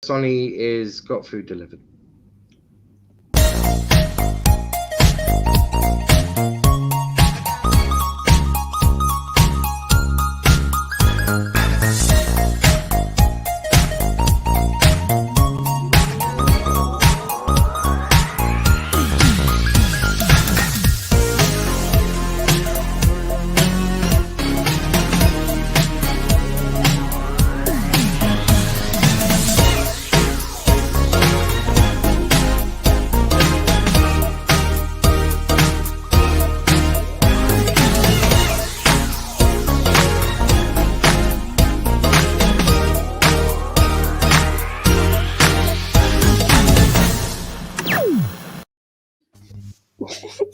Sonny is got food delivered.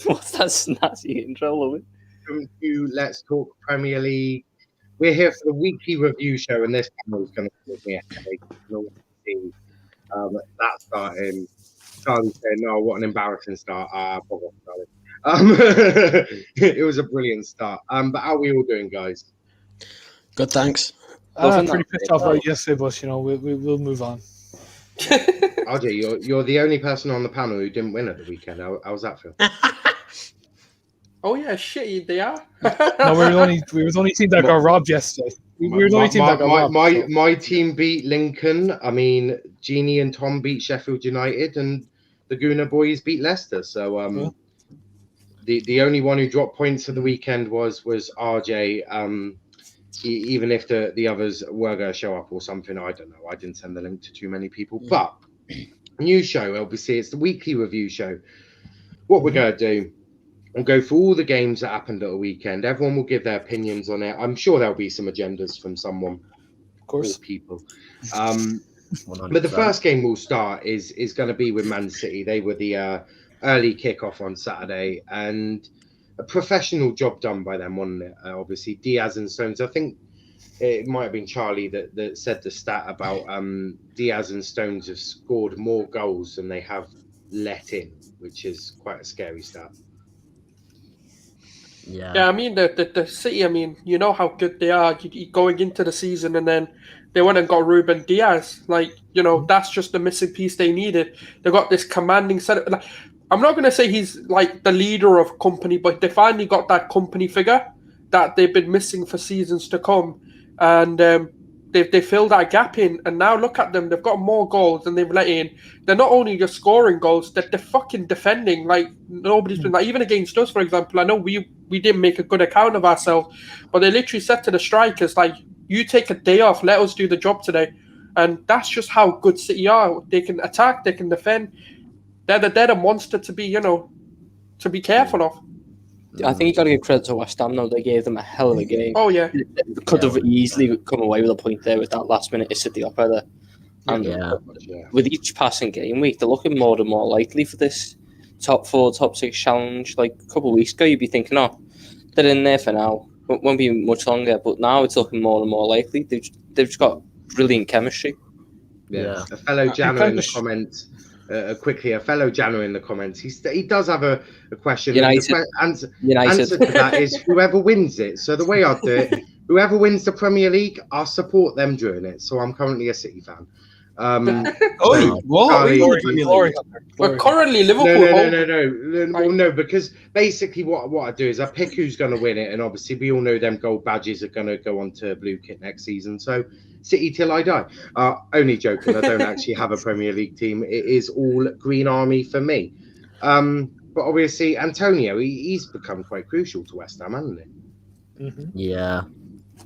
What's that snazzy intro, Louis? Welcome to Let's Talk Premier League. We're here for the weekly review show, and this panel is going to be with me. That starting. Charlie saying, "No, what an embarrassing start!" It was a brilliant start. But how are we all doing, guys? Good, thanks. Pretty pissed off about yesterday, but we'll move on. RJ, you're the only person on the panel who didn't win at the weekend. How was that feel? Oh yeah, shit, they are. No, we were the only team that got robbed yesterday. We were the only team that got robbed. My team beat Lincoln. I mean, Jeannie and Tom beat Sheffield United, and the Gooner boys beat Leicester. So the only one who dropped points of the weekend was RJ. Even if the others were going to show up or something, I don't know. I didn't send the link to too many people. But new show, obviously, it's the weekly review show. What we're going to do, we'll go through all the games that happened at the weekend. Everyone will give their opinions on it. I'm sure there'll be some agendas from someone, of course, people. But the first game we'll start is going to be with Man City. They were the early kickoff on Saturday, and a professional job done by them, wasn't it? Obviously, Diaz and Stones. I think it might have been Charlie that said the stat about Diaz and Stones have scored more goals than they have let in, which is quite a scary stat. Yeah, I mean the City. I mean, you know how good they are going into the season, and then they went and got Ruben Diaz. Like, you know, that's just the missing piece they needed. They got this commanding set. Like, I'm not going to say he's like the leader of company, but they finally got that company figure that they've been missing for seasons to come, and they filled that gap in. And now look at them; they've got more goals than they've let in. They're not only just scoring goals; they're fucking defending like nobody's been. Like, even against us, for example, I know we didn't make a good account of ourselves, but they literally said to the strikers, like, "You take a day off, let us do the job today." And that's just how good City are. They can attack, they can defend. They're the monster to be, to be careful of. I think you got to give credit to West Ham, though. They gave them a hell of a game. Oh, yeah. They could have easily come away with a point there with that last-minute City opera there. And with each passing game week, they're looking more and more likely for this top 4, top 6 challenge. Like a couple of weeks ago, you'd be thinking, they're in there for now. It won't be much longer. But now it's looking more and more likely. They've just got brilliant chemistry. Yeah. A fellow Janner in the comments. Quickly, a fellow Janner in the comments. He does have a question. United. The answer to that is whoever wins it. So the way I'd do it, whoever wins the Premier League, I'll support them during it. So I'm currently a City fan. We're currently Liverpool. No, because basically what I do is I pick who's going to win it, and obviously we all know them gold badges are going to go on to Blue Kit next season. So City till I die. Only joking. I don't actually have a Premier League team. It is all Green Army for me. But obviously Antonio, he's become quite crucial to West Ham, hasn't he? Mm-hmm. Yeah,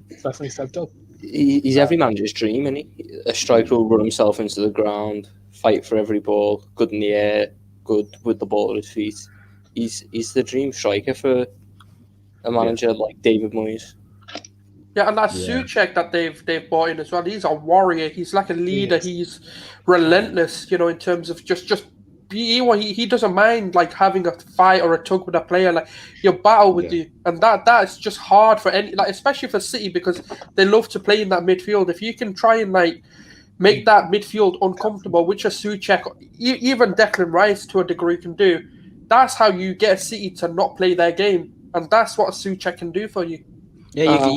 definitely stepped up. He's every manager's dream, isn't he? A striker will run himself into the ground, fight for every ball, good in the air, good with the ball at his feet. He's the dream striker for a manager like David Moyes. Yeah, and that Souček that they've brought in as well. He's a warrior. He's like a leader. Yes. He's relentless, in terms of just he doesn't mind like having a fight or a tug with a player. Like, he'll battle with you, and that is just hard for any, like, especially for City, because they love to play in that midfield. If you can try and like make that midfield uncomfortable, which a Souček, even Declan Rice to a degree can do, that's how you get City to not play their game, and that's what a Souček can do for you. Yeah,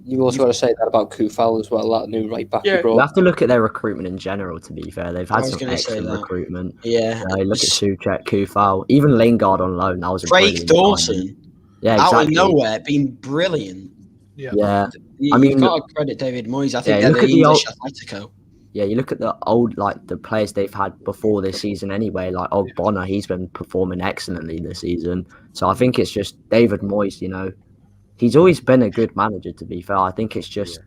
You've also got to say that about Kufal as well, that new right back. Yeah. You have to look at their recruitment in general. To be fair, they've I had was some gonna say excellent that. recruitment. Yeah. Look at Suchek, Kufal, even Lingard on loan. That was a Craig brilliant Dawson, signing. Yeah, out exactly. of nowhere, been brilliant. Yeah, You've got to credit David Moyes. I think they're look the at the English Atletico. Yeah, you look at the old, like the players they've had before this season anyway, like Bonner, he's been performing excellently this season. So I think it's just David Moyes, he's always been a good manager, to be fair. I think it's just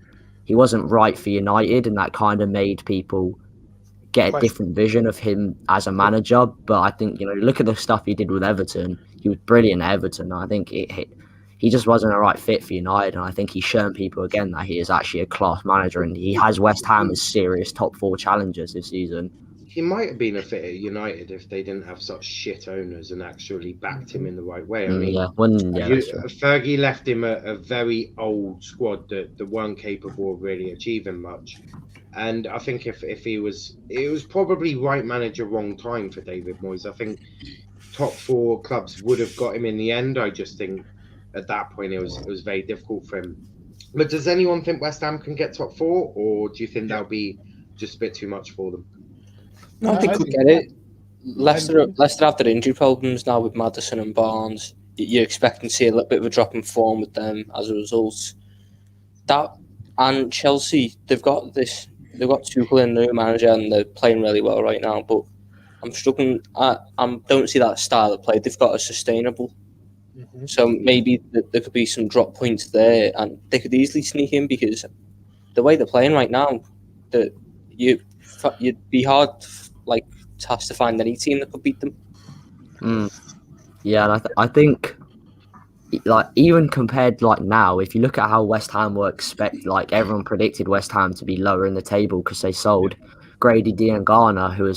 he wasn't right for United, and that kind of made people get a different vision of him as a manager. But I think, look at the stuff he did with Everton. He was brilliant at Everton. I think he just wasn't a right fit for United, and I think he's shown people again that he is actually a class manager, and he has West Ham as serious top 4 challengers this season. He might have been a fit at United if they didn't have such shit owners and actually backed him in the right way. I mean, Fergie left him a very old squad that weren't capable of really achieving much. And I think if it was probably right manager, wrong time for David Moyes. I think top 4 clubs would have got him in the end. I just think at that point it was very difficult for him. But does anyone think West Ham can get top 4, or do you think that'll be just a bit too much for them? No, I think we'll get it. Leicester have their injury problems now with Maddison and Barnes. You're expecting to see a little bit of a drop in form with them as a result. That and Chelsea, they've got Tuchel in, the new manager, and they're playing really well right now. But I'm struggling. I don't see that style of play they've got as sustainable. So maybe there could be some drop points there, and they could easily sneak in because the way they're playing right now, that you'd be hard task to find any team that could beat them. Yeah, and I think even compared now, if you look at how West Ham were everyone predicted West Ham to be lower in the table because they sold Grady Diangana, who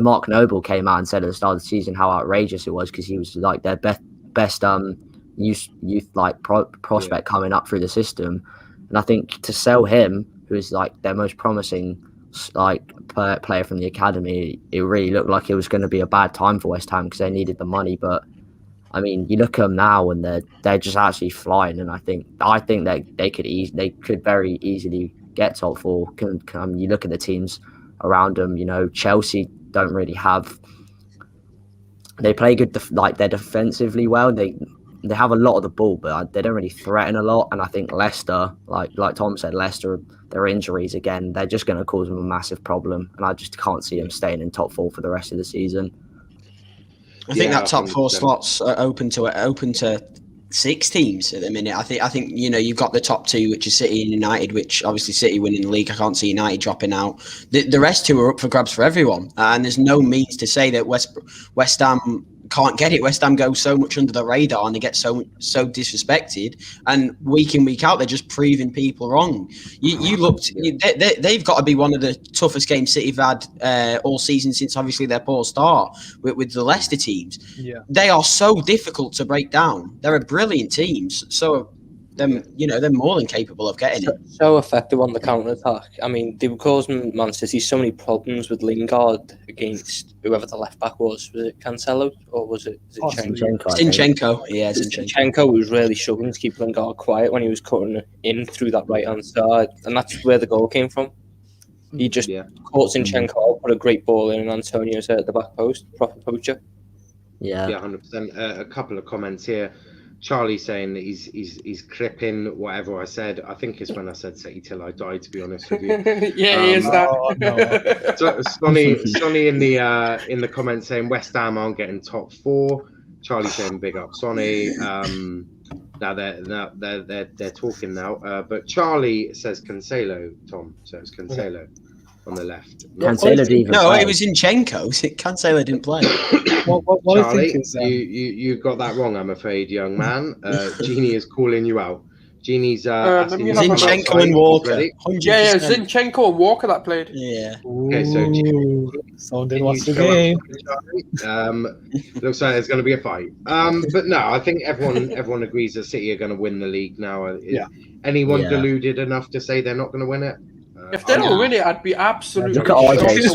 Mark Noble came out and said at the start of the season how outrageous it was because he was their best youth prospect coming up through the system. And I think to sell him, who is their most promising player from the academy, it really looked like it was going to be a bad time for West Ham because they needed the money. But I mean, you look at them now and they're just actually flying, and I think that they could very easily get top 4. You look at the teams around them. Chelsea don't really have. They play good, they're defensively well. They have a lot of the ball, but they don't really threaten a lot. And I think Leicester, like Tom said, Leicester, their injuries again, they're just going to cause them a massive problem. And I just can't see them staying in top 4 for the rest of the season. I think that top 4 slots are open to 6 teams at the minute. I think you've got the top 2, which is City and United, which obviously City winning the league. I can't see United dropping out. The rest 2 are up for grabs for everyone, and there's no means to say that West Ham can't get it. West Ham go so much under the radar and they get so disrespected, and week in week out they're just proving people wrong. They've got to be one of the toughest games City've had all season since obviously their poor start with the Leicester teams. They are so difficult to break down. They're a brilliant team, so they're more than capable of getting it. So effective on the counter attack. I mean, they were causing Man City so many problems with Lingard against whoever the left back was. Was it Cancelo or was it Zinchenko? Zinchenko. Yeah, Zinchenko was really struggling to keep Lingard quiet when he was cutting in through that right hand side, and that's where the goal came from. He just caught Zinchenko, put a great ball in, and Antonio's at the back post. Proper poacher. Yeah, 100%. A couple of comments here. Charlie saying that he's clipping whatever I said. I think it's when I said City till I die, to be honest with you. He is that. Sonny in the comments saying West Ham aren't getting top 4. Charlie saying big up Sonny. Now they're talking now. But Charlie says Cancelo. Tom says Cancelo on the left. Cancelo didn't even play. it was Zinchenko. Cancelo didn't play. What Charlie, I think is, you got that wrong, I'm afraid, young man. Jeannie is calling you out. Jeannie's Zinchenko and Walker. Yeah, Zinchenko and Walker that played. Yeah. Okay, so someone didn't watch the game. Looks like there's going to be a fight. But no, I think everyone agrees that City are going to win the league now. Anyone deluded enough to say they're not going to win it? If they don't win it, I'd be absolutely. Look at RJ's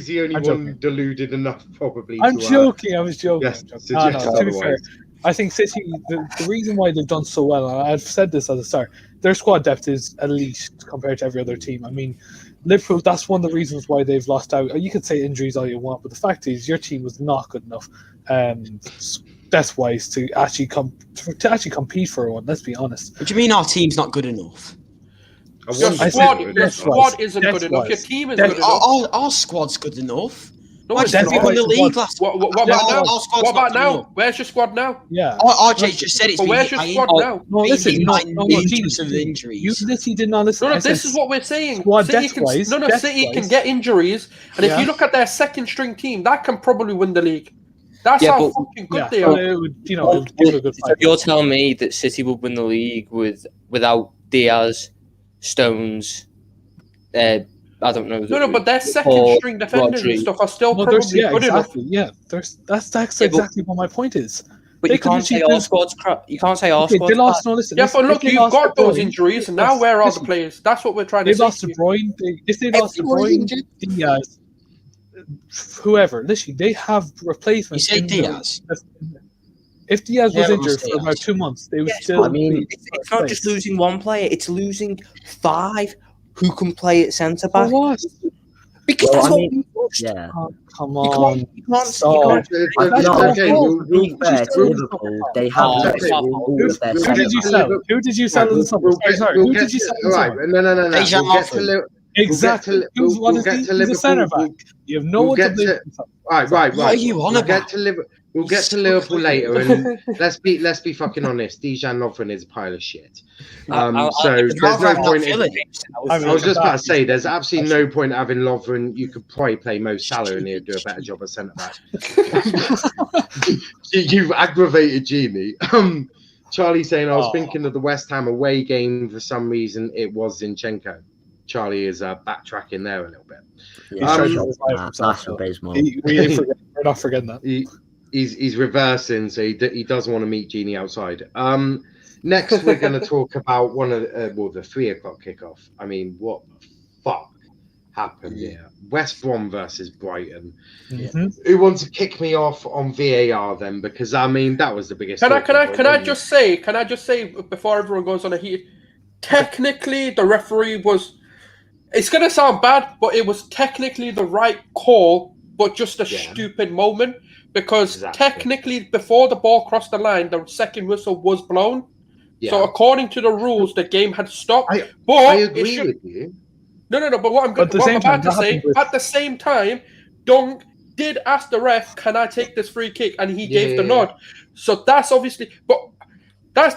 the only one deluded enough, probably. I'm joking. I was joking. Yes, to be fair, I think City, the reason why they've done so well, and I've said this at the start, their squad depth is elite compared to every other team. I mean, Liverpool, that's one of the reasons why they've lost out. You could say injuries all you want, but the fact is your team was not good enough depth-wise to actually compete for one, let's be honest. What do you mean our team's not good enough? Your squad isn't good enough. Your team is good enough. Our squad's good enough. No, Why it's did we not. win the league last? What about now? Our squad's What about not good now? enough. Where's your squad now? Yeah. RJ just said it's But been where's your hit squad by now? No, listen, been no, hit by Gene, injuries of injuries. You literally did not listen. No, I said this is what we're saying. squad City depth-wise, City can get injuries, and if Yeah. you look at their second string team, that can probably win the league. That's Yeah, how but- fucking good Yeah, they but are. it would, it would give a good So fight. you're telling me that City would win the league without Diaz, Stones, I don't know. No, but their second or string defenders Rodri. and stuff are still Well, probably yeah, good enough. exactly. Yeah, that's Yeah, but- exactly what my point is. But They you could can't say literally our do- squad's crap. You can't say our Okay, squad's they lost. bad. No, listen. Yeah, listen, but look, if they you've lost got De those Bruyne- injuries, and now where are the listen, players? That's what we're trying to They've say. lost to De you. Bruyne. If they lost De Everyone's Bruyne, injured. Diaz, whoever, literally, they have You replacements. say in the- Diaz? If Diaz was Yeah, injured Diaz. for about 2 months, they would Yes, still. I mean, be It's not just replaced. losing one player; it's losing 5 who can play at centre For back. what? Because Well, that's I what mean, we lost. yeah. Oh, come You on. can't. You can't. Stop. You can't I That's feel not like, fair. to be fair to we'll- Liverpool, they have Oh, lost okay. all of their Who centre did you backs. sell? Who did you sell in the summer? Sorry, who did you sell in the Right, summer? no. Dejan We'll get to Lovren. Li- Exactly. we'll What get is to he? He's a Liverpool. centre back. You have no we'll one to get blame. to- Right. What are you on We'll about? We'll get to Liverpool later, and let's be fucking honest. Dejan Lovren is a pile of shit. So there's no point. I was just about to say, there's absolutely no point having Lovren. You could probably play Mo Salah and he'd do a better job as centre back. You've aggravated Genie. Charlie saying, I was thinking of the West Ham away game for some reason. It was Zinchenko. Charlie is backtracking there a little bit. Yeah, He's that's abysmal. We're not forgetting that. He's reversing, so he doesn't want to meet Genie outside. Next, we're going to talk about one of the 3 o'clock kickoff. I mean, what the fuck happened here? West Brom versus Brighton. Mhm. Who wants to kick me off on VAR then? Because I mean, that was the biggest. Can I talking just say before everyone goes on a heat? Technically, the referee was. It's gonna sound bad, but it was technically the right call, but just a stupid moment because technically, before the ball crossed the line, the second whistle was blown. Yeah. So according to the rules, the game had stopped. But I it agree should- with you. No. But what I'm, But at the what same I'm time, about to that say, happened with- at the same time, Dunk did ask the ref, "Can I take this free kick?" And he gave the Yeah. nod. So that's obviously, but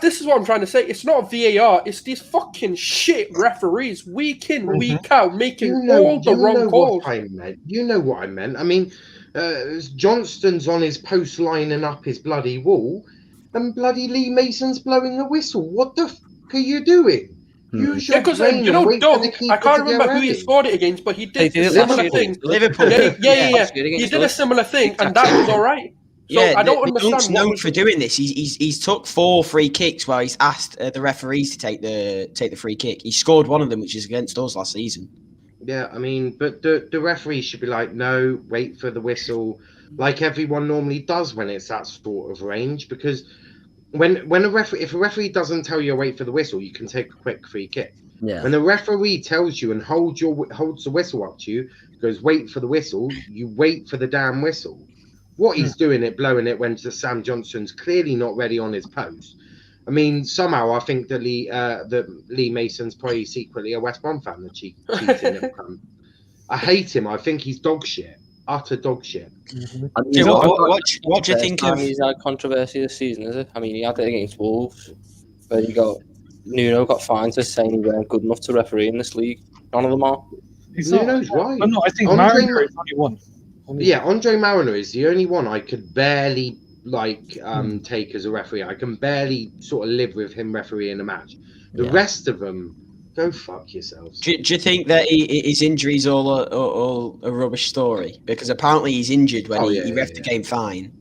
this is what I'm trying to say. It's not VAR. It's these fucking shit referees, week in, week out, making all the wrong calls. What I meant. You know what I meant. I mean, Johnston's on his post lining up his bloody wall, and bloody Lee Mason's blowing the whistle. What the fuck are you doing? Use your Because brain you and know, wait for the Dunk. keeper I can't to get remember who he ready. scored it against, but he They did did a it last similar year. thing. Liverpool. Yeah. He did a similar thing, and that was all right. So I don't understand. Dunk's what known was- for doing this. He's took 4 free kicks where he's asked the referees to take the free kick. He scored one of them, which is against us last season. Yeah, I mean, but the referee should be like, no, wait for the whistle, like everyone normally does when it's that sort of range. Because when if a referee doesn't tell you to wait for the whistle, you can take a quick free kick. Yeah. When the referee tells you and holds the whistle up to you, goes wait for the whistle, you wait for the damn whistle. What he's doing it, blowing it when Sam Johnston's clearly not ready on his post. I mean, somehow I think that Lee Mason's probably secretly a West Brom fan. The cheating little cunt. I hate him. I think he's dog shit, utter dog shit. I mean, Yeah, what do you think of? He's had controversy this season, is it? I mean, he had it against Wolves, but Nuno got fined for saying he weren't good enough to referee in this league. None of them are. He's not. Nuno's right. Oh, no, I think Andre Mariner is only one. Yeah, Andre Mariner is the only one I could barely take as a referee. I can barely sort of live with him refereeing a match. The rest of them, go fuck yourselves. Do you think that his injury's all a rubbish story? Because apparently he's injured when he reffed the game fine.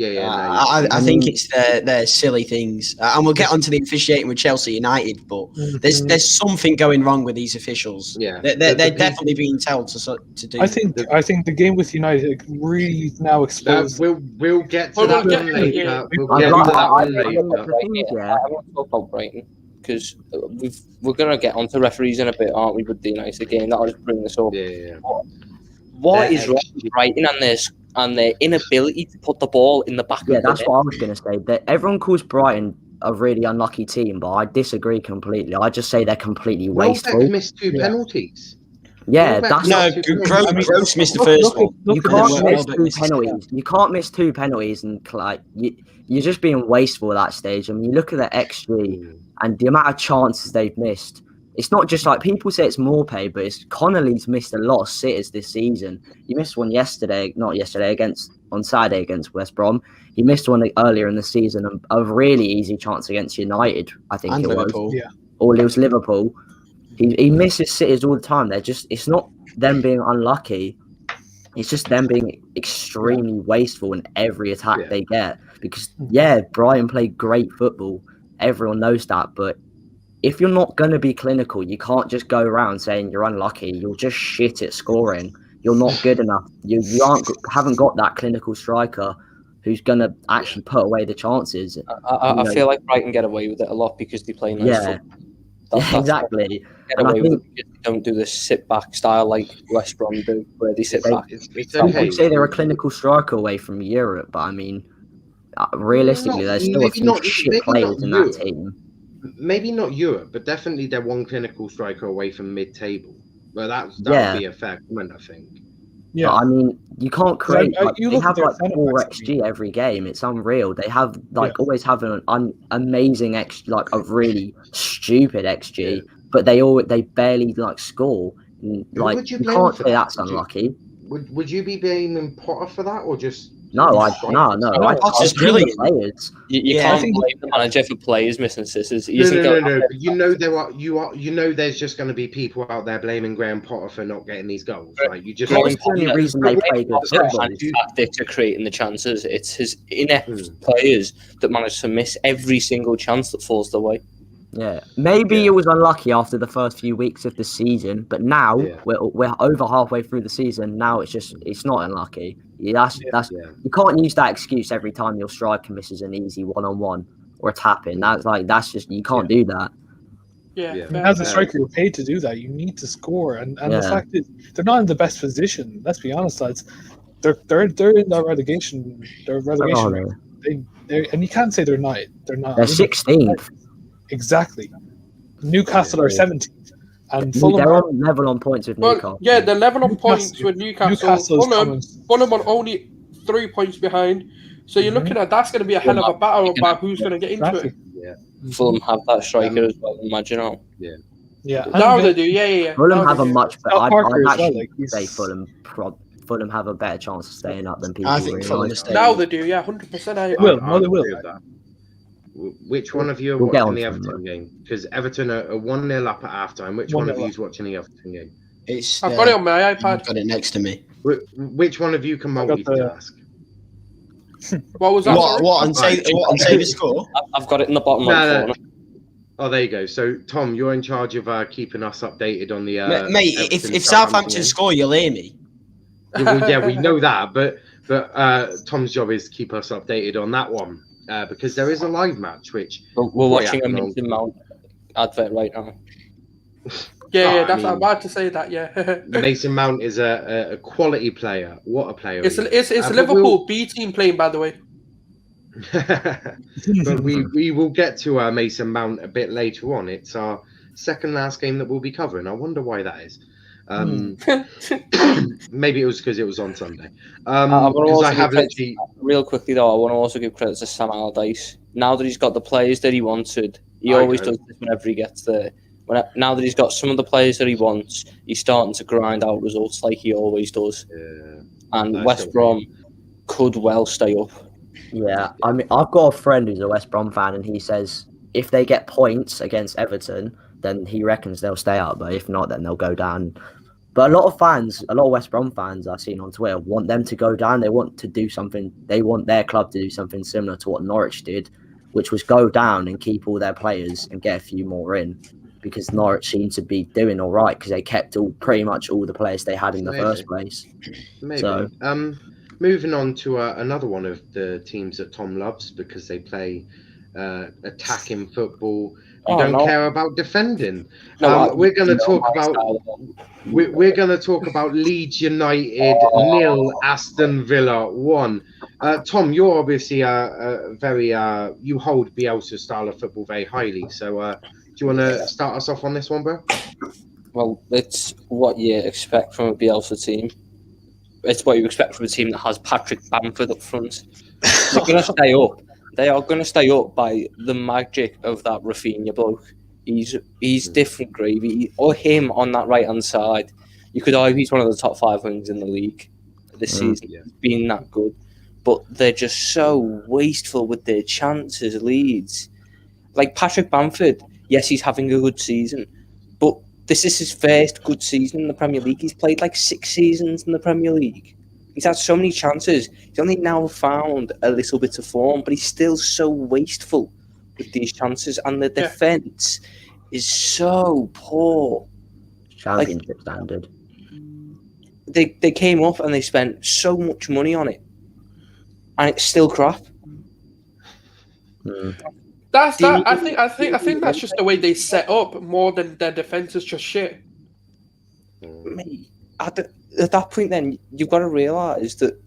I think it's their silly things, and we'll get onto the officiating with Chelsea United. But there's something going wrong with these officials. Yeah, they're definitely being told to do. I think the game with United really now exposed. We'll get to that one later. I want to talk about Brighton because we're gonna get onto referees in a bit, aren't we? With the United game, I'll just bring this up. Yeah. What is wrong with Brighton and their inability to put the ball in the back of the net? Yeah, that's what I was going to say. That everyone calls Brighton a really unlucky team, but I disagree completely. I just say they're completely wasteful. Welbeck missed 2 penalties. Yeah, that's Gross missed the first one. You can't miss 2 penalties. You can't miss 2 penalties, and like you're just being wasteful at that stage. I mean, you look at the XG and the amount of chances they've missed. It's not just like people say it's Maupay, but it's Connolly's missed a lot of sitters this season. He missed one on Saturday against West Brom. He missed one earlier in the season, a really easy chance against United, I think and it Liverpool. was. Yeah. Or it was Liverpool. He misses sitters all the time. It's not them being unlucky. It's just them being extremely wasteful in every attack they get. Because Brian played great football. Everyone knows that, but if you're not going to be clinical, you can't just go around saying you're unlucky. You're just shit at scoring. You're not good enough. You haven't got that clinical striker who's going to actually put away the chances. I feel like Brighton get away with it a lot because they play nice football. Exactly. Get away with it because they don't do this sit-back style like West Brom do, where they sit back. Some would say they're a clinical striker away from Europe, but I mean, realistically, there's still a few shit players in that team. Maybe not Europe, but definitely they're one clinical striker away from mid-table. Well, that would be a fair comment, I think. Yeah, but, I mean, you can't create. They have 4 XG every game. It's unreal. They have always have an amazing XG, like a really stupid XG, but they barely score. Like you can't say that's unlucky. Would you be blaming Potter for that, or just? No. Potter's brilliant. Players. You can't blame the manager for players missing scissors. No. But you know there's just going to be people out there blaming Graham Potter for not getting these goals. Like you just. It's the only reason they play good football. Tactics are creating the chances. It's his inept players that manage to miss every single chance that falls their way. Yeah, maybe it was unlucky after the first few weeks of the season, but now we're over halfway through the season. Now it's not unlucky. You can't use that excuse every time your striker misses an easy 1-on-1 or a tap in. That's just you can't do that. Yeah. As a striker, you're paid to do that. You need to score, and the fact is they're not in the best position. Let's be honest, lads. They're in their relegation. Their relegation. And you can't say they're not. They're not. They're 16th. Exactly. Newcastle are 17th. And they're on level on points with Newcastle. Yeah, they're level on points with Newcastle. Fulham are only 3 points behind. So you're looking at that's going to be a hell of a battle about who's going to get into it. Yeah. Fulham have that striker as well, imagine. Yeah. Now they do. Yeah. Fulham have a much better. I'd actually say Fulham have a better chance of staying up than people. I think Fulham is now they do. Yeah, 100%. They will. Which one of you are watching the Everton game? Because Everton are 1-0 up at halftime. Which one of you is watching the Everton game? I've got it on my iPad. I've got it next to me. Which one of you can multitask? What was that? What? And say the score? I've got it in the bottom right corner. Oh, there you go. So, Tom, you're in charge of keeping us updated on the. Mate, if Southampton score, you'll hear me. Yeah, we know that, but Tom's job is to keep us updated on that one. Because there is a live match, which we're watching a Mason Mount advert right now. I'm about to say that. Yeah, Mason Mount is a quality player. What a player! It's Liverpool B team playing, by the way. But we will get to Mason Mount a bit later on. It's our second last game that we'll be covering. I wonder why that is. Maybe it was because it was on Sunday. Real quickly though, I want to also give credit to Sam Allardyce. Now that he's got the players that he wanted, he always does this whenever he gets there. Now that he's got some of the players that he wants, he's starting to grind out results like he always does. And West Brom could well stay up. Yeah, I mean, I've got a friend who's a West Brom fan, and he says if they get points against Everton, then he reckons they'll stay up. But if not, then they'll go down. But a lot of West Brom fans I've seen on Twitter want them to go down. They want to do something. They want their club to do something similar to what Norwich did, which was go down and keep all their players and get a few more in, because Norwich seemed to be doing all right because they kept pretty much all the players they had in the first place. Maybe. So, moving on to another one of the teams that Tom loves because they play attacking football. You don't care about defending. We're going to talk about we're going to talk about Leeds United 0, Aston Villa 1. Tom, you're obviously very you hold Bielsa's style of football very highly. So do you want to start us off on this one, bro? Well, it's what you expect from a Bielsa team. It's what you expect from a team that has Patrick Bamford up front. They're going to stay up. They are going to stay up by the magic of that Rafinha bloke. He's different gravy. Or him on that right-hand side. You could argue he's one of the top 5 wings in the league this season. He's been that good. But they're just so wasteful with their chances, Leeds. Like Patrick Bamford, yes, he's having a good season. But this is his first good season in the Premier League. He's played like 6 seasons in the Premier League. He's had so many chances. He's only now found a little bit of form, but he's still so wasteful with these chances. And the defence is so poor. Championship standard. They came up and they spent so much money on it, and it's still crap. I think that's just the way they set up more than their defence is just shit. Mate, at that point, then you've got to realise that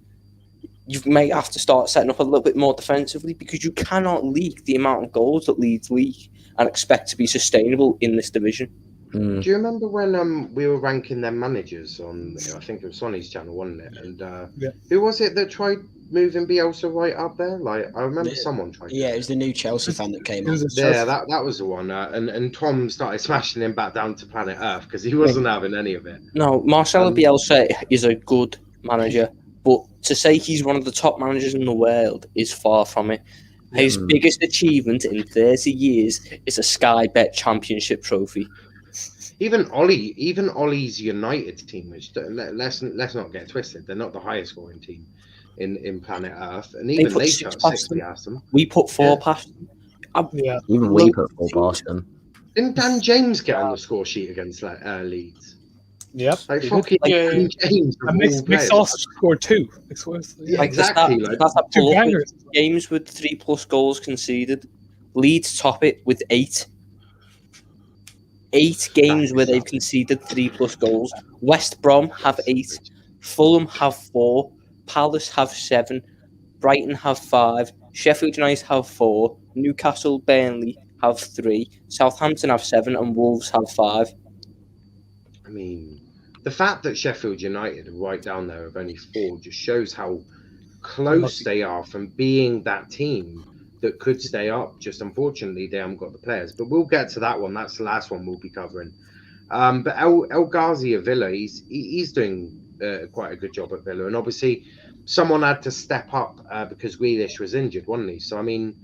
you may have to start setting up a little bit more defensively, because you cannot leak the amount of goals that Leeds leak and expect to be sustainable in this division. Do you remember when we were ranking their managers on? I think it was Sonny's channel, wasn't it? And who was it that tried moving Bielsa right up there? Like I remember someone tried. Yeah, it was the new Chelsea fan that came on. Yeah, that was the one. And Tom started smashing him back down to planet Earth because he wasn't having any of it. No, Marcelo Bielsa is a good manager, but to say he's one of the top managers in the world is far from it. His biggest achievement in 30 years is a Sky Bet Championship trophy. Even Ollie's United team, which let's not get twisted, they're not the highest scoring team in planet Earth, and even they shot 60 past them. We put 4 past them. Even we put 4 past them. Didn't Dan James get on the score sheet against Leeds? Yep. Like fucking Dan James. And Mick Sauce scored 2. Exactly. That's 2 bangers. Games with 3+ goals conceded. Leeds top it with 8. 8 games where they've conceded 3+ goals. West Brom have 8. Fulham have 4. Palace have 7. Brighton have 5. Sheffield United have 4. Newcastle, Burnley have 3. Southampton have 7. And Wolves have 5. I mean, the fact that Sheffield United are right down there with only 4 just shows how close they are from being that team that could stay up. Just unfortunately, they haven't got the players. But we'll get to that one. That's the last one we'll be covering. But El Ghazi of Villa, he's doing quite a good job at Villa. And obviously, someone had to step up because Grealish was injured, wasn't he? So, I mean,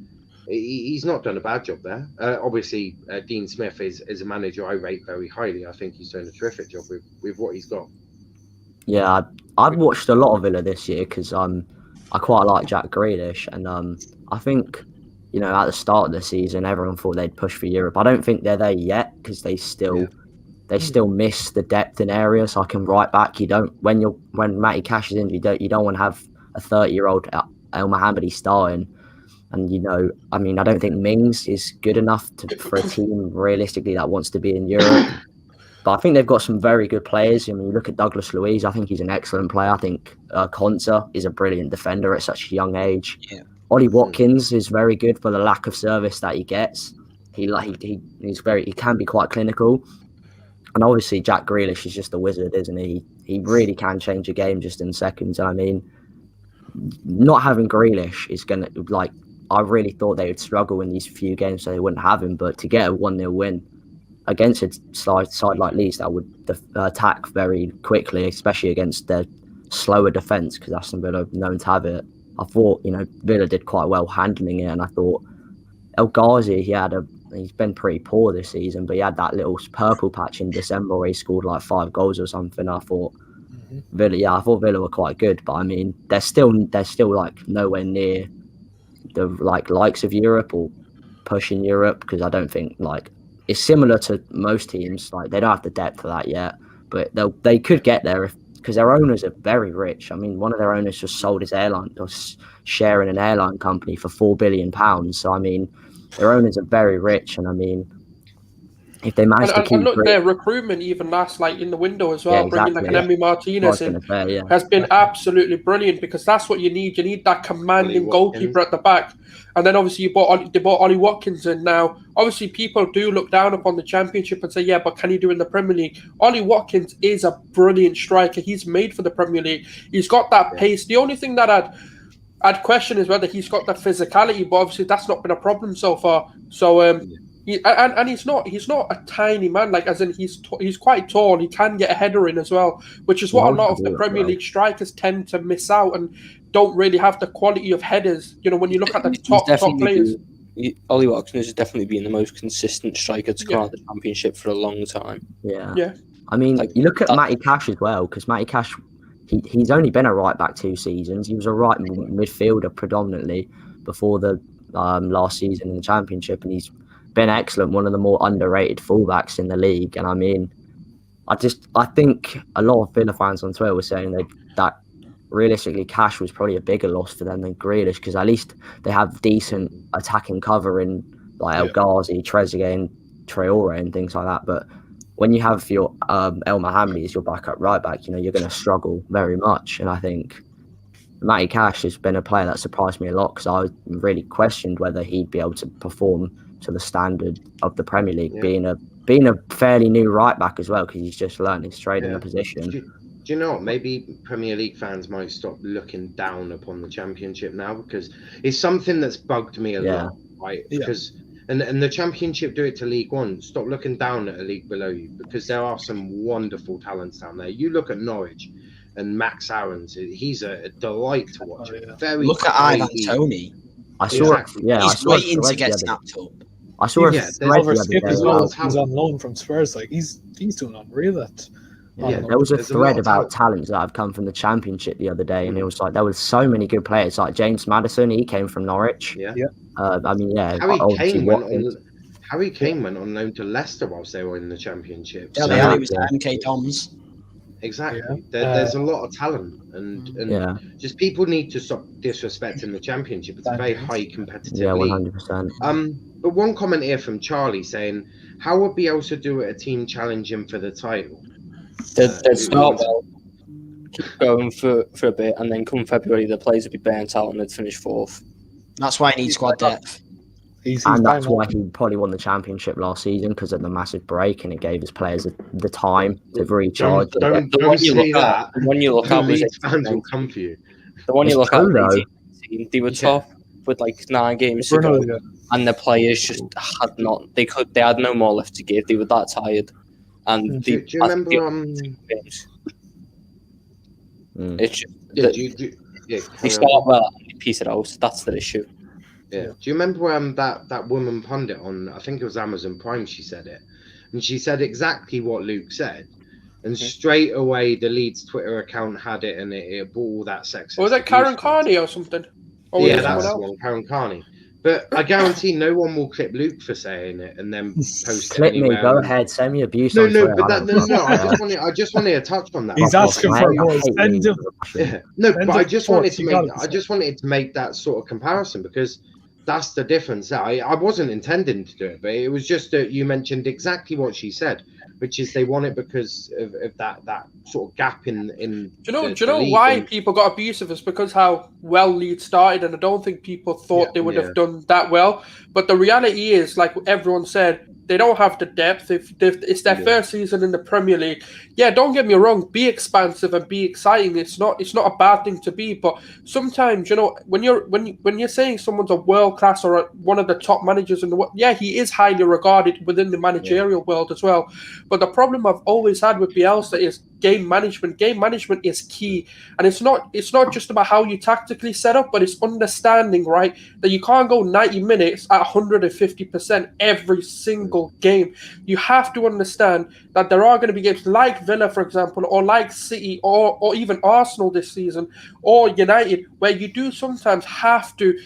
he's not done a bad job there. Obviously, Dean Smith is a manager I rate very highly. I think he's doing a terrific job with what he's got. Yeah, I've watched a lot of Villa this year because I quite like Jack Grealish. And I think, you know, at the start of the season, everyone thought they'd push for Europe. I don't think they're there yet because they still miss the depth in areas. Like in right back, when Matty Cash is injured, you don't want to have a 30-year-old El Mohammadi starting. And you know, I mean, I don't think Mings is good enough for a team realistically that wants to be in Europe. But I think they've got some very good players. I mean, you look at Douglas Luiz. I think he's an excellent player. I think Konsa is a brilliant defender at such a young age. Yeah. Ollie Watkins is very good for the lack of service that he gets. He can be quite clinical. And obviously, Jack Grealish is just a wizard, isn't he? He really can change a game just in seconds. I mean, not having Grealish is going to, like, I really thought they would struggle in these few games so they wouldn't have him. But to get a 1-0 win against a side like Leeds that would attack very quickly, especially against their slower defence, because Aston Villa are known to have it, I thought, you know, Villa did quite well handling it. And I thought El Ghazi, he had a he's been pretty poor this season, but he had that little purple patch in December where he scored like 5 goals or something. I thought I thought Villa were quite good, but I mean, they're still like nowhere near the likes of Europe or pushing Europe, because I don't think like it's similar to most teams. Like they don't have the depth for that yet, but they could get there because their owners are very rich. I mean, one of their owners just sold his airline or share in an airline company for £4 billion. So I mean, their owners are very rich, and I mean, if they manage to keep and look, their recruitment even last like in the window as well, Yeah, exactly, bringing like an Emi Martinez in say, has been absolutely brilliant, because that's what you need. You need that commanding goalkeeper at the back, and then obviously they bought Ollie Watkins in. Now, obviously, people do look down upon the Championship and say, yeah, but can he do in the Premier League? Ollie Watkins is a brilliant striker. He's made for the Premier League. He's got that pace. The only thing that I'd question is whether he's got the physicality, but obviously that's not been a problem so far. So and he's not a tiny man, like as in he's quite tall. He can get a header in as well, which is what a lot of the Premier League strikers tend to miss out and don't really have the quality of headers. You know, when you look at the top players. Ollie Watkins has definitely been the most consistent striker to come out of the Championship for a long time. Yeah. I mean, like, you look at Matty Cash as well, because Matty Cash, he's only been a right back 2 seasons. He was a right midfielder predominantly before the last season in the Championship, and he's been excellent, one of the more underrated fullbacks in the league. And I mean, I think a lot of Villa fans on Twitter were saying that realistically Cash was probably a bigger loss for them than Grealish, because at least they have decent attacking cover in like El Ghazi, Trezeguet and Traore and things like that. But when you have your El Mohammadi as your backup right back, you know, you're going to struggle very much. And I think Matty Cash has been a player that surprised me a lot, because I really questioned whether he'd be able to perform to the standard of the Premier League, being a fairly new right back as well, because he's just learning straight in the position. Do you know what? Maybe Premier League fans might stop looking down upon the Championship now, because it's something that's bugged me a lot, right? Because and the Championship do it to League One. Stop looking down at a league below you, because there are some wonderful talents down there. You look at Norwich and Max Aarons; he's a delight to watch. Look at Ivan Toney. I saw he's waiting to get snapped up. I saw Oliver Skip as well. He's on loan from Spurs. Like he's doing unreal. There was a thread about talents that have come from the Championship the other day, and it was like there were so many good players. Like James Maddison, he came from Norwich. I mean, Harry Kane went on loan to Leicester whilst they were in the Championship. Yeah, he was MK Dons. Exactly. There's a lot of talent, and just people need to stop disrespecting the Championship. It's a very high competitive league. 100%. But one comment here from Charlie saying, "How would Bielsa do at a team challenging for the title?" They'd start well, keep going for a bit, and then come February, the players would be burnt out and they'd finish 4th. That's why he needs squad depth. And that's why he probably won the Championship last season, because of the massive break, and it gave his players the time to recharge. Don't say that. The one you look at was fans will come for you. The one you look at, they were top with like 9 games to go, and the players just had not. They had no more left to give. They were that tired. And do you remember? It's just they start well and they piece it out. That's the issue. Yeah. Do you remember that woman pundit on, I think it was Amazon Prime, she said it. And she said exactly what Luke said. And straight away the Leeds Twitter account had it, and it brought all that sexist. Or was that Karen Carney or something? Or yeah, that's the one, Karen Carney. But I guarantee no one will clip Luke for saying it and then post clip it anywhere. Me, go ahead, send me abuse. No, I just wanted to touch on that. He's asking for more. But I just wanted to make that sort of comparison, because that's the difference. I wasn't intending to do it, but it was just that you mentioned exactly what she said, which is they want it because of that sort of gap in. Do you know why people got abusive? It's because how well Leeds started, and I don't think people thought they would have done that well. But the reality is, like everyone said, They don't have the depth. If it's their first season in the Premier League, yeah, don't get me wrong. Be expansive and be exciting. It's not a bad thing to be. But sometimes, when you're saying someone's a world class or one of the top managers in the world, yeah, he is highly regarded within the managerial world as well. But the problem I've always had with Bielsa is game management. Game management is key, and it's not just about how you tactically set up, but it's understanding, right, that you can't go 90 minutes at 150% every single game. You have to understand that there are going to be games like Villa, for example, or like City, or even Arsenal this season, or United, where you do sometimes have to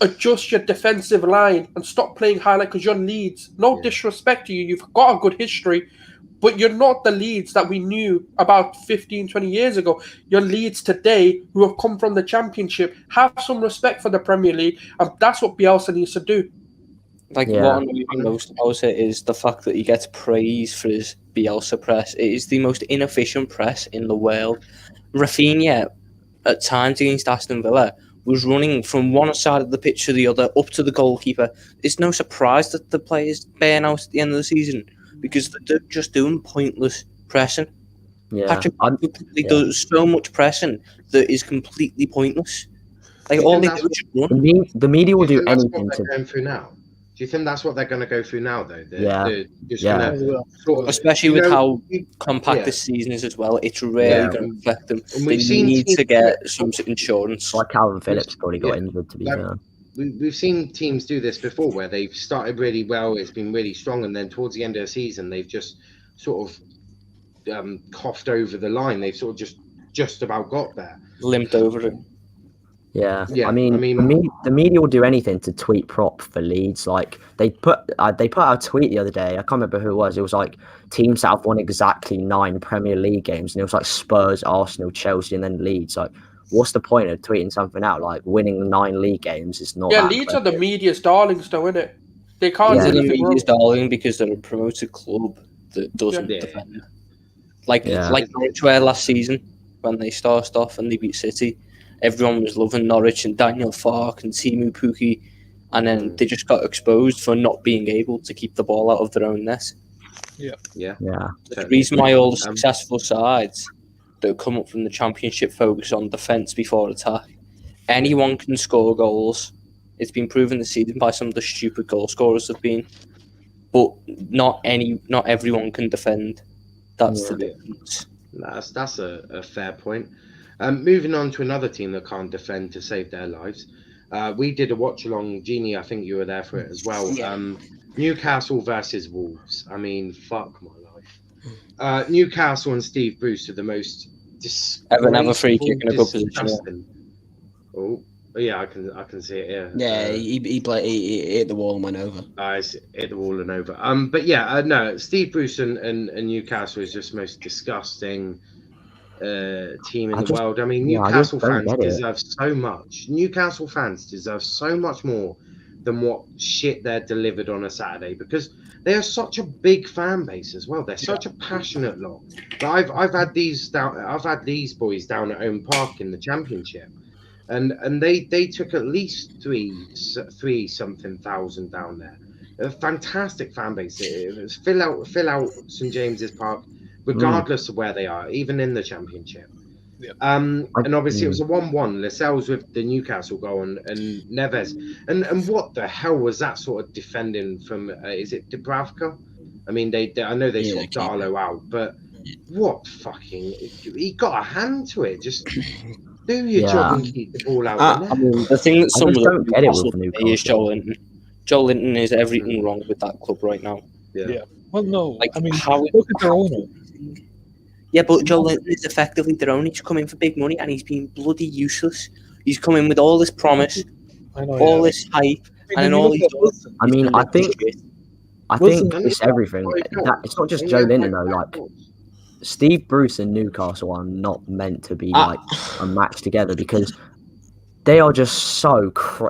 adjust your defensive line and stop playing highlight because you're Leeds. No disrespect to you. You've got a good history, but you're not the Leeds that we knew about 15, 20 years ago. You're Leeds today who have come from the Championship. Have some respect for the Premier League, and that's what Bielsa needs to do. What annoys me most about it is the fact that he gets praise for his Bielsa press. It is the most inefficient press in the world. Rafinha, at times against Aston Villa, was running from one side of the pitch to the other, up to the goalkeeper. It's no surprise that the players burn out at the end of the season, because they're just doing pointless pressing. Yeah. Patrick does so much pressing that is completely pointless. Like, all they do is just run. The media will do anything to going through now. Do you think that's what they're going to go through now, though? Especially with how compact this season is as well. It's really going to affect them. They need to get some insurance. Like Calvin Phillips probably got injured, to be fair. We've seen teams do this before, where they've started really well, it's been really strong, and then towards the end of the season, they've just sort of coughed over the line. They've sort of just about got there. Limped over it. Yeah. I mean, the media will do anything to tweet prop for Leeds. Like they put out a tweet the other day. I can't remember who it was. It was like teams that have won exactly 9 Premier League games, and it was like Spurs, Arsenal, Chelsea, and then Leeds. Like, what's the point of tweeting something out? Like, winning 9 league games is not. Yeah, Leeds are the media's darlings, though, isn't it? They can't do anything wrong. Media's darling because they're a promoted club that doesn't defend. Like Norwich were last season when they started off and they beat City. Everyone was loving Norwich and Daniel Farke and Timu Pukki, and then they just got exposed for not being able to keep the ball out of their own net. Yeah. The reason why all the successful sides that come up from the Championship focus on defence before attack. Anyone can score goals. It's been proven this season by some of the stupid goal scorers have been, but not everyone can defend. That's the difference. That's a fair point. Moving on to another team that can't defend to save their lives. We did a watch along. Jeannie, I think you were there for it as well. Yeah. Newcastle versus Wolves. I mean, fuck my life. Newcastle and Steve Bruce are the most have a free kick in a good position. Oh, yeah, I can see it here. Yeah, he hit the wall and went over. Hit the wall and over. But yeah, no, Steve Bruce and Newcastle is just the most disgusting team in the world. I mean, Newcastle fans deserve so much. Newcastle fans deserve so much more than what shit they're delivered on a Saturday, because they are such a big fan base as well. They're such a passionate lot. But I've had these boys down at Owen Park in the Championship, and they took at least three something thousand down there. A fantastic fan base. It was fill out St James's Park, regardless of where they are, even in the Championship. And obviously it was a 1-1. Lascelles with the Newcastle goal and Neves. And what the hell was that sort of defending from? Is it Dubravka? I mean, I know they sort of Darlow out, but what fucking? He got a hand to it. Just do your job and keep the ball out. I mean, the thing that some of them get it with Newcastle is Joe Linton. Joe Linton is everything wrong with that club right now. Yeah. Well, no. Like, I mean, how look at their owner. Yeah, but Joe Linton is effectively their own. He's come in for big money and he's been bloody useless. He's come in with all this promise, all this hype, and then all these. I mean, I think it's everything. It's not just Joe Linton though. Like, Steve Bruce and Newcastle are not meant to be like a match together, because they are just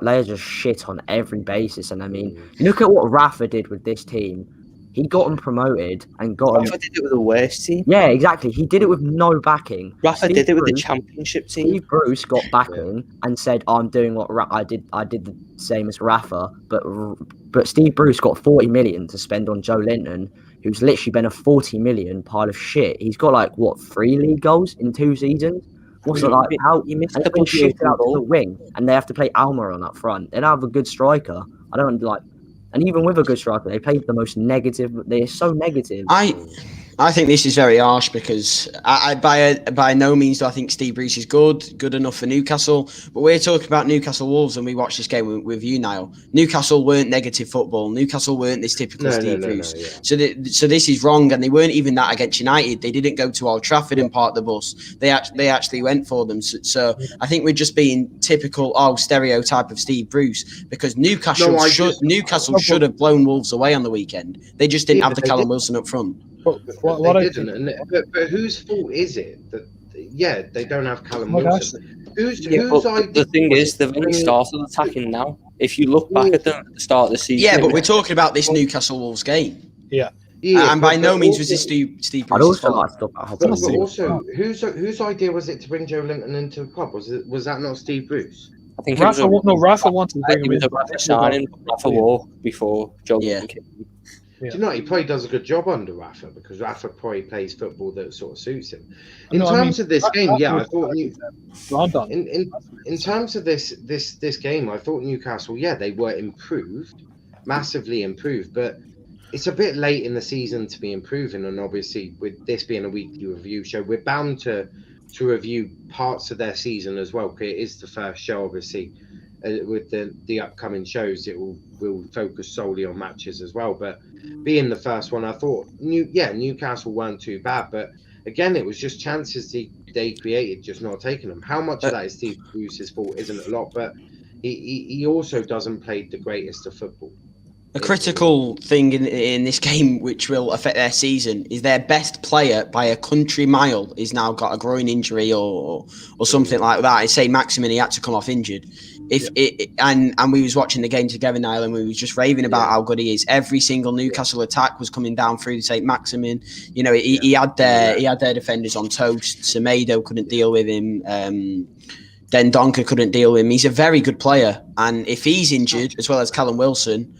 they're just shit on every basis. And I mean, look at what Rafa did with this team. He got them promoted and got them. Rafa did it with the worst team. Yeah, exactly. He did it with no backing. Rafa did it with the championship team. Steve Bruce got backing and said, "I'm doing what I did. I did the same as Rafa." But Steve Bruce got 40 million to spend on Joe Linton, who's literally been a 40 million pile of shit. He's got like 3 league goals in 2 seasons. What's it like? How you missed and a been shifted out to the goal. wing, and they have to play Almiron up front. They don't have a good striker. I don't like. And even with a good striker, they played the most negative. They're so negative. I think this is very harsh because by no means do I think Steve Bruce is good enough for Newcastle. But we're talking about Newcastle Wolves, and we watched this game with you, Niall. Newcastle weren't negative football. Newcastle weren't this typical Steve Bruce. So this is wrong, and they weren't even that against United. They didn't go to Old Trafford and park the bus. They actually went for them. So I think we're just being typical stereotype of Steve Bruce because Newcastle should have blown Wolves away on the weekend. They just didn't have the Callum Wilson up front. But whose fault is it that? Yeah, they don't have Callum Wilson. The thing is, they've only started attacking now. If you look back at them at the start of the season, yeah, but we're talking about this Newcastle Wolves game. Yeah, and by no means was this Steve Bruce's fault. But also, whose idea was it to bring Joe Linton into the club? Was that not Steve Bruce? I think Rafa wanted to bring him in. It was a Rafa signing, but Rafa walked before Joe Linton came in. Do you know he probably does a good job under Rafa because Rafa probably plays football that sort of suits him. In terms of this game, I thought in terms of this game, I thought Newcastle, they were improved, massively improved, but it's a bit late in the season to be improving. And obviously, with this being a weekly review show, we're bound to review parts of their season as well. Because it is the first show, obviously. With the upcoming shows, we'll focus solely on matches as well. But being the first one, I thought Newcastle weren't too bad, but again, it was just chances they created, just not taking them. How much of that is Steve Bruce's fault? Isn't a lot, but he also doesn't play the greatest of football. A critical thing in this game, which will affect their season, is their best player by a country mile is now got a groin injury or something like that. I say Maximin, he had to come off injured. And we was watching the game together, Niall, and we was just raving about how good he is. Every single Newcastle attack was coming down through St. Maximin. You know, he had their defenders on toast. Semedo couldn't deal with him. Dendoncker couldn't deal with him. He's a very good player, and if he's injured as well as Callum Wilson,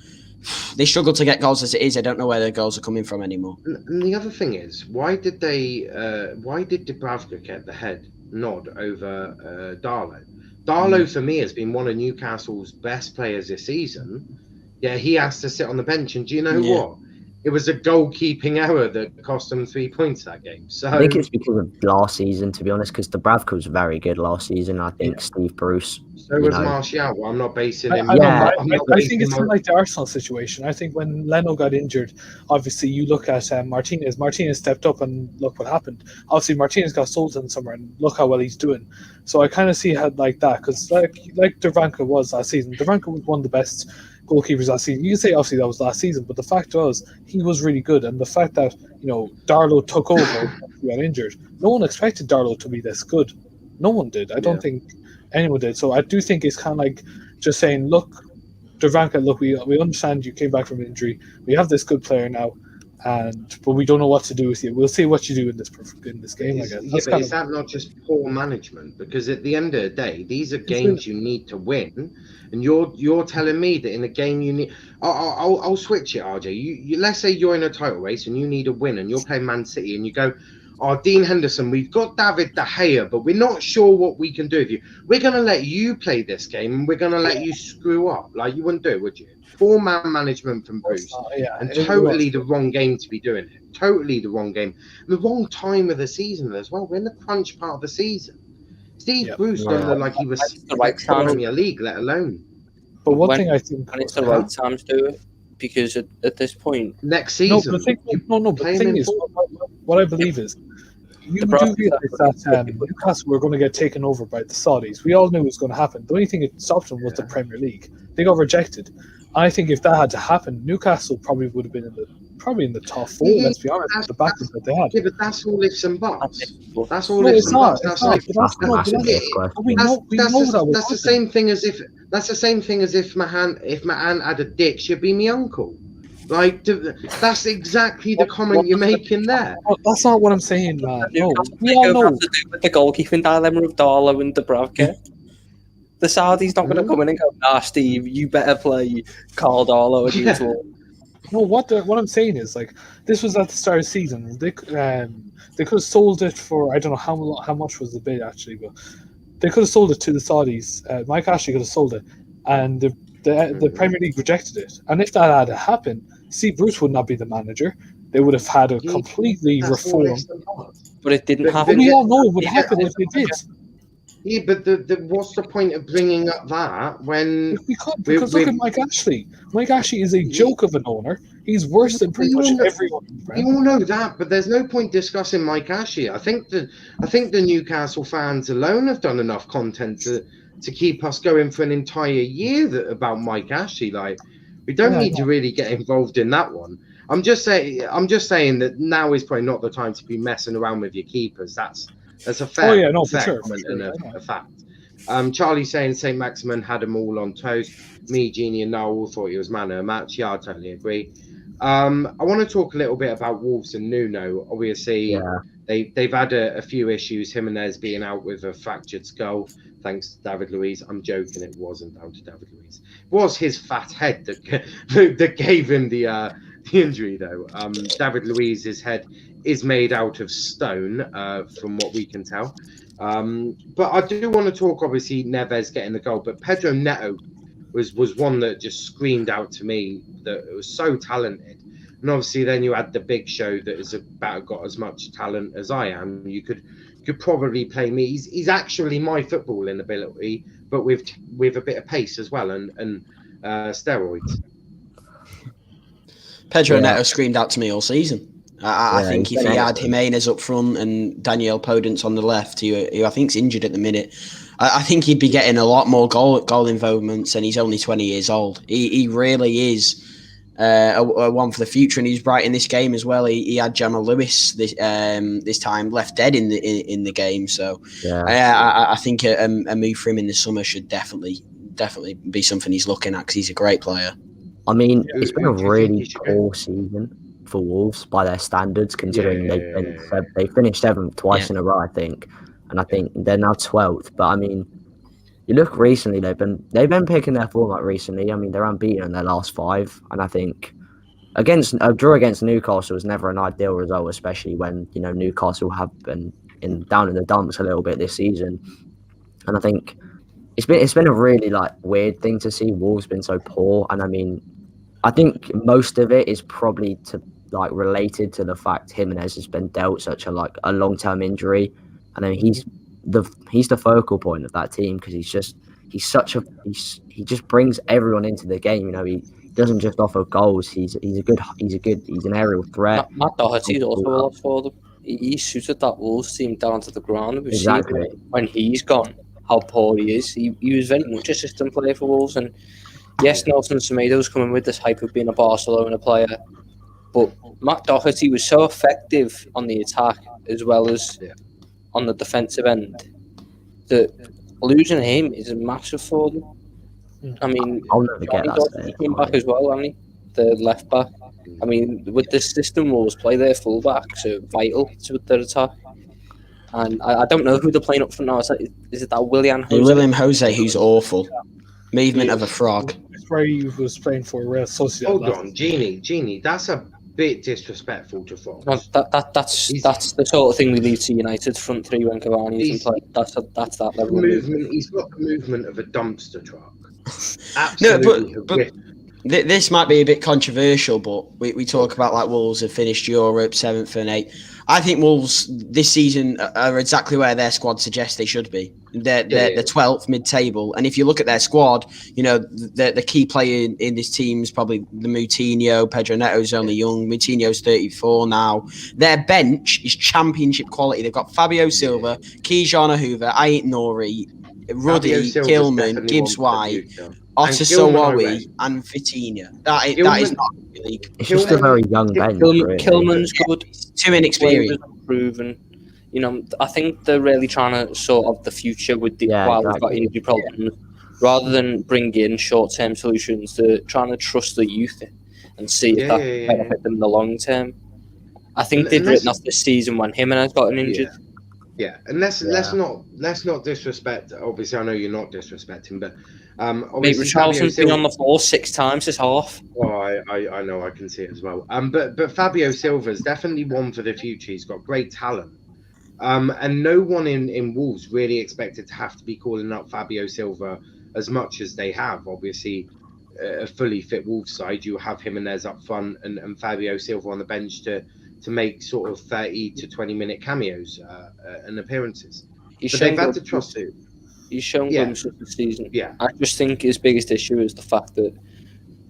they struggle to get goals as it is. I don't know where their goals are coming from anymore. And the other thing is, why did Dubravka get the head nod over Darlow? Darlow, for me, has been one of Newcastle's best players this season. Yeah, he has to sit on the bench. And do you know what? It was a goalkeeping error that cost them 3 points that game. So I think it's because of last season, to be honest, because Dubravka was very good last season. I think Steve Bruce. So was Martial. Well, I'm not basing him. I think it's like the Arsenal situation. I think when Leno got injured, obviously you look at Martinez. Martinez stepped up and look what happened. Obviously Martinez got sold in the summer and look how well he's doing. So I kind of see how like that because like Dubravka was last season. Dubravka was one of the best goalkeepers last season. You can say obviously that was last season, but the fact was he was really good. And the fact that Darlow took over when he got injured, no one expected Darlow to be this good. No one did. I don't think anyone did. So I do think it's kind of like just saying, look, Dubravka, look, we understand you came back from injury. We have this good player now, but we don't know what to do with you. We'll see what you do in this game, I guess. Is that not just poor management? Because at the end of the day, these are games you need to win, and you're telling me that in a game you need. I'll switch it, RJ. You let's say you're in a title race and you need a win, and you're playing Man City, and you go, Dean Henderson, we've got David De Gea, but we're not sure what we can do with you. We're going to let you play this game, and we're going to let you screw up. Like, you wouldn't do it, would you? 4-man management from Bruce. And totally the wrong game to be doing it. Totally the wrong game. The wrong time of the season as well. We're in the crunch part of the season. Steve Bruce don't look like he was the right time Premier League, let alone. But one thing I think... And it's the right time to do it. Because at this point... Next season... But the thing is, what I believe is, you do realize that Newcastle were going to get taken over by the Saudis. We all knew it was going to happen. The only thing that stopped them was the Premier League. They got rejected. I think if that had to happen, Newcastle probably would have been in the top 4, let's be honest, with the backup that they had. Yeah, but that's all ifs and buts. That's all No, ifs it's and not. buts. That's the same thing as if Mahan had a dick, she'd be my uncle. Like, that's exactly the comment you're making there. Oh, that's not what I'm saying, man. No, we They all have know. to do with the goalkeeping dilemma of Darlow and Dubravka. The Saudi's not going to come in and go, "Nah, Steve, you better play Carl Darlow against Wolves." No, what I'm saying is, like, this was at the start of the season. They could have sold it for, I don't know how much was the bid actually, but they could have sold it to the Saudis. Mike Ashley could have sold it, and the Premier League rejected it. And if that had happened, Steve Bruce would not be the manager. They would have had a completely reformed. But it didn't happen. We all know it would happen if it did. Yeah, but what's the point of bringing up that when Because look at Mike Ashley. Mike Ashley is a joke of an owner. He's worse than pretty much everyone. We all know that, but there's no point discussing Mike Ashley. I think the Newcastle fans alone have done enough content to keep us going for an entire year about Mike Ashley. Like, we don't need to really get involved in that one. I'm just saying that now is probably not the time to be messing around with your keepers. That's a fair, comment and a fact. Charlie saying St. Maximin had them all on toast. Me, Genie, and Noel all thought he was man of the match. Yeah, I totally agree. I want to talk a little bit about Wolves and Nuno. Obviously, they've had a few issues. Jimenez being out with a fractured skull. Thanks to David Luiz. I'm joking. It wasn't down to David Luiz. It was his fat head that gave him the injury, though. David Luiz's head is made out of stone, from what we can tell. But I do want to talk, obviously, Neves getting the goal. But Pedro Neto was one that just screamed out to me that it was so talented. And obviously, then you had the Big Show that has about got as much talent as I am. You could probably play me. He's actually my footballing ability, but with a bit of pace as well and steroids. Pedro Neto screamed out to me all season. I think if he had Jimenez up front and Daniel Podence on the left, who I think's injured at the minute, I think he'd be getting a lot more goal involvements, and he's only 20 years old. He really is a one for the future, and he's bright in this game as well. He had Jamal Lewis this time left dead in the game, so I think a move for him in the summer should definitely be something he's looking at, because he's a great player. I mean, it's been a really poor season for Wolves by their standards, considering they finished 7th twice in a row, I think, and I think they're now 12th. But I mean, you look recently, they've been picking their form up recently. I mean, they're unbeaten in their last 5, and I think a draw against Newcastle was never an ideal result, especially when Newcastle have been down in the dumps a little bit this season, and I think it's been a really weird thing to see Wolves been so poor. And I mean, I think most of it is probably related to the fact Jimenez has been dealt such a long-term injury, and I mean he's the focal point of that team, because he just brings everyone into the game. He doesn't just offer goals. He's an aerial threat. Matt Doherty's also a lot for them. He suited that Wolves team down to the ground. We've seen when he's gone how poor he is. He was very much a system player for Wolves, and yes, Nelson Semedo's coming with this hype of being a Barcelona player, but Matt Doherty was so effective on the attack as well as on the defensive end that losing him is massive for them. I mean, I'll never get that. Coming back as well, hasn't he? The left back. I mean, with this system, Wolves play their full backs are vital to their attack. And I don't know who they're playing up front now. Is it that William Jose? William Jose, who's awful. Movement of a frog. That's where he was playing for Real Sociedad. Hold on, Genie, that's a bit disrespectful to Fox. No, that's the sort of thing we leave to United's front three when Cavani's in play. That's that level of movement. He's got the movement of a dumpster truck. Absolutely. No, but this might be a bit controversial, but we talk about Wolves have finished Europe 7th and 8th. I think Wolves this season are exactly where their squad suggests they should be. They're 12th mid-table, and if you look at their squad, the key player in this team is probably the Moutinho. Pedro Neto's only young. Moutinho's 34 now. Their bench is championship quality. They've got Fabio Silva, Kijana Hoover, Ait Nouri, Ruddy, Gilman, Gibbs White, Otter Sawawi, and Vitinha. That is not a league. It's just a very young bench. Kilman's good. Too inexperienced. Proven. I think they're really trying to sort of the future with while they've got injury problems. Rather than bring in short-term solutions, they're trying to trust the youth. and see if that can benefit them in the long term. I think they'd written off this season when Jimenez got injured. Yeah, and let's not disrespect. Obviously, I know you're not disrespecting, but Mate, Richarlison's been on the floor 6 times this half. Oh, I know, I can see it as well. But Fabio Silva's definitely one for the future. He's got great talent. And no one in Wolves really expected to have to be calling up Fabio Silva as much as they have. Obviously, a fully fit Wolves side, you have Jimenez up front and Fabio Silva on the bench to make sort of 30 to 20-minute cameos and appearances. But they've had to trust it. He's shown glimpses of the season. Yeah. I just think his biggest issue is the fact that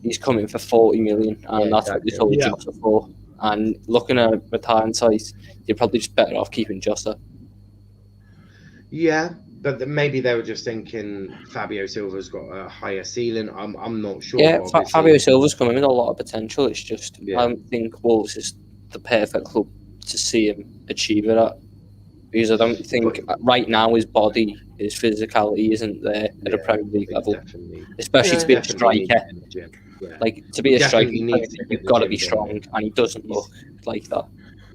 he's coming for 40 million, and that's what they told Jota for. And looking at with hindsight, you're probably just better off keeping Jota. Yeah, but maybe they were just thinking Fabio Silva's got a higher ceiling. I'm not sure. Yeah, Fabio Silva's coming with a lot of potential. It's just I don't think Wolves is the perfect club to see him achieve it at. Because I don't think right now his body, his physicality isn't there at a Premier League level. Especially to be a striker. Like, to be a striker, you've got to be strong, and he doesn't look like that.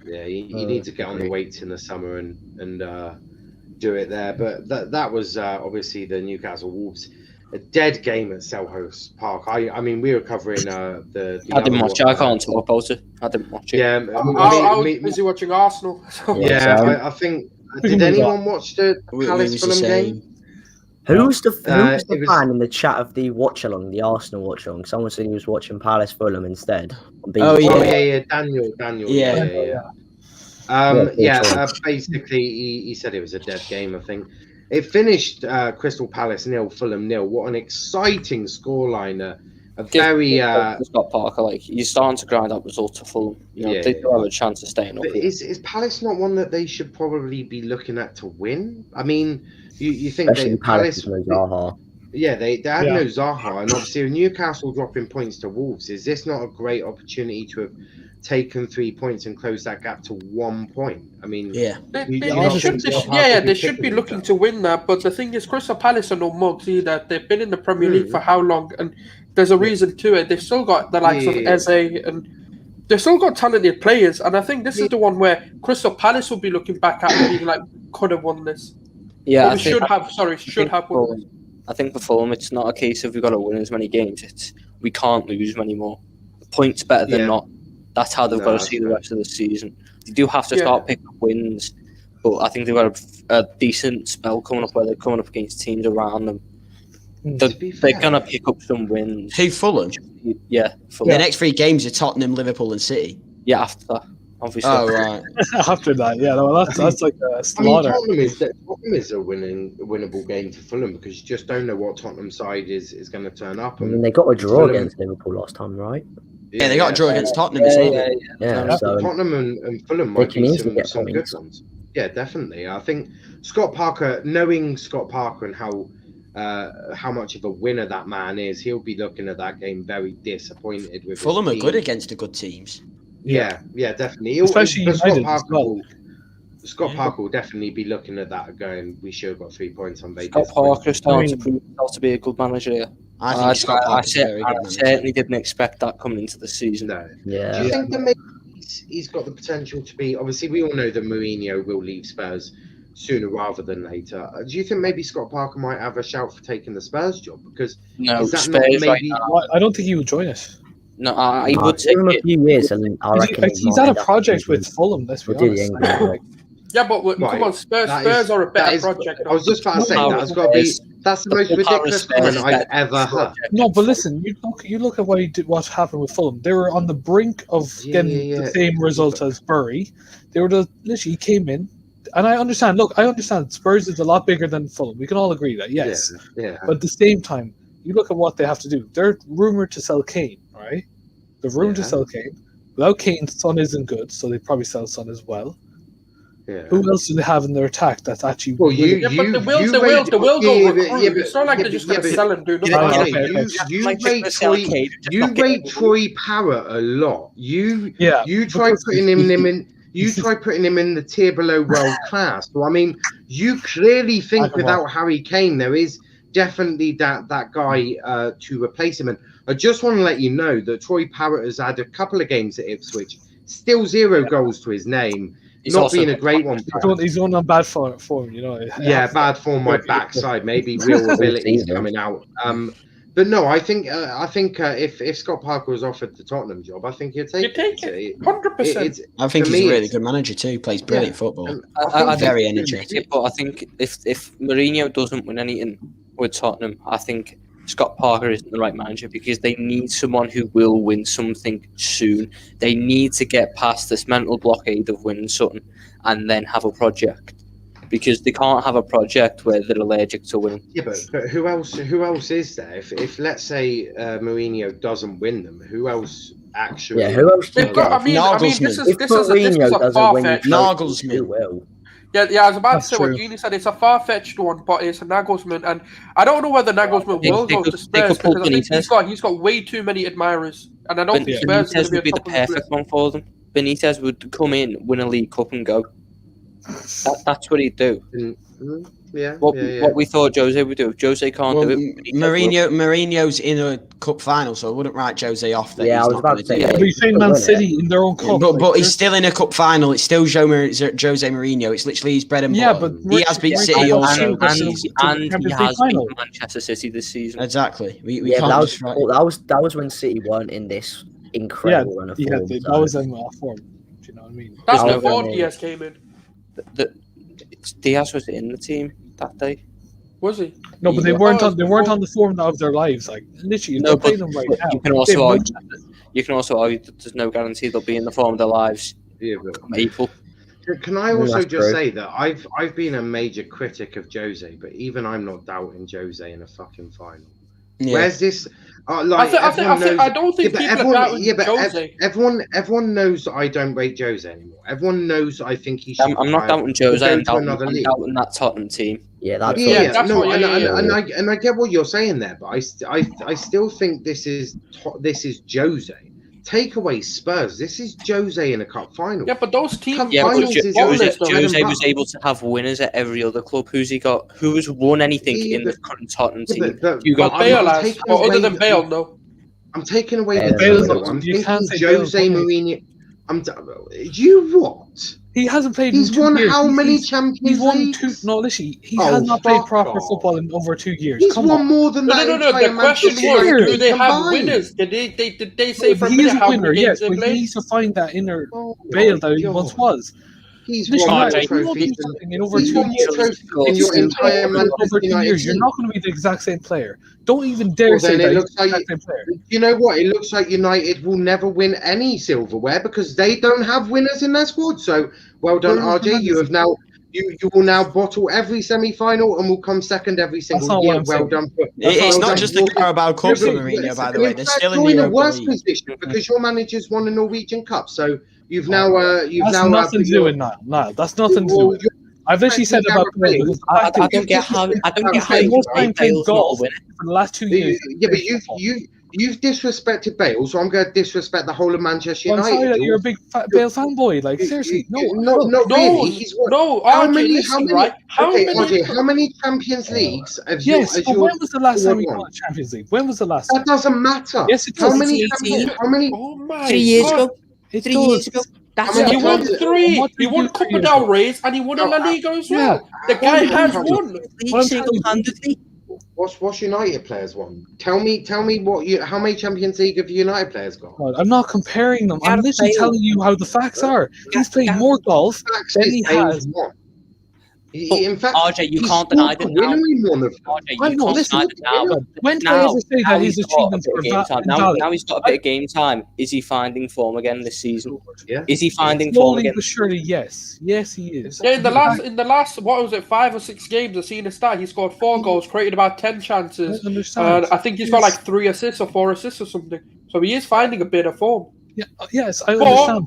Yeah, you need to get on the weights in the summer and do it there. But that was obviously the Newcastle Wolves. A dead game at Selhurst Park. I mean, we were covering the I didn't watch it. I can't talk about it. I didn't watch it. Yeah, I was busy watching Arsenal. Yeah, I think. Did anyone watch the Palace Fulham game? Who was the fan in the chat of the watch along, the Arsenal watch along? Someone said he was watching Palace Fulham instead. Yeah, Daniel. Basically, he said it was a dead game. I think it finished Crystal Palace 0, Fulham 0. What an exciting scoreline! A very Scott Parker, like, he's starting to grind up results to Fulham. They do have a chance of staying up. Is Palace not one that they should probably be looking at to win? I mean, you think Palace? No Zaha. Yeah, they had no Zaha, and obviously with Newcastle dropping points to Wolves, is this not a great opportunity to have taken 3 points and close that gap to 1 point? I mean, they should be looking to win that. But the thing is, Crystal Palace are no mugs either. They've been in the Premier League for how long? And there's a reason to it. They've still got the likes of Eze, and they've still got talented players. And I think this is the one where Crystal Palace will be looking back at and being like, could have won this. Yeah, should have won this. I think for Fulham, it's not a case of we've got to win as many games. It's we can't lose many more. Points better than not. That's how they've got to see the rest of the season. They do have to start picking up wins, but I think they've got a decent spell coming up where they're coming up against teams around them. They're going to pick up some wins. Who, Fulham? Yeah, Fulham. The next 3 games are Tottenham, Liverpool and City. Yeah, after that, obviously. Oh, right. After that, that's like a slaughter. Tottenham is a winnable game for Fulham because you just don't know what Tottenham side is going to turn up. I mean, they got a draw against Liverpool last time, right? Yeah, they got a draw against Tottenham as well. Yeah, so Tottenham and Fulham might be some good ones. Yeah, definitely. I think Scott Parker, knowing Scott Parker and how much of a winner that man is, he'll be looking at that game very disappointed with Fulham are good against the good teams. Yeah, definitely. Especially Scott Parker will definitely be looking at that going, we should have got 3 points on Vegas. Scott Parker is starting to prove himself to be a good manager here. I certainly didn't expect that coming into the season. No. Yeah. Do you think that maybe he's got the potential to be? Obviously, we all know that Mourinho will leave Spurs sooner rather than later. Do you think maybe Scott Parker might have a shout for taking the Spurs job? Because Spurs right now. I don't think he would join us. No, I would give him a few years, and I reckon he's had a project with Fulham. Let's be honest. Yeah, but come on, Spurs are a better project. I was just about to say that's the most ridiculous comment I've ever heard. No, but listen, you look at what happened with Fulham. They were on the brink of getting the same result as Bury. They were literally came in, and I understand. Look, I understand Spurs is a lot bigger than Fulham. We can all agree that, yes. Yeah. But at the same time, you look at what they have to do. They're rumored to sell Kane, right? They're rumored to sell Kane. Without Kane, Son isn't good, so they probably sell Son as well. Yeah. Who else do they have in their attack that's actually? Well, they will go recruit. It's not like they're just going to sell and do nothing. You rate Troy Parrott a lot. You try putting him in. You try putting him in the tier below world class. So I mean, you clearly think without Harry Kane there is definitely that guy to replace him. And I just want to let you know that Troy Parrott has had a couple of games at Ipswich, still 0 goals to his name. He's Not also being a great one. He's going on bad form, you know. Yeah, bad form, my backside. Maybe real abilities coming out. But no, I think if Scott Parker was offered the Tottenham job, I think he'd take it. 100%. I think he's a really good manager too. Plays brilliant football. I very energetic. But I think if Mourinho doesn't win anything with Tottenham, I think Scott Parker isn't the right manager because they need someone who will win something soon. They need to get past this mental blockade of winning something and then have a project. Because they can't have a project where they're allergic to winning. Yeah, but who else is there? If let's say Mourinho doesn't win them, who else actually? Yeah, who else? They've got, I mean, this is a far-fetched. Nagelsmann will. Yeah, I was about That's to say true. what Genie said. It's a far-fetched one, but it's a Nagelsmann, and I don't know whether Nagelsmann will go to Spurs because I think he's got way too many admirers, and I don't think Spurs Benitez would be the top of the perfect one for them. Benitez would come in, win a League Cup, and go. That's what he'd do. Yeah. What we thought Jose would do. If Jose can't do it, Mourinho's in a cup final, so I wouldn't write Jose off. That Yeah, he's I was not about gonna to say, do yeah. it. But he's saying Man City in their own cup. But he's still in a cup final. It's still Jose Mourinho. It's literally his bread and butter. Yeah, but he has beat City also. and he has beaten Manchester City this season. Exactly. We Yeah, can't that just write. was when City weren't in this incredible run of form. that so- was in form. Do you know what I mean? That's Yeah. before Diaz came in, Diaz was in the team that day. was he? No, but they weren't on the form of their lives. Like literally, No, they're playing them right now. You can also argue that there's no guarantee they'll be in the form of their lives. Yeah, but Come April. can I also that's just true. say that I've been a major critic of Jose, but even I'm not doubting Jose in a fucking final. Yeah. Where's this? I don't think people are doubting Jose. Everyone knows that I don't rate Jose anymore. Everyone knows that I think he should. I'm not doubting Jose. go I'm to doubting another league. that Tottenham team. Yeah, that's Yeah, that's no, what- and I get what you're saying there, but I still think this is Jose. Take away Spurs. This is Jose in a cup final. Yeah, but those teams. Cup Yeah, but finals is bonus, though. Jose was able to have winners at every other club. Who's he got? Who has won anything Yeah, in the current Tottenham Yeah, team? but You got But Bale I'm has. taking But other away than Bale, no. I'm taking away Yeah, the Bale's title. not- I'm you thinking can't say Bale's Jose not Mourinho. You what? He hasn't played. He's in 2 won years. how many He's Champions won Leagues? 2. No, literally, he Oh, has not played fuck proper off. football in over 2 years. He's Come won on. more than that. No. entire The question Manchester was, United do they have combined. winners? Did they say for a He minute is a how winner, many yes, games they but he played? needs to find that inner Oh, Bale that he God. once was. He's Literally, won Right, more if you don't do trophies than something in over he's 2 won more years, trophies in your entire Manchester over 2 United years, you're team. not going to be the exact same player. Don't even dare Well, say then that it he's looks the like exact same player. you know what? It looks like United will never win any silverware because they don't have winners in their squad. So well done, RJ. You have now you will now bottle every semi-final and will come second every single not what year. I'm Well saying. done. For, It's well not done just for the Carabao Cup for Mourinho, by the way. They're still in the you're in a Europa worse League. position because your manager's won a Norwegian Cup. So you've now That's nothing to do with Niall. Niall, that's nothing to do with it. I've literally said about Bale. because the I fact that don't get how. I don't get he's how played you more can time say playing Bale's not a golf winner. for the last 2 years. Yeah, but you've disrespected Bale, so I'm going to disrespect the whole of Manchester Well, I'm United. sorry that you're a big Bale fanboy. Like seriously, no. not really. He's won. No, How RJ, many? listen, How many? right? How Okay, many? RJ, how many Champions Leagues have you? Yes, has but your when was the last time we squad won won? the Champions League? When was the last That time? doesn't matter. Yes, it How does. many? It's 18. How many? Oh my 3 years God. ago. It 3 does. years ago. That's How He many it. won times- 3. What He did won you Copa do? del Rey's and he won a La No, Liga as yeah. well. The guy has How- won. Well, Single-handedly. What's United players won? Tell me what you. How many Champions League have United players got? God, I'm not comparing them. I'm Gareth literally Bale. telling you how the facts are. He's played more golf Facts than is he Bale's has. won. But, In fact, RJ, you he can't scored deny the that now. winner in one of them. RJ, I you know, can't listen, deny that now. When did I Now- ever say now that his he's got a achievements bit were of game time. Now invalid? he's got a bit of game time. Is he finding form again this season? Yeah. Is he finding form Slowly again? but surely, yes. Yes, he is. Yeah, in the last, what was it, 5 or 6 games? I've seen a stat. He scored 4 goals, created about 10 I chances, understand. and I think he's got like 3 assists or 4 assists or something. So he is finding a bit of form. Yeah, yes, I But understand.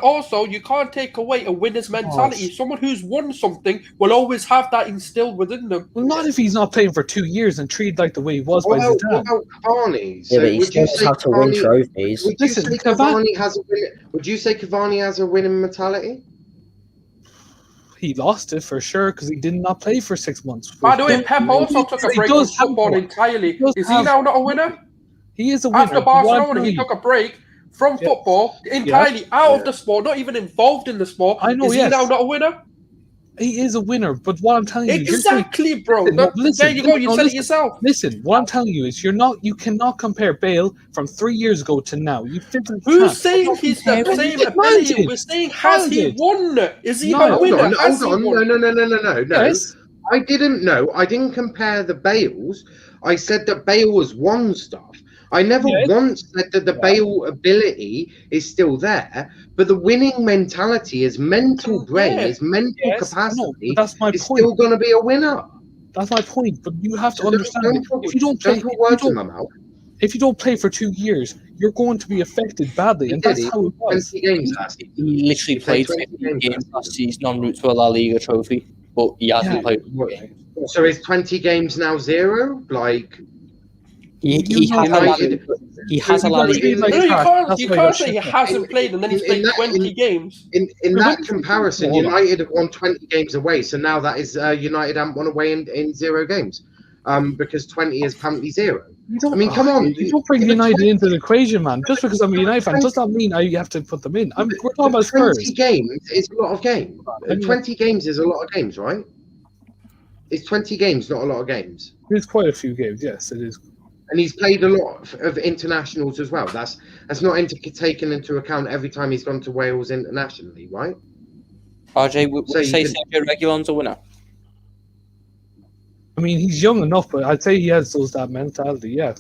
also, you can't take away a winner's mentality. Someone who's won something will always have that instilled within them. Well, not if he's not playing for 2 years and treated like the way he was by What Zidane. about Cavani? Yeah, but he would still you knows say how to win Cavani- trophies. Would you Listen, say Cavani has a win? Would you say Cavani has a winning mentality? he lost it for sure because he did not play for 6 months. By the way, Pep also took a He break from does have football one. entirely. He does Is he have- now not a winner? He is a winner. After but what I'm Barcelona, he telling took a break from Yes. football entirely out of the sport, not even involved in the sport. I know, Is he yes. now not a winner? He is a winner, but what I'm telling you, Exactly, bro. Listen, no, There you go. You said it yourself. Listen, what I'm telling you is you cannot compare Bale from 3 years ago to now. You physically Who's can't. saying he's the comparing- same Man ability? did. We're saying, has Man he did. won? Is he No, a Hold winner? on, Has hold he on. won? No. Yes. I didn't know. I didn't compare the Bales. I said that Bale has won stuff. I never Yes. once said that the Bale ability is still there, but the winning mentality, his mental brain, his mental Yes, I know, capacity but that's my is point. still going to be a winner. That's my point. But you have to Don't understand it. put- If you don't play, don't put words in my mouth. if you don't play for 2 years, you're going to be affected badly, He and did. that's He how it was. 20 games last season. He literally He played played 20 50 games games last last season en route to a La Liga trophy, but he hasn't Yeah. played. What- So is 20 games now 0? Like, He You know has a La United- Liga. He has a You La gotta Liga. be like- No, you can't. That's You why can't got say he shit. hasn't played and then he's In played that- 20 games. in Wait, that what- comparison, hold on. United have won 20 games away, so now that is United haven't won away in 0 games, because 20 is apparently 0. You don't, I mean, come on, You don't bring in a United 20 into the equation, man. Just because I'm a United fan does not mean you have to put them in. We're talking about 20 Spurs. games is a lot of games. I mean- 20 games is a lot of games, right? It's 20 games, not a lot of games. There's quite a few games. Yes, it is. And he's played a lot of internationals as well. That's not taken into account every time he's gone to Wales internationally, right? RJ, would So you you say can- Sergio Reguilon's a winner? I mean, he's young enough, but I'd say he has that mentality. Yeah,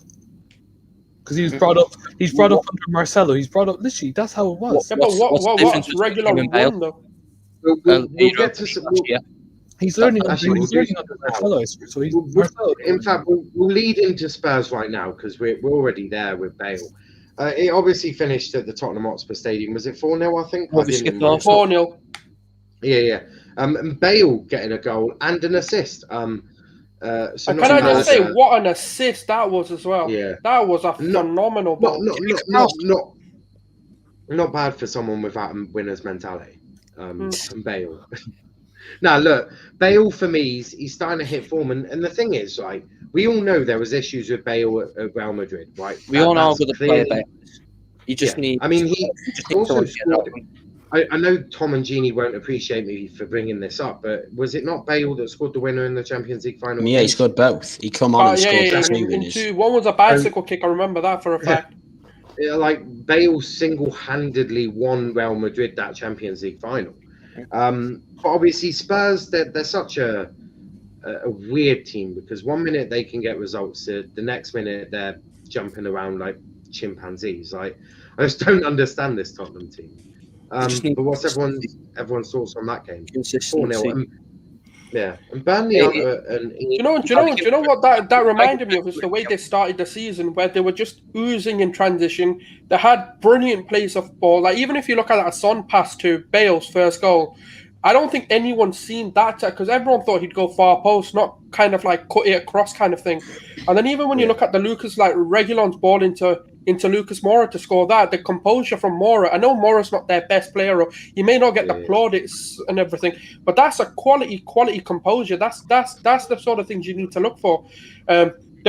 because he was brought up. He's brought up under Marcelo. He's brought up literally. That's how it was. Yeah, but What's the what's difference between regular him and Bale? one though? We'll Pedro get to played some. last year. He's learning. Actually, He's we'll learning do- under Marcelo. So he's We'll- Marcelo. In fact, we'll lead into Spurs right now because we're already there with Bale. It obviously finished at the Tottenham Hotspur Stadium. Was it 4-0, I think? What, I we didn't skipped know. off? 4-0. Yeah. And Bale getting a goal and an assist. So And not can I bad, just say what an assist that was as well? Yeah. That was a No- phenomenal ball. not bad for someone with that winner's mentality. And Bale. Now look, Bale for me, he's starting to hit form, and the thing is, right, we all know there was issues with Bale at Real Madrid, right? We all know how That's good the player clearly- Bale is. You just Yeah. need. I mean, he you just need to also look at scored. that. I know Tom and Jeannie won't appreciate me for bringing this up, but was it not Bale that scored the winner in the Champions League final? Yeah, he scored both. He come on and scored yeah, two in winners. two. One was a bicycle kick. I remember that for a fact. Yeah, like Bale single-handedly won Real Madrid that Champions League final. But obviously Spurs, they're such a weird team because one minute they can get results, the next minute they're jumping around like chimpanzees. Like I just don't understand this Tottenham team. But what's everyone's thoughts on that game? 4-0. Consistency. And Burnley It- are Do you know what that reminded me of? Was the way they started the season, where they were just oozing in transition. They had brilliant plays of ball. Like even if you look at that Son pass to Bale's first goal, I don't think anyone's seen that because everyone thought he'd go far post, not kind of like cut it across kind of thing. And then even when you look at the Lucas like Reguilon's ball into Lucas Moura to score that, the composure from Moura. I know Moura's not their best player, or he may not get the plaudits and everything, but that's a quality composure. That's the sort of things you need to look for.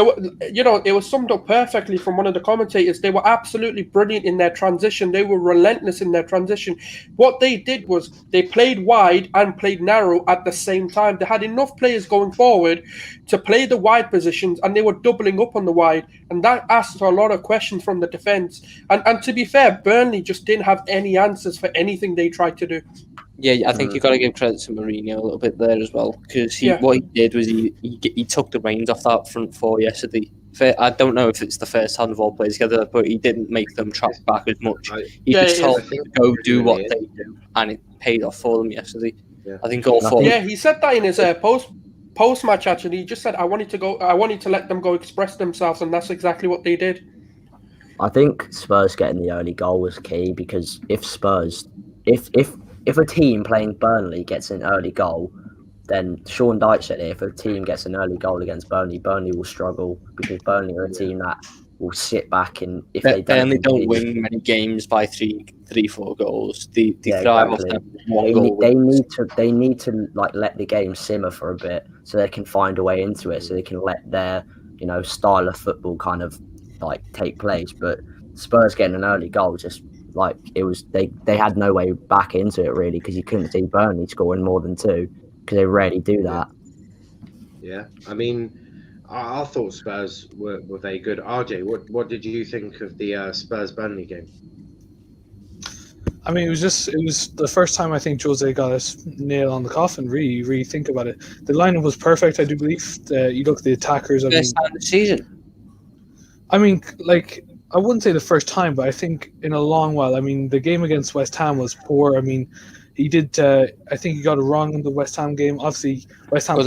It was summed up perfectly from one of the commentators. They were absolutely brilliant in their transition. They were relentless in their transition. What they did was they played wide and played narrow at the same time. They had enough players going forward to play the wide positions, and they were doubling up on the wide. And that asked a lot of questions from the defence. And to be fair, Burnley just didn't have any answers for anything they tried to do. Yeah, I think you've got to give credit to Mourinho a little bit there as well because what he did was he took the reins off that front four yesterday. I don't know if it's the first time they've all played together, but he didn't make them track back as much. He just told them to go do what they do, and it paid off for them yesterday. Yeah. I think all four. Yeah, he said that in his post match. Actually, he just said, "I wanted to let them go express themselves," and that's exactly what they did. I think Spurs getting the early goal was key because if a team playing Burnley gets an early goal, then Sean Dyche said if a team gets an early goal against Burnley will struggle because Burnley are a team that will sit back and if Burnley don't concede- win many games by 4 goals. They Yeah, thrive exactly. off them 1 goal. They need to like let the game simmer for a bit so they can find a way into it, so they can let their style of football kind of like take place. But Spurs getting an early goal just like it was they had no way back into it really, because you couldn't see Burnley scoring more than 2 because they rarely do that. Yeah, I mean, I thought Spurs were very good. RJ, what did you think of the Spurs Burnley game? I mean, it was the first time I think Jose got his nail on the coffin. Really think about it. The lineup was perfect, I do believe. You look at the attackers. Best time of the season. I mean, like, I wouldn't say the first time, but I think in a long while. I mean, the game against West Ham was poor. I mean, he did. I think he got it wrong in the West Ham game. Obviously, West Ham.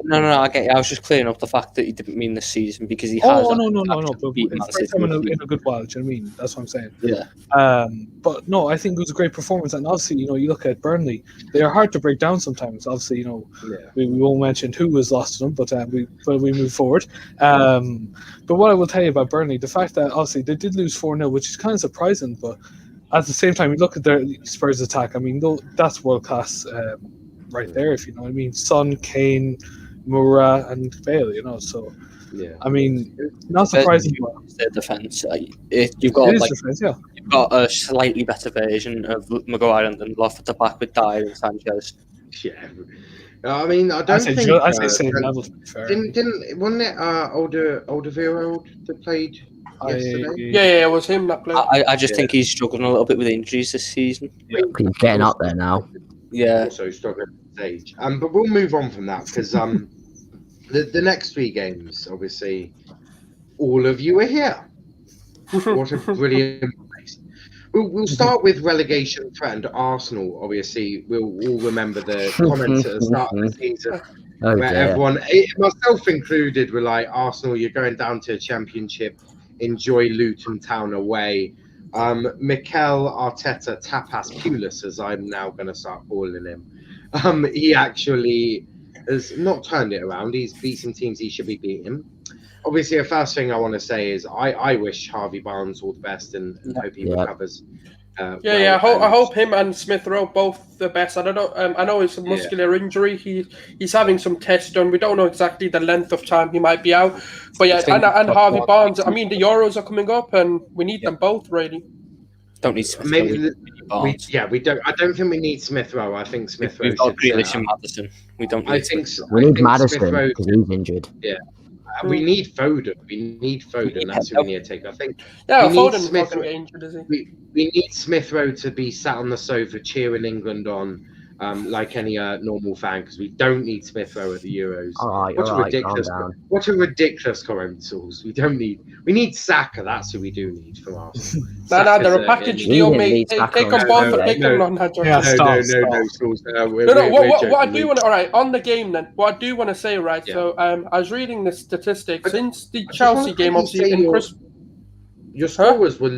No, I get you. I was just clearing up the fact that he didn't mean this season because he has. No. But it's the first time in a good while. Do you know what I mean? That's what I'm saying. Yeah. But no, I think it was a great performance. And obviously, you look at Burnley, they are hard to break down sometimes. Obviously, we won't mention who was lost to them, but we move forward. But what I will tell you about Burnley, the fact that obviously they did lose 4-0, which is kind of surprising, but at the same time, you look at their Spurs attack. I mean, that's world class right there. If you know what I mean, Son, Kane, Moura, and Bale. So Yeah. I mean, not surprising. Their defense. You've got defense, yeah. You've got a slightly better version of Maguire and Lindelof at the back with Dyer and Sanchez. Yeah. I mean, I don't think. I say same level. To be fair. Wasn't it Alderweireld that played yesterday? Yeah, it was him that played. I just think he's struggling a little bit with injuries this season. He's getting up there now. Yeah. Also struggling at this age. But we'll move on from that because the next 3 games, obviously, all of you are here. What a brilliant place. We'll start with relegation threatened Arsenal. Obviously, we'll all remember the comments at the start of the season where everyone, myself included, were like, Arsenal, you're going down to a championship. Enjoy Luton Town away. Mikel Arteta, Tapas Pulis, as I'm now going to start calling him. He actually has not turned it around. He's beaten teams he should be beating. Obviously, the first thing I want to say is I wish Harvey Barnes all the best and hope he recovers. I hope him and Smith Rowe both the best. I don't know. I know it's a muscular injury. He's having some tests done. We don't know exactly the length of time he might be out. But yeah, and Harvey Barnes. I mean, the Euros are coming up, and we need them both really. Don't need Smith. We don't. I don't think we need Smith Rowe. I think Smith Rowe. We've got Grealish and Maddison. We don't. We need Maddison because he's injured. Yeah. We need Foden. That's who we need to take. I think. Yeah, Foden's not going to get injured, is he? We need Smith Rowe to be sat on the sofa cheering England on, like any normal fan, because we don't need Smith Rowe at the Euros. What a ridiculous comment, Sauls. We don't need. We need Saka. That's who we do need from Arsenal. No, they're a package deal, mate. Take them both and take them on that. No. What I do want to, all right, on the game then. What I do want to say, right? Yeah. So, I was reading the statistics since the Chelsea game. Obviously, your scorers were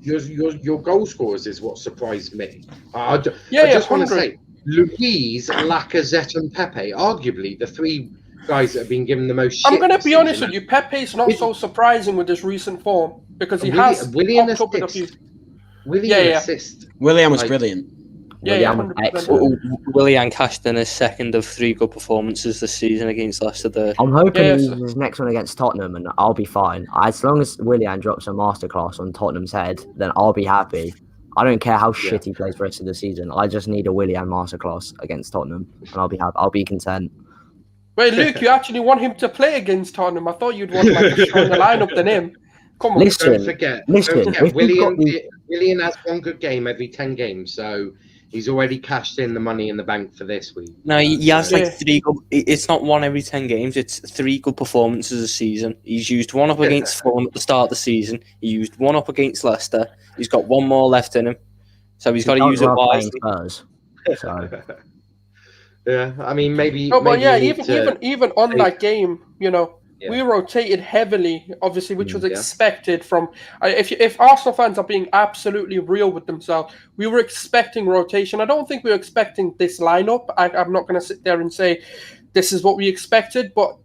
your goal scorers is what surprised me. I just want to say, Luiz, Lacazette, and Pepe, arguably the 3 guys that have been given the most shit. I'm going to be honest with you. Pepe's not so surprising with his recent form because he has Willian assist. Willian was brilliant. Willian cashed in his second of 3 good performances this season against Leicester. I'm hoping his next one against Tottenham, and I'll be fine. As long as Willian drops a masterclass on Tottenham's head, then I'll be happy. I don't care how shit he plays the rest of the season. I just need a Willian masterclass against Tottenham, and I'll be happy. I'll be content. Wait, Luke, you actually want him to play against Tottenham? I thought you'd want a stronger lineup than him. Come on, don't forget. Willian has 1 good game every 10 games, so he's already cashed in the money in the bank for this week. No, he has 3 good. It's not 1 every 10 games. It's 3 good performances a season. He's used 1 up against Fulham at the start of the season. He used 1 up against Leicester. He's got 1 more left in him, so he's got to use it wisely. So. Yeah, I mean maybe. Even on that game, we rotated heavily, obviously, which was expected from. If Arsenal fans are being absolutely real with themselves, we were expecting rotation. I don't think we were expecting this lineup. I'm not going to sit there and say this is what we expected, but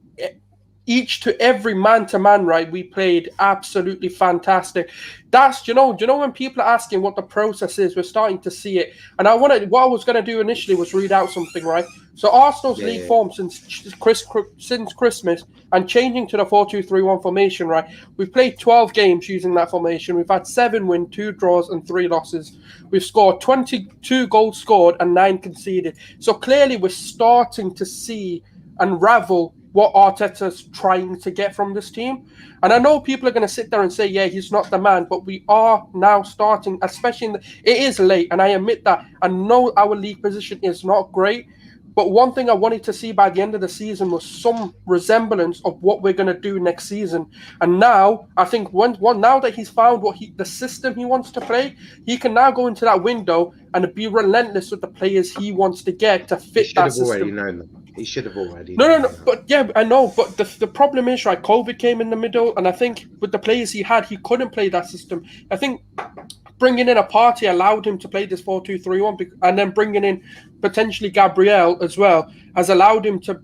each to every man-to-man, right, we played absolutely fantastic. That's, you know when people are asking what the process is, we're starting to see it. And what I was going to do initially was read out something, right? So Arsenal's league form since Christmas and changing to the 4-2-3-1 formation, right? We've played 12 games using that formation. We've had 7 wins, 2 draws, and 3 losses. We've scored 22 goals scored and 9 conceded. So clearly we're starting to see unravel what Arteta's trying to get from this team. And I know people are going to sit there and say, yeah, he's not the man, but we are now starting, especially it is late, and I admit that. I know our league position is not great, but one thing I wanted to see by the end of the season was some resemblance of what we're going to do next season. And now, I think now that he's found the system he wants to play, he can now go into that window and be relentless with the players he wants to get to fit that system. He should have already. No. But yeah, I know. But the problem is, right, COVID came in the middle, and I think with the players he had, he couldn't play that system. I think bringing in a party allowed him to play this 4-2-3-1, and then bringing in potentially Gabriel as well has allowed him to,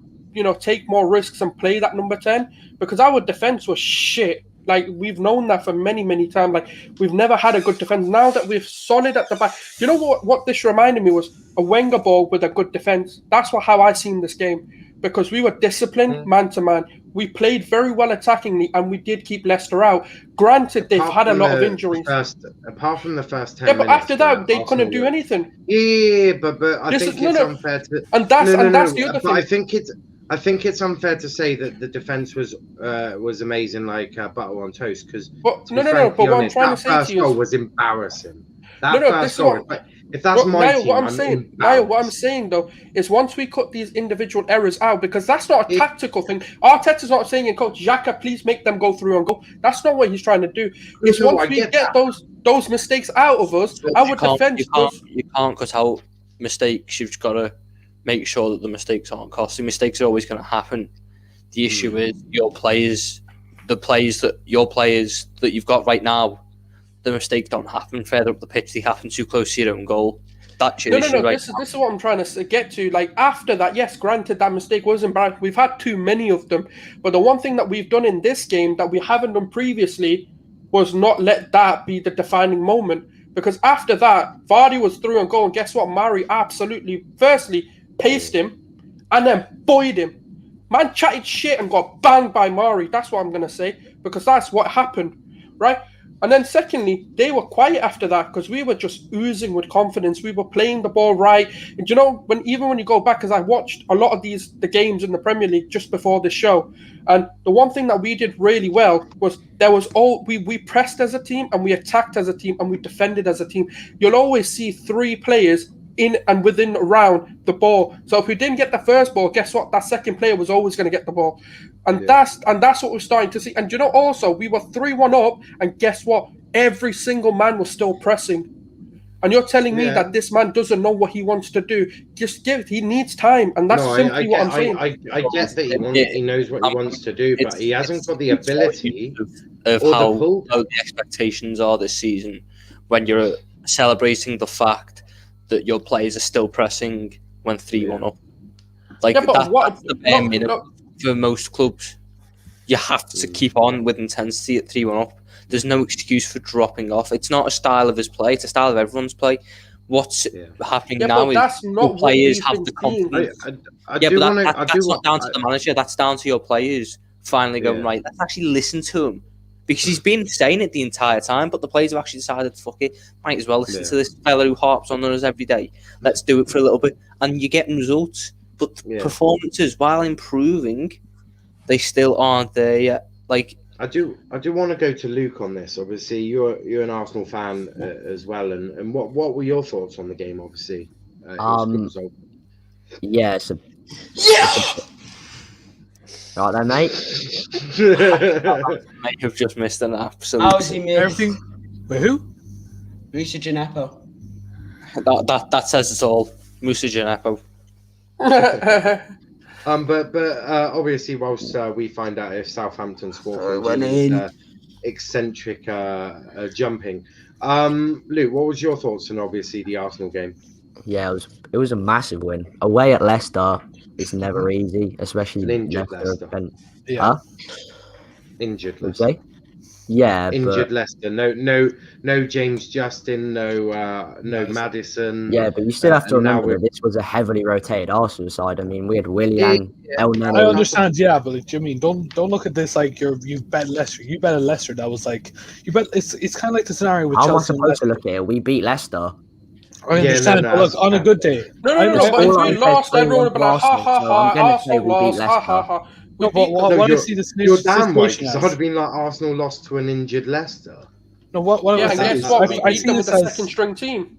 take more risks and play that number 10, because our defense was shit. Like, we've known that for many, many times. Like, we've never had a good defense. Now that we're solid at the back, you know what this reminded me was? A Wenger ball with a good defense. That's how I seen this game, because we were disciplined man-to-man. We played very well attackingly, and we did keep Leicester out. Granted, they've had a lot of injuries. Apart from the first 10 minutes. Yeah, but after that, they couldn't do anything. Yeah, but I think it's unfair to... And that's the other thing. I think it's unfair to say that the defense was amazing, like butter on toast. Because but what I'm trying to say to you, that first goal was embarrassing. If that's my team, what I'm saying though is once we cut these individual errors out, because that's not a tactical thing. Arteta's not saying, "Coach Xhaka, please make them go through and go." That's not what he's trying to do. It's once we get those mistakes out of us, our defense. You can't cut out mistakes. You've got to make sure that the mistakes aren't costly. Mistakes are always going to happen. The issue is the players that you've got right now. The mistakes don't happen further up the pitch. They happen too close to your own goal. That's your issue. This is what I'm trying to get to. Like, after that, yes, granted, that mistake was embarrassing. We've had too many of them. But the one thing that we've done in this game that we haven't done previously was not let that be the defining moment. Because after that, Vardy was through and go. And guess what? Mari absolutely, firstly, paced him and then buoyed him. Man chatted shit and got banged by Mari. That's what I'm going to say. Because that's what happened, right? And then secondly, they were quiet after that because we were just oozing with confidence. We were playing the ball right. And when you go back, because I watched a lot of the games in the Premier League just before this show, and the one thing that we did really well was we pressed as a team and we attacked as a team and we defended as a team. You'll always see 3 players in and within around the ball. So if we didn't get the first ball, guess what? That second player was always going to get the ball. And that's what we're starting to see. And also we were 3-1 up, and guess what? Every single man was still pressing. And you're telling me that this man doesn't know what he wants to do. He needs time, and that's simply what I'm saying. I get that he knows what he wants to do, but he hasn't got the ability of how the expectations are this season when you're celebrating the fact that your players are still pressing when 3-1 up. That's the bare minimum for most clubs. You have to keep on with intensity at 3-1 up. There's no excuse for dropping off. It's not a style of his play. It's a style of everyone's play. What's happening now is the players have the confidence. That's not down to the manager. That's down to your players finally going, right, let's actually listen to him. Because he's been saying it the entire time, but the players have actually decided, fuck it, might as well listen to this fella who harps on us every day. Let's do it for a little bit. And you're getting results. But performances, while improving, they still aren't there yet. I do want to go to Luke on this. Obviously, you're an Arsenal fan as well. And what were your thoughts on the game, obviously? Right then, mate. Mate, you've just missed an absolute. How's he missed? Everything. Wait, who? Moussa Djenepo. That says it all. Moussa Djenepo. But obviously, whilst we find out if Southampton score for eccentric jumping, Luke, what was your thoughts on obviously the Arsenal game? Yeah, it was a massive win. Away at Leicester, it's never easy, especially An injured Leicester. Yeah. Injured Would Leicester. you say? Yeah, Injured Leicester. No James Justin. No Madison. yeah, but you still have to and now remember that this was a heavily rotated Arsenal side. I mean, we had Willian, El Neni. I understand, yeah, but like, Jimmy, don't look at this like you bet Leicester. You bet a Leicester that was like you bet. It's kind of like the scenario with How am I Chelsea. supposed to look at it? We beat Leicester. I understand, but look, on a good day. No. That's But if all we I'm lost, saying, everyone would be like, ha ha so ha. I'm gonna say Arsenal we beat lost, ha ha Leicester. ha. No, but what I see the You're damn right, situation because as. I'd have been like Arsenal lost to an injured Leicester. No, what Yeah, I and was saying guess is, what? We I beat see them with this a as second string team.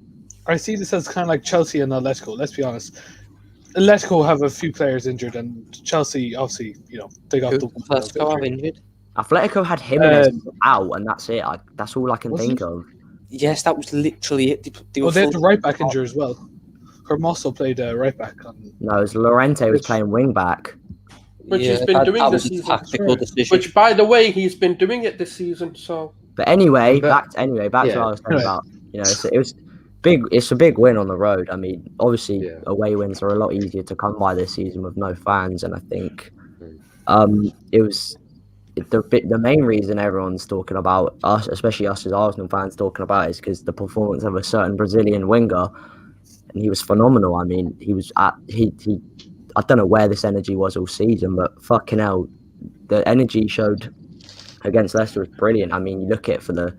I see this as kind of like Chelsea and Atletico. Let's be honest. Atletico have a few players injured, and Chelsea, obviously, they got the Atletico have injured. Atletico had Jimenez out, and that's it. That's all I can Was think it? of. Yes, that was literally it. They had the right back injured as well. Hermoso played right back. No, it was Lorente was playing wing back. Which he's been doing that this was a season. tactical decision. Which, by the way, he's been doing it this season. So, But anyway, back to yeah. what I was saying about. It was big. It's a big win on the road. I mean, obviously, away wins are a lot easier to come by this season with no fans, and I think it was the main reason everyone's talking about us, especially us as Arsenal fans, talking about it is because the performance of a certain Brazilian winger, and he was phenomenal. I mean, he was I don't know where this energy was all season, but fucking hell, the energy showed against Leicester was brilliant. I mean, you look at it for the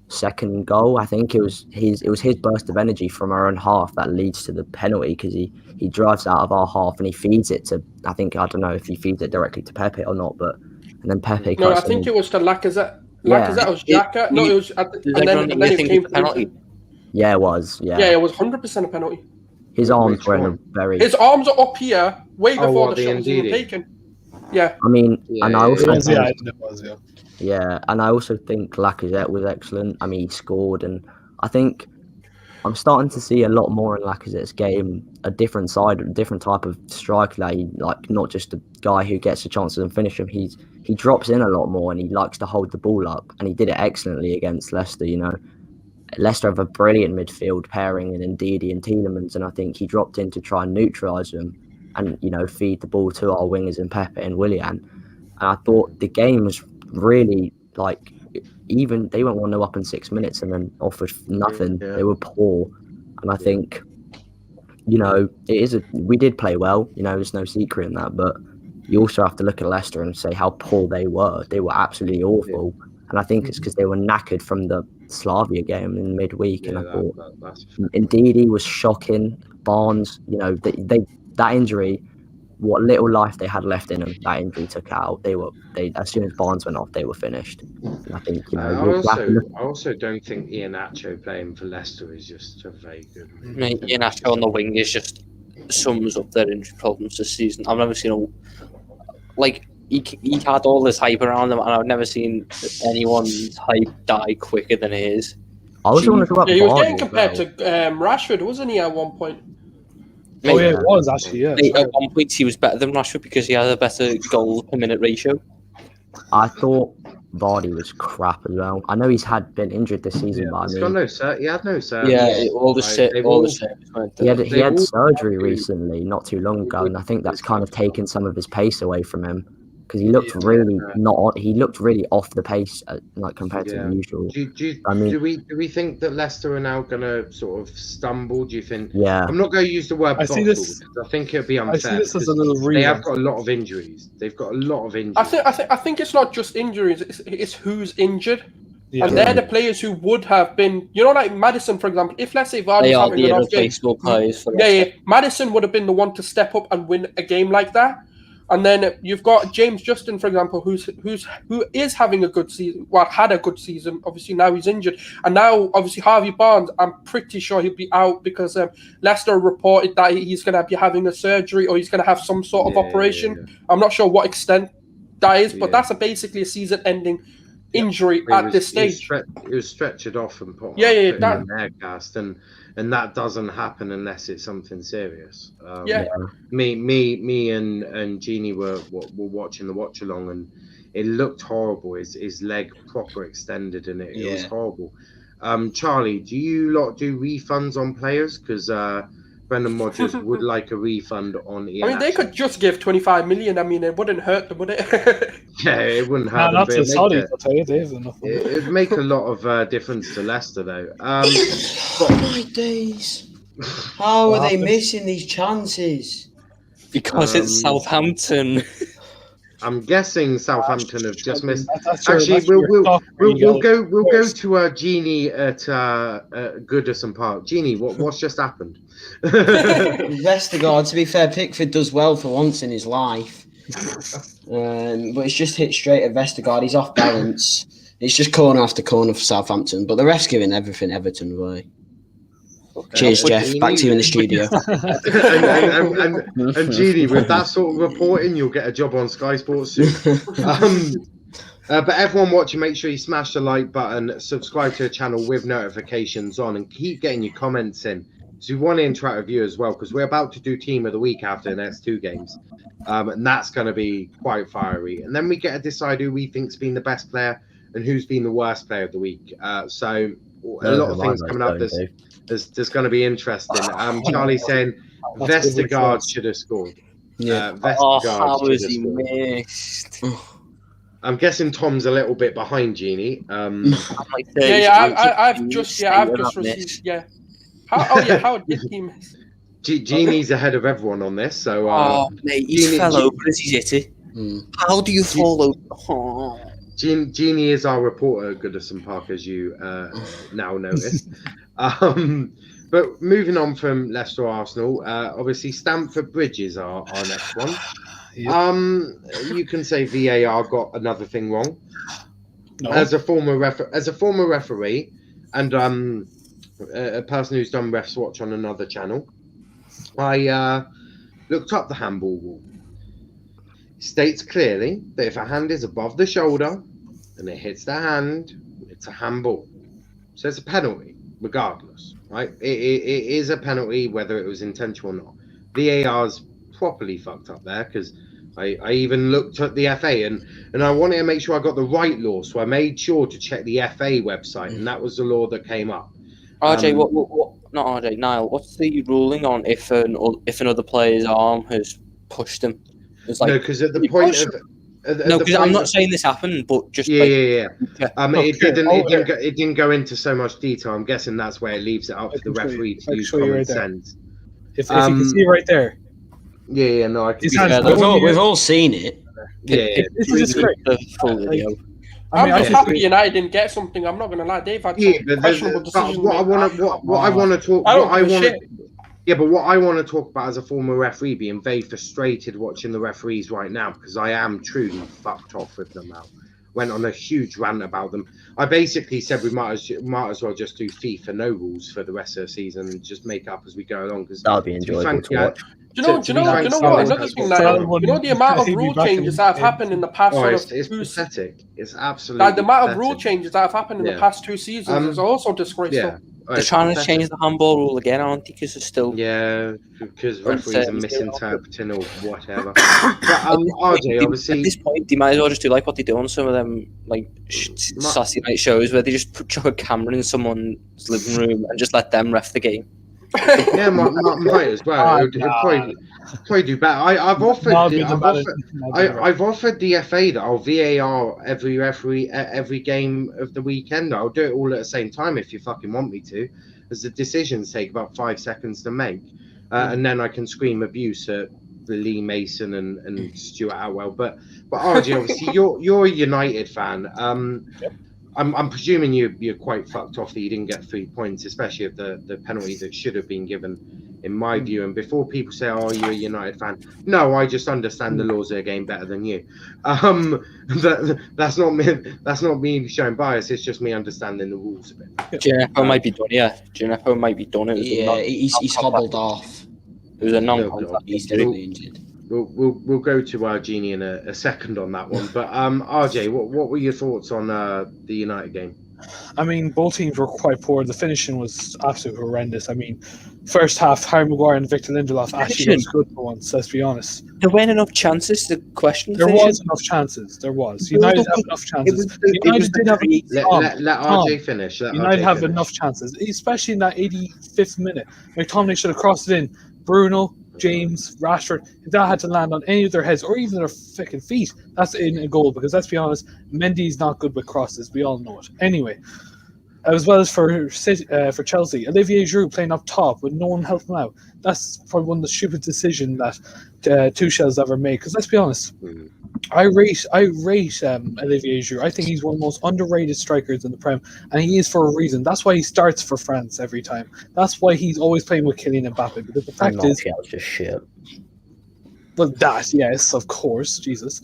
second goal, I think it was his burst of energy from our own half that leads to the penalty, because he drives out of our half and he feeds it to, I don't know if he feeds it directly to Pepe or not, but and then Pepe. no, I think it was to Lacazette. Lacazette was Xhaka. No, it was, and then it came penalty. Yeah, it was. Yeah, it was 100% a penalty. His arms were in a very. His arms are up here, way before the shot was even Ndidi? taken. Yeah. I mean, and I also It was. Yeah, and I also think Lacazette was excellent. I mean, he scored, and I think I'm starting to see a lot more in Lacazette's game, a different side, a different type of striker. Like not just a guy who gets the chances and finish them. He drops in a lot more, and he likes to hold the ball up, and he did it excellently against Leicester. Leicester have a brilliant midfield pairing in Ndidi and Tielemans, and I think he dropped in to try and neutralise them, and feed the ball to our wingers in Pepe and Willian. And I thought the game was really even they went 1-0 up in 6 minutes and then offered nothing. Yeah. They were poor, and I think we did play well. There's no secret in that, but you also have to look at Leicester and say how poor they were. They were absolutely awful, and I think it's because they were knackered from the Slavia game in midweek. And I thought indeed he was shocking. Barnes, that injury, what little life they had left in them, that injury took out. They as soon as Barnes went off, they were finished. And I think I also don't think Iheanacho playing for Leicester is just a very good. Mate, Iheanacho on the wing is just sums up their injury problems this season. I've never seen he had all this hype around him, and I've never seen anyone's hype die quicker than his. I also want to talk about he was Vardy getting as compared well. to Rashford, wasn't he, at one point? Oh yeah, it was actually. Yeah. At one point, he was better than Rashford because he had a better goal per minute ratio. I thought Vardy was crap as well. I know he's been injured this season, but He had no surgery. He had surgery recently, not too long ago, and I think that's kind of taken some of his pace away from him, because he looked he looked really off the pace, compared to the usual. Do we think that Leicester are now going to sort of stumble? Do you think? Yeah. I'm not going to use the word. I see this. I think it'd be unfair. I see this as a little. They have got a lot of injuries. They've got a lot of injuries. I think it's not just injuries. It's who's injured. Yeah. And they're the players who would have been, like Maddison, for example. If let's say Vardy's having an off game, Maddison would have been the one to step up and win a game like that. And then you've got James Justin, for example, who is having a good season. Well, had a good season. Obviously, now he's injured, and now obviously Harvey Barnes. I'm pretty sure he'll be out because Leicester reported that he's going to be having a surgery or he's going to have some sort of operation. Yeah. I'm not sure what extent that is, but that's basically a season-ending injury at this stage. It was stretchered off and put that in an air cast, and that doesn't happen unless it's something serious. Me and Jeannie were watching the watch along, and it looked horrible. His leg proper extended, and it was horrible. Charlie, do you lot do refunds on players? Because Brendan Rodgers would like a refund on Ian. I mean, they could just give 25 million. I mean, it wouldn't hurt them, would it? Yeah, it wouldn't hurt Nah, them. not but to Saudis, I'll tell you, they have enough. it'd make a lot of difference to Leicester, though. Oh my days! How are they missing these chances? Because it's Southampton. I'm guessing Southampton have just missed. That's your- Actually, that's your we'll stock go first. to Genie at Goodison Park. Genie, what's just happened? Vestergaard, to be fair, Pickford does well for once in his life. But it's just hit straight at Vestergaard. He's off balance. It's just corner after corner for Southampton. But the ref's giving everything Everton away. Cheers, Jeff. Back to you in the studio. and Genie, with that sort of reporting, you'll get a job on Sky Sports soon. But everyone watching, make sure you smash the like button, subscribe to the channel with notifications on, and keep getting your comments in. So we want to interact with you as well, because we're about to do Team of the Week after the next 2 games. And that's going to be quite fiery. And then we get to decide who we think's been the best player and who's been the worst player of the week. So a lot of things coming up. There's going to be interesting. Charlie saying Vestergaard should have scored. Yeah. How was he missed? I'm guessing Tom's a little bit behind Genie. I've just received. Yeah. How did he miss? Genie's ahead of everyone on this. So. Mate, he fell over as he hit it. How do you fall over? Oh. Genie is our reporter at Goodison Park, as you now notice. But moving on from Leicester Arsenal, obviously Stamford Bridge is our next one. You can say VAR got another thing wrong. No. As a former referee and a person who's done Refs Watch on another channel, I looked up the handball rule. It states clearly that if a hand is above the shoulder and it hits the hand, it's a handball. So it's a penalty, regardless, right? It is a penalty whether it was intentional or not. VAR's properly fucked up there, because I even looked at the FA and I wanted to make sure I got the right law, so I made sure to check the FA website, and that was the law that came up. RJ, what? Not RJ, Niall. What's the ruling on if another player's arm has pushed him? It's like, no, because at the point of no, because I'm not saying this happened, but just yeah. It didn't go into so much detail. I'm guessing that's where it leaves it up to the referee to use common sense. If you can see right there. Yeah, no, I can see that. We've all seen it. Yeah, this is great. Full video. I'm just happy United didn't get something. I'm not going to lie. They've had some questionable decisions. What I want to talk about as a former referee, being very frustrated watching the referees right now, because I am truly fucked off with them now. Went on a huge rant about them. I basically said we might as well just do FIFA no rules for the rest of the season and just make up as we go along. Because that would be enjoyable to watch. Do you know what? Another thing, the amount of rule changes that have happened in the past. It's pathetic. It's absolutely like the amount of rule changes that have happened in the past 2 seasons is also disgraceful. Yeah. They're trying to change the handball rule again, aren't they? Because it's still because referees are misinterpreting or whatever. But RJ, obviously, at this point, they might as well just do like what they do on some of them like Saturday night shows, where they just chuck a camera in someone's living room and just let them ref the game. Yeah, might as well. It'd probably do better. I've offered the FA that I'll VAR every referee every game of the weekend. I'll do it all at the same time if you fucking want me to, as the decisions take about 5 seconds to make, and then I can scream abuse at Lee Mason and Stuart Atwell. But RJ, obviously you're a United fan. Yep. I'm presuming you're quite fucked off that you didn't get 3 points, especially of the penalty that should have been given, in my view. And before people say, "Oh, you're a United fan," no, I just understand the laws of the game better than you. That's not me. That's not me showing bias. It's just me understanding the rules a bit. Gineppo might be done. Yeah, Gineppo might be done. He's hobbled off. It was a non-contact. He's seriously injured. We'll go to Genie in a second on that one. But RJ, what were your thoughts on the United game? I mean, both teams were quite poor. The finishing was absolutely horrendous. I mean, first half, Harry Maguire and Victor Lindelof actually looked good for once, let's be honest. There weren't enough chances to question the There finishing. was enough chances. There was. United have enough chances. United did have Let RJ finish. United have enough chances, especially in that 85th minute. McTominay should have crossed it in. Bruno, James, Rashford, if that had to land on any of their heads or even their fucking feet, that's in a goal. Because let's be honest, Mendy's not good with crosses. We all know it. Anyway, as well as for Chelsea, Olivier Giroud playing up top with no one helping him out. That's probably one of the stupid decisions that Tuchel's ever made. Because let's be honest, I rate Olivier Giroud. I think he's one of the most underrated strikers in the Prem, and he is for a reason. That's why he starts for France every time. That's why he's always playing with Kylian Mbappe. Because the fact is, just shit. well, that yes, of course, Jesus,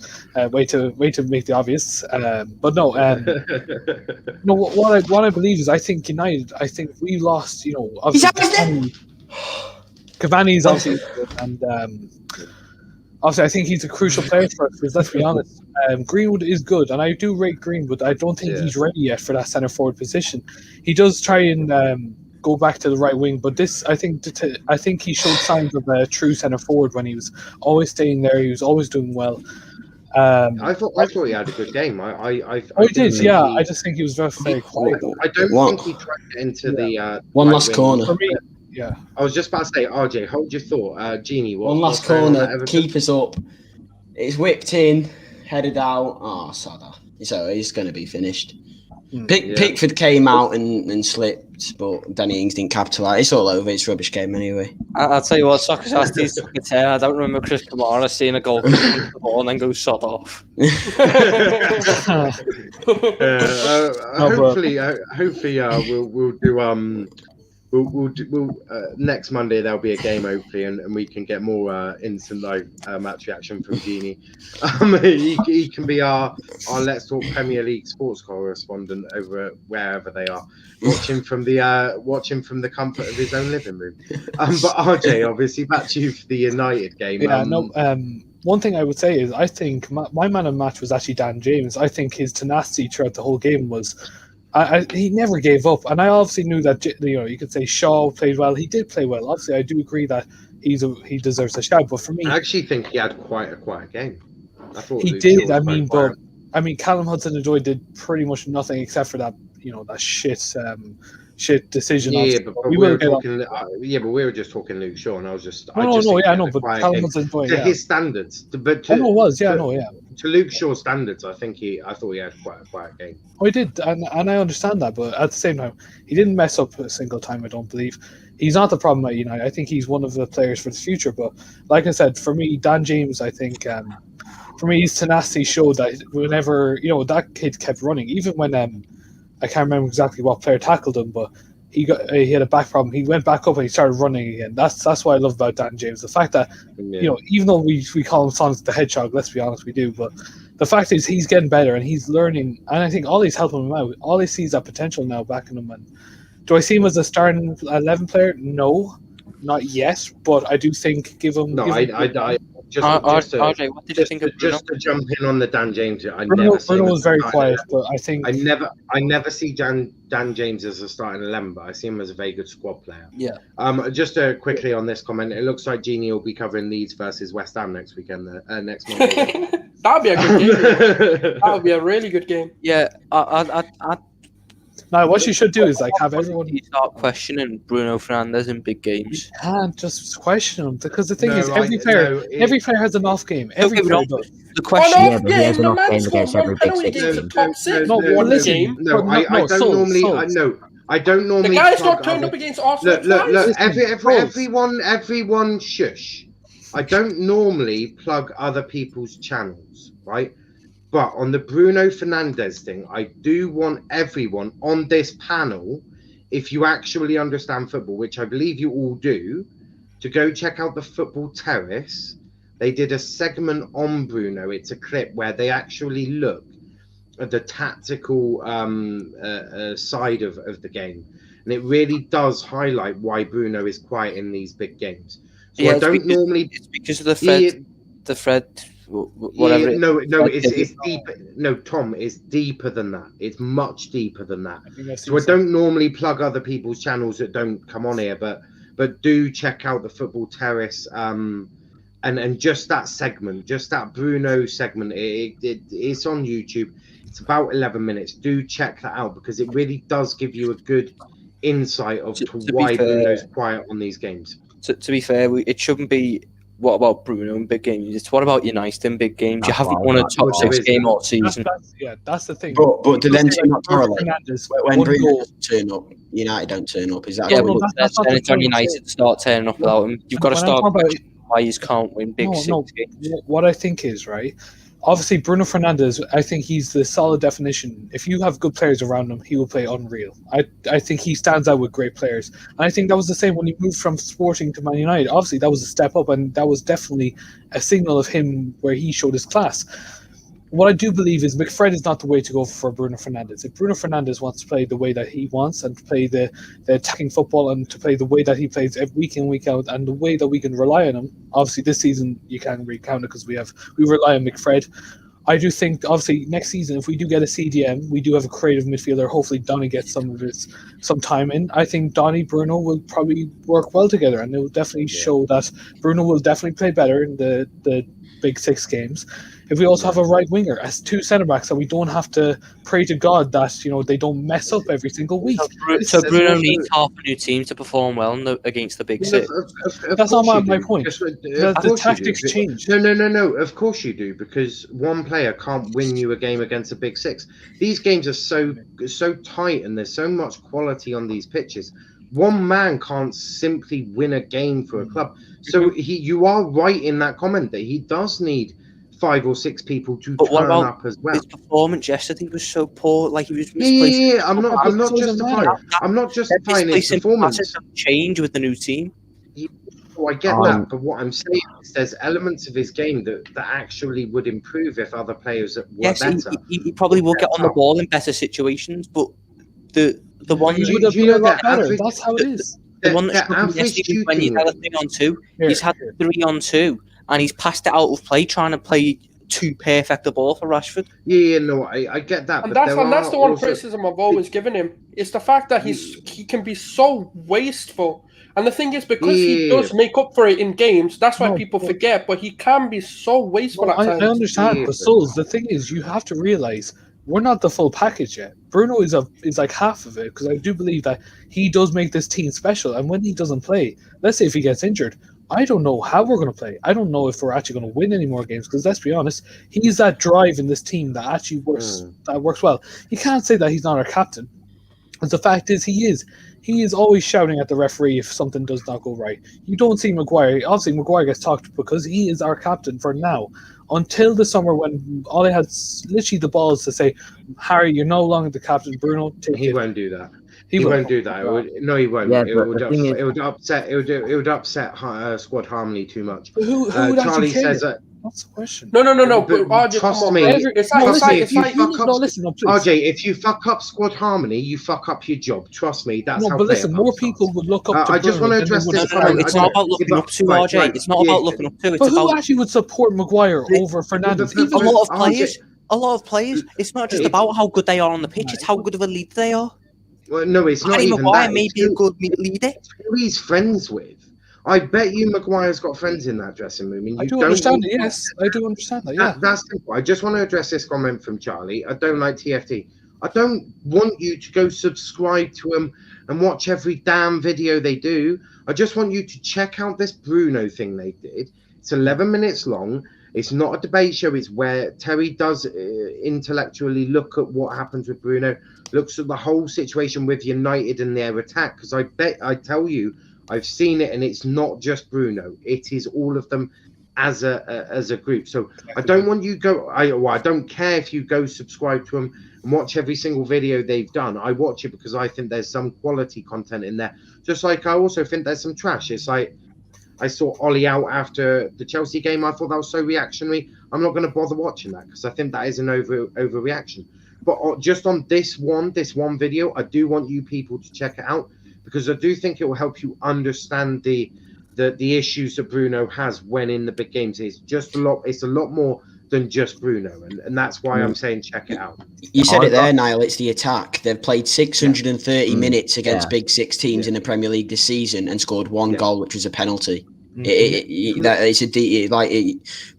way to make the obvious. But no, no. What I believe is, I think United. I think we lost. You know, obviously, Cavani's obviously, and obviously, I think he's a crucial player for us. Because let's be honest, Greenwood is good, and I do rate Greenwood. I don't think he's ready yet for that centre forward position. He does try and go back to the right wing, but this, I think he showed signs of a true centre forward when he was always staying there. He was always doing well. I thought he had a good game. I did, yeah. I just think he was very quiet. I don't think he tried to get into the one last corner. For me, yeah. I was just about to say, RJ, hold your thought. Genie, one last corner, keeper's up. It's whipped in, headed out. Oh, Sada. So it's going to be finished. Pickford came out and slipped, but Danny Ings didn't capitalise. It's all over. It's a rubbish game anyway. I'll tell you what, Socrates took a tear. I don't remember Chris Kamara seeing a goal the ball and then go sod off. Hopefully, we'll do We'll next Monday there'll be a game hopefully, and we can get more instant live match reaction from Genie. He can be our Let's Talk Premier League sports correspondent over wherever they are, watching from the comfort of his own living room. But RJ, obviously back to you for the United game. Yeah, one thing I would say is I think my man of the match was actually Dan James. I think his tenacity throughout the whole game was. He never gave up, and I obviously knew that you could say Shaw played well. He did play well. Obviously, I do agree that he deserves a shout. But for me, I actually think he had quite a quiet game. I thought he did. I mean, Callum Hudson-Odoi did pretty much nothing except for that that shit decision. Yeah, but we were talking. But we were just talking Luke Shaw, and I was just. But Callum Hudson-Odoi, to his standards, to Luke Shaw's standards, I thought he had quite a quiet game. Oh, he did, and I understand that, but at the same time, he didn't mess up a single time. I don't believe he's not the problem at United. I think he's one of the players for the future. But like I said, for me, Dan James, I think, for me, his tenacity showed that whenever that kid kept running, even when I can't remember exactly what player tackled him, but he had a back problem. He went back up and he started running again. That's what I love about Dan James. The fact that even though we call him Sonic the Hedgehog, let's be honest, we do. But the fact is he's getting better and he's learning, and I think Ollie's helping him out. Ollie sees that potential now back in him. And do I see him as a starting 11 player? No, not yet. But I do think RJ, what did you think of Bruno? Just to jump in on the Dan James, Bruno was very quiet, but I think I never see Dan James as a starting 11, but I see him as a very good squad player. Yeah. Just quickly on this comment, it looks like Genie will be covering Leeds versus West Ham next weekend. Next Monday. That'll be a good game. That'll be a really good game. Yeah, Now, what you should do is have everyone start questioning Bruno Fernandes in big games. You can't just question him because the thing is, every player has an off game. Every player does. The question, but he has an off game against every big six team. I don't normally. The guy's not turned up against Arsenal. Look! Everyone, shush! I don't normally plug other people's channels, right? But on the Bruno Fernandes thing, I do want everyone on this panel, if you actually understand football, which I believe you all do, to go check out the Football Terrace. They did a segment on Bruno. It's a clip where they actually look at the tactical side of the game. And it really does highlight why Bruno is quiet in these big games. So I don't normally... It's because of the Fred whatever. No, like, it's deeper. No, Tom, it's deeper than that. It's much deeper than that. So I something. don't normally plug other people's channels that don't come on here, but do check out the Football Terrace, and just that segment, just that Bruno segment. It's on YouTube. It's about 11 minutes. Do check that out because it really does give you a good insight of to why Bruno's quiet on these games. To be fair, it shouldn't be what about Bruno in big games. It's what about United in big games. You haven't won a top 6 game all season. That's the thing. But do then not correlate Fernandes, when one Bruno goal. doesn't turn up, United don't turn up. Is that Yeah, what but that's not then the it's on point. United to start turning up without him. You've got to When I'm start talking about- why you can't win big six games. What I think is, right, obviously Bruno Fernandes, I think he's the solid definition. If you have good players around him, he will play unreal. I think he stands out with great players. And I think that was the same when he moved from Sporting to Man United. Obviously, that was a step up, and that was definitely a signal of him where he showed his class. What I do believe is McFred is not the way to go for Bruno Fernandes. If Bruno Fernandes wants to play the way that he wants and to play the attacking football and to play the way that he plays week in, week out, and the way that we can rely on him, obviously this season you can't really count it because we rely on McFred. I do think, obviously, next season, if we do get a CDM, we do have a creative midfielder. Hopefully, Donny gets some time in. I think Donny, Bruno will probably work well together, and it will definitely show that Bruno will definitely play better in the big 6 games. If we also have a right winger as 2 centre backs, so we don't have to pray to God that they don't mess up every single week. So Bruno needs half a new team to perform well against the big 6. That's not my point. The tactics change. No. Of course you do, because one player can't win you a game against a big 6. These games are so tight, and there's so much quality on these pitches. One man can't simply win a game for a club. So you are right in that comment that he does need 5 or 6 people to turn up as well. His performance yesterday was so poor, like he was misplacing. Yeah. I'm not justifying his performance. Change with the new team. I get that, but what I'm saying is there's elements of his game that actually would improve if other players were better. He probably will get on the ball in better situations, but the one He would have been a lot better. That's how it is. The one that's yesterday when he's had a 3-on-2, he's had 3-on-2, and he's passed it out of play, trying to play too perfect the ball for Rashford. I get that. And but that's the one criticism I've always given him. It's the fact that he can be so wasteful. And the thing is, because he does make up for it in games, that's why people forget, but he can be so wasteful at times. I understand, but Souls, the thing is, you have to realise we're not the full package yet. Bruno is like half of it, because I do believe that he does make this team special. And when he doesn't play, let's say if he gets injured, I don't know how we're going to play. I don't know if we're actually going to win any more games, because let's be honest, he's that drive in this team that actually works well. You can't say that he's not our captain. Because the fact is, he is. He is always shouting at the referee if something does not go right. You don't see Maguire. Obviously, Maguire gets talked because he is our captain for now. Until the summer when all I had literally the balls to say, Harry, you're no longer the captain. Bruno, he won't do that. He won't do that. No, he won't. Yeah, it would upset. It would upset squad harmony too much. But who would Charlie says that. That's the question. No. But RJ, trust me. RJ, if you fuck up squad harmony, you fuck up your job. Trust me. That's how. But listen, more people would look up to I just want to address this. It's not about looking up to RJ. It's not about looking up to. But who actually would support Maguire over Fernandes? A lot of players. It's not just about how good they are on the pitch. It's how good of a leader they are. Well, no, it's not Harry even Maguire that. may be a good leader. Who he's friends with. I bet you Maguire's got friends in that dressing room. And I do understand it, yes. I do understand that, yeah. That's simple. I just want to address this comment from Charlie. I don't like TFT. I don't want you to go subscribe to them and watch every damn video they do. I just want you to check out this Bruno thing they did. It's 11 minutes long. It's not a debate show. It's where Terry does intellectually look at what happens with Bruno, looks at the whole situation with United and their attack. Because I tell you, I've seen it, and it's not just Bruno. It is all of them as a group. So I don't want you I don't care if you go subscribe to them and watch every single video they've done. I watch it because I think there's some quality content in there. Just like I also think there's some trash. It's like I saw Ollie out after the Chelsea game. I thought that was so reactionary. I'm not going to bother watching that because I think that is an overreaction. But just on this one video, I do want you people to check it out, because I do think it will help you understand the the issues that Bruno has when in the big games is just a lot. It's a lot more than just Bruno, and that's why I'm saying check it out. You said it there, Niall. It's the attack. They've played 630 minutes against Yeah. Big Six teams in the Premier League this season and scored one goal, which was a penalty.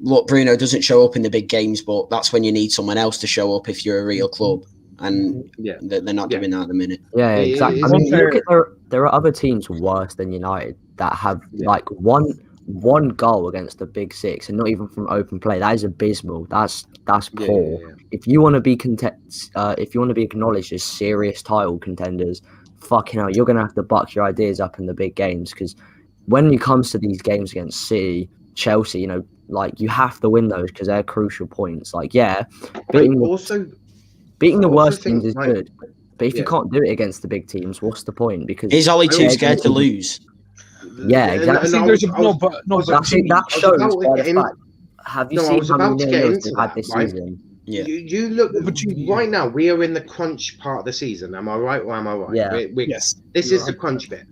Look, Bruno doesn't show up in the big games, but that's when you need someone else to show up if you're a real club, and they're not doing that at the minute. Yeah, exactly. I mean, look at there are other teams worse than United that have like one goal against the Big Six, and not even from open play. That is abysmal. That's poor. Yeah. If you want to be if you want to be acknowledged as serious title contenders, fucking hell, you're gonna have to buck your ideas up in the big games, because when it comes to these games against City, Chelsea, like you have to win those because they're crucial points. Like, beating the worst teams is good, but if you can't do it against the big teams, what's the point? Because Is Ollie too scared to lose? Yeah, exactly. That shows by the fact. Have you seen how many nil-nils they've had this season? Yeah. You look right now. We are in the crunch part of the season. Am I right or am I right? Yeah. Yes. This is the crunch bit.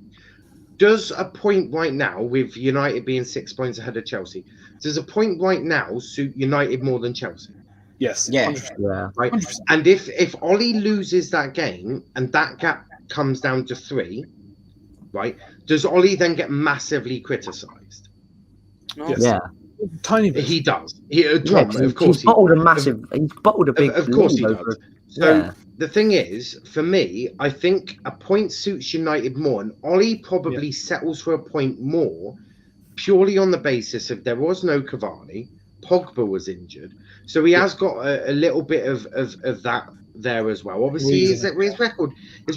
Does a point right now, with United being 6 points ahead of Chelsea, does a point right now suit United more than Chelsea? Yes. Yeah. 100%. Yeah. Right. 100%. And if Ollie loses that game and that gap comes down to 3, right? Does Ollie then get massively criticised? Yes. Yeah. Tiny bit. He does. Tom, of course, he's bottled a big. Of course he lead does. over- So Yeah. the thing is, for me, I think a point suits United more, and Ollie probably settles for a point more purely on the basis of there was no Cavani, Pogba was injured, so he has got a little bit of that there as well. Obviously, his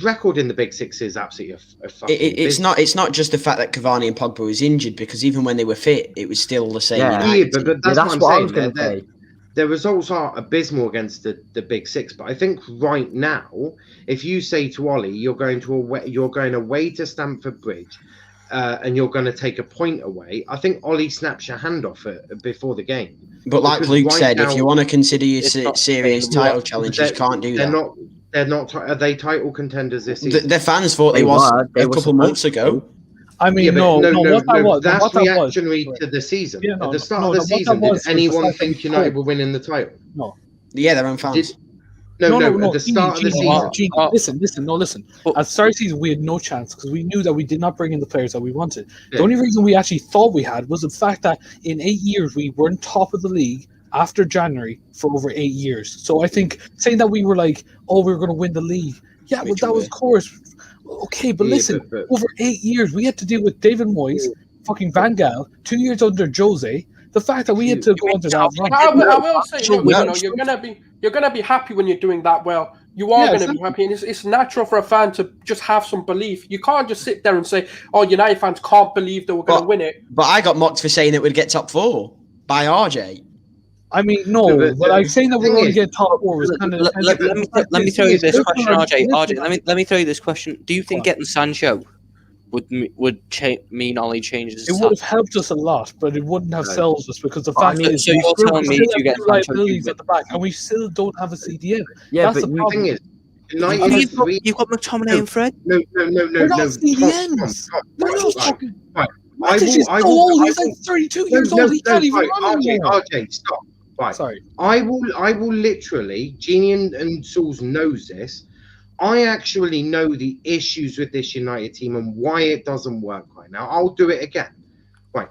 record in the Big Six is absolutely a fucking. It's not just the fact that Cavani and Pogba was injured, because even when they were fit, it was still the same. Yeah. United Yeah, but team. that's what I I'm was going saying. to say. The results are abysmal against the Big Six, but I think right now, if you say to Ollie, you're going away to Stamford Bridge, and you're going to take a point away, I think Ollie snaps your hand off it before the game. But like Because Luke right said, now, if you want to consider your it's not serious sustainable. title challenges, you can't do that. They're not. Are they title contenders this season? Their fans thought They they was were. They a were couple months supposed ago. I mean, Yeah, but no. That's what that was. reactionary to the season. Yeah, At the start no, of the what that season, was did anyone the fact that think we United could. were winning the title? Yeah, their own fans. No. At the start of the season, Listen. At start of the season, we had no chance because we knew that we did not bring in the players that we wanted. Yeah. The only reason we actually thought we had was the fact that in 8 years we weren't top of the league after January for over 8 years. So I think saying that we were like, we were going to win the league. Yeah, well, that was, of course. Okay, but listen, but- over 8 years, we had to deal with David Moyes, fucking Van Gaal, 2 years under Jose. The fact that we had to go under that run. I will say, you're gonna be happy when you're doing that well. You are going to be happy, and it's natural for a fan to just have some belief. You can't just sit there and say, "Oh, United fans can't believe that we're going to win it." But I got mocked for saying that we'd get top 4 by RJ. I mean, no, but I'm saying that we're going to get top 4 was kind of. Let me throw you this question, RJ. Let me throw you this question. Do you think getting Sancho would mean Ollie changes? It would have helped us a lot, but it wouldn't have solved us because the fact is, so you're telling me if you get liabilities at the back, and we still don't have a CDM. Yeah, That's but the the problem. thing is, United. You've got McTominay and Fred. No. We're not CDMs. We're not fucking. Matic is so old. He's like 32 years old. He can't even run anymore. RJ, stop. Right. Sorry. I will literally, Jeannie and Sauls knows this. I actually know the issues with this United team and why it doesn't work right now. I'll do it again. Right.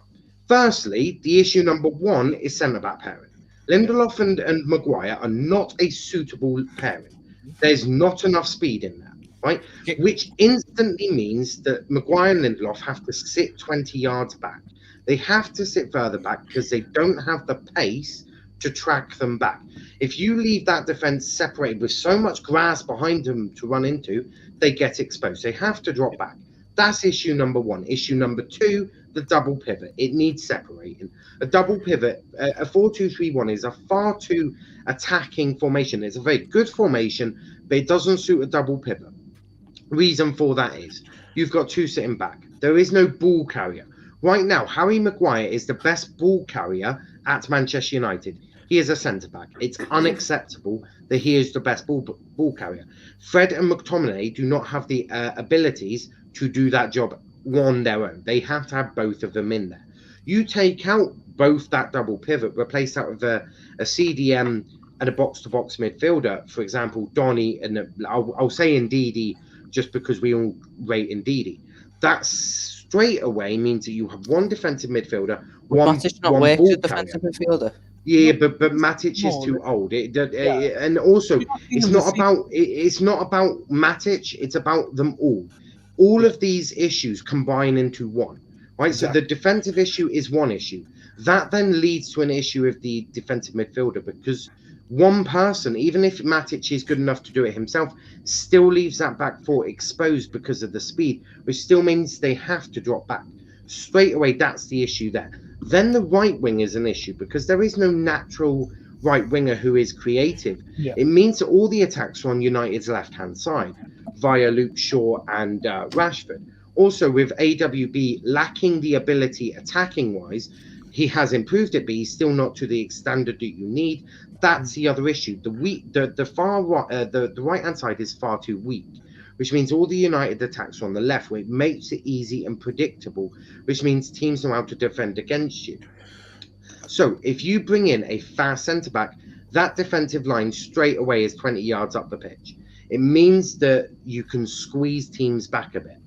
Firstly, the issue number 1 is centre-back pairing. Lindelof and Maguire are not a suitable pairing. There's not enough speed in that, right? Which instantly means that Maguire and Lindelof have to sit 20 yards back. They have to sit further back because they don't have the pace to track them back. If you leave that defense separated with so much grass behind them to run into, they get exposed. They have to drop back. That's issue number 1. Issue number 2, the double pivot. It needs separating. A double pivot, a 4-2-3-1 is a far too attacking formation. It's a very good formation, but it doesn't suit a double pivot. Reason for that is you've got 2 sitting back. There is no ball carrier. Right now, Harry Maguire is the best ball carrier at Manchester United. He is a centre-back. It's unacceptable that he is the best ball carrier. Fred and McTominay do not have the abilities to do that job on their own. They have to have both of them in there. You take out both that double pivot, replace that with a CDM and a box-to-box midfielder, for example, Donny, and I'll say Ndidi just because we all rate Ndidi. That straight away means that you have one defensive midfielder, one ball defensive midfielder. Yeah, but Matic is too old. And also, it's not about Matic. It's about them all. All of these issues combine into one, right? Exactly. So the defensive issue is one issue. That then leads to an issue of the defensive midfielder, because one person, even if Matic is good enough to do it himself, still leaves that back four exposed because of the speed, which still means they have to drop back. Straight away, that's the issue there. Then the right wing is an issue because there is no natural right winger who is creative. Yeah. It means that all the attacks are on United's left-hand side via Luke Shaw and Rashford. Also, with AWB lacking the ability attacking-wise, he has improved it, but he's still not to the standard that you need. That's the other issue. The right-hand side is far too weak, which means all the United attacks are on the left, where it makes it easy and predictable, which means teams know how to defend against you. So if you bring in a fast centre-back, that defensive line straight away is 20 yards up the pitch. It means that you can squeeze teams back a bit.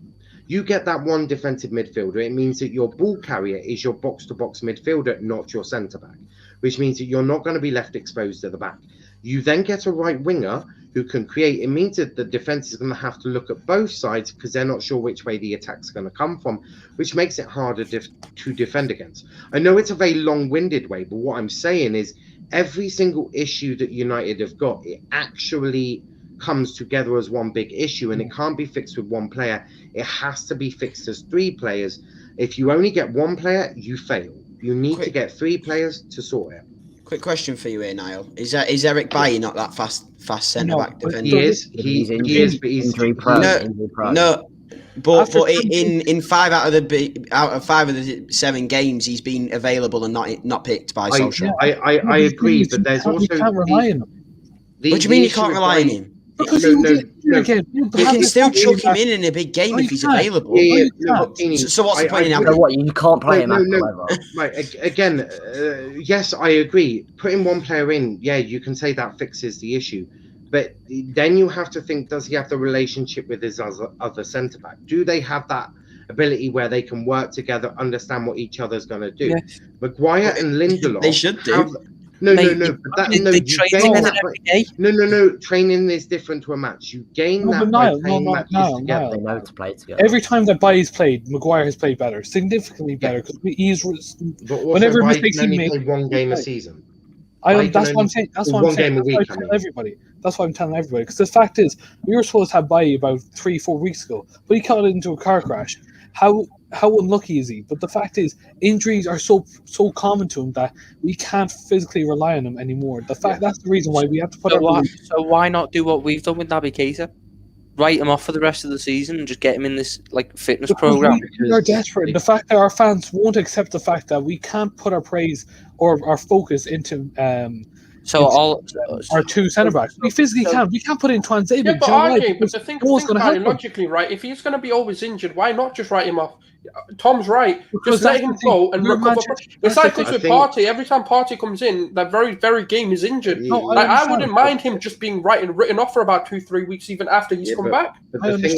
You get that one defensive midfielder, it means that your ball carrier is your box-to-box midfielder, not your centre-back, which means that you're not going to be left exposed at the back. You then get a right winger who can create. It means that the defense is going to have to look at both sides because they're not sure which way the attack's going to come from, which makes it harder to defend against. I know it's a very long-winded way, but what I'm saying is every single issue that United have got, it actually comes together as one big issue, and it can't be fixed with one player. It has to be fixed as three players. If you only get one player, you fail. You need to get three players to sort it. Quick question for you here, Niall. Is Eric Bailly not that fast centre-back defender? He is. He is, but he's injury prone. No, but in 5 out of 5 of the 7 games, he's been available and not picked by Solskjaer. I agree, but there's also. You can't rely on him. What do you mean you can't rely on him? Because you can still chuck him in a big game if he's available. So what's the point in having? What, you can't play him Right, again, yes, I agree. Putting one player in, yeah, you can say that fixes the issue. But then you have to think, does he have the relationship with his other centre-back? Do they have that ability where they can work together, understand what each other's going to do? Yes. Maguire and Lindelof. They should do. No. Training is different to a match. You gain that by playing matches together. They know to play together. Every time that Bailly's played, Maguire has played better, significantly better. Because whenever mistakes he makes, one game a season. That's what I'm saying. That's what I'm saying. That's why I'm telling everybody. Because the fact is, we were supposed to have Bailly about 3-4 weeks ago, but he got into a car crash. How unlucky is he? But the fact is, injuries are so common to him that we can't physically rely on him anymore. That's the reason why we have to put. So why not do what we've done with Naby Keita? Write him off for the rest of the season and just get him in this fitness program. We are desperate. The fact that our fans won't accept the fact that we can't put our praise or our focus into our two centre backs. We physically can't. We can't put in Twanzebe. Yeah, but RJ, but the thing about it logically, right? If he's going to be always injured, why not just write him off? Tom's right. Just let him go and recover. It's like with Partey. Every time Partey comes in, that very, very game is injured. No, I wouldn't mind him just being written off for about 2-3 weeks, even after he's come back. But the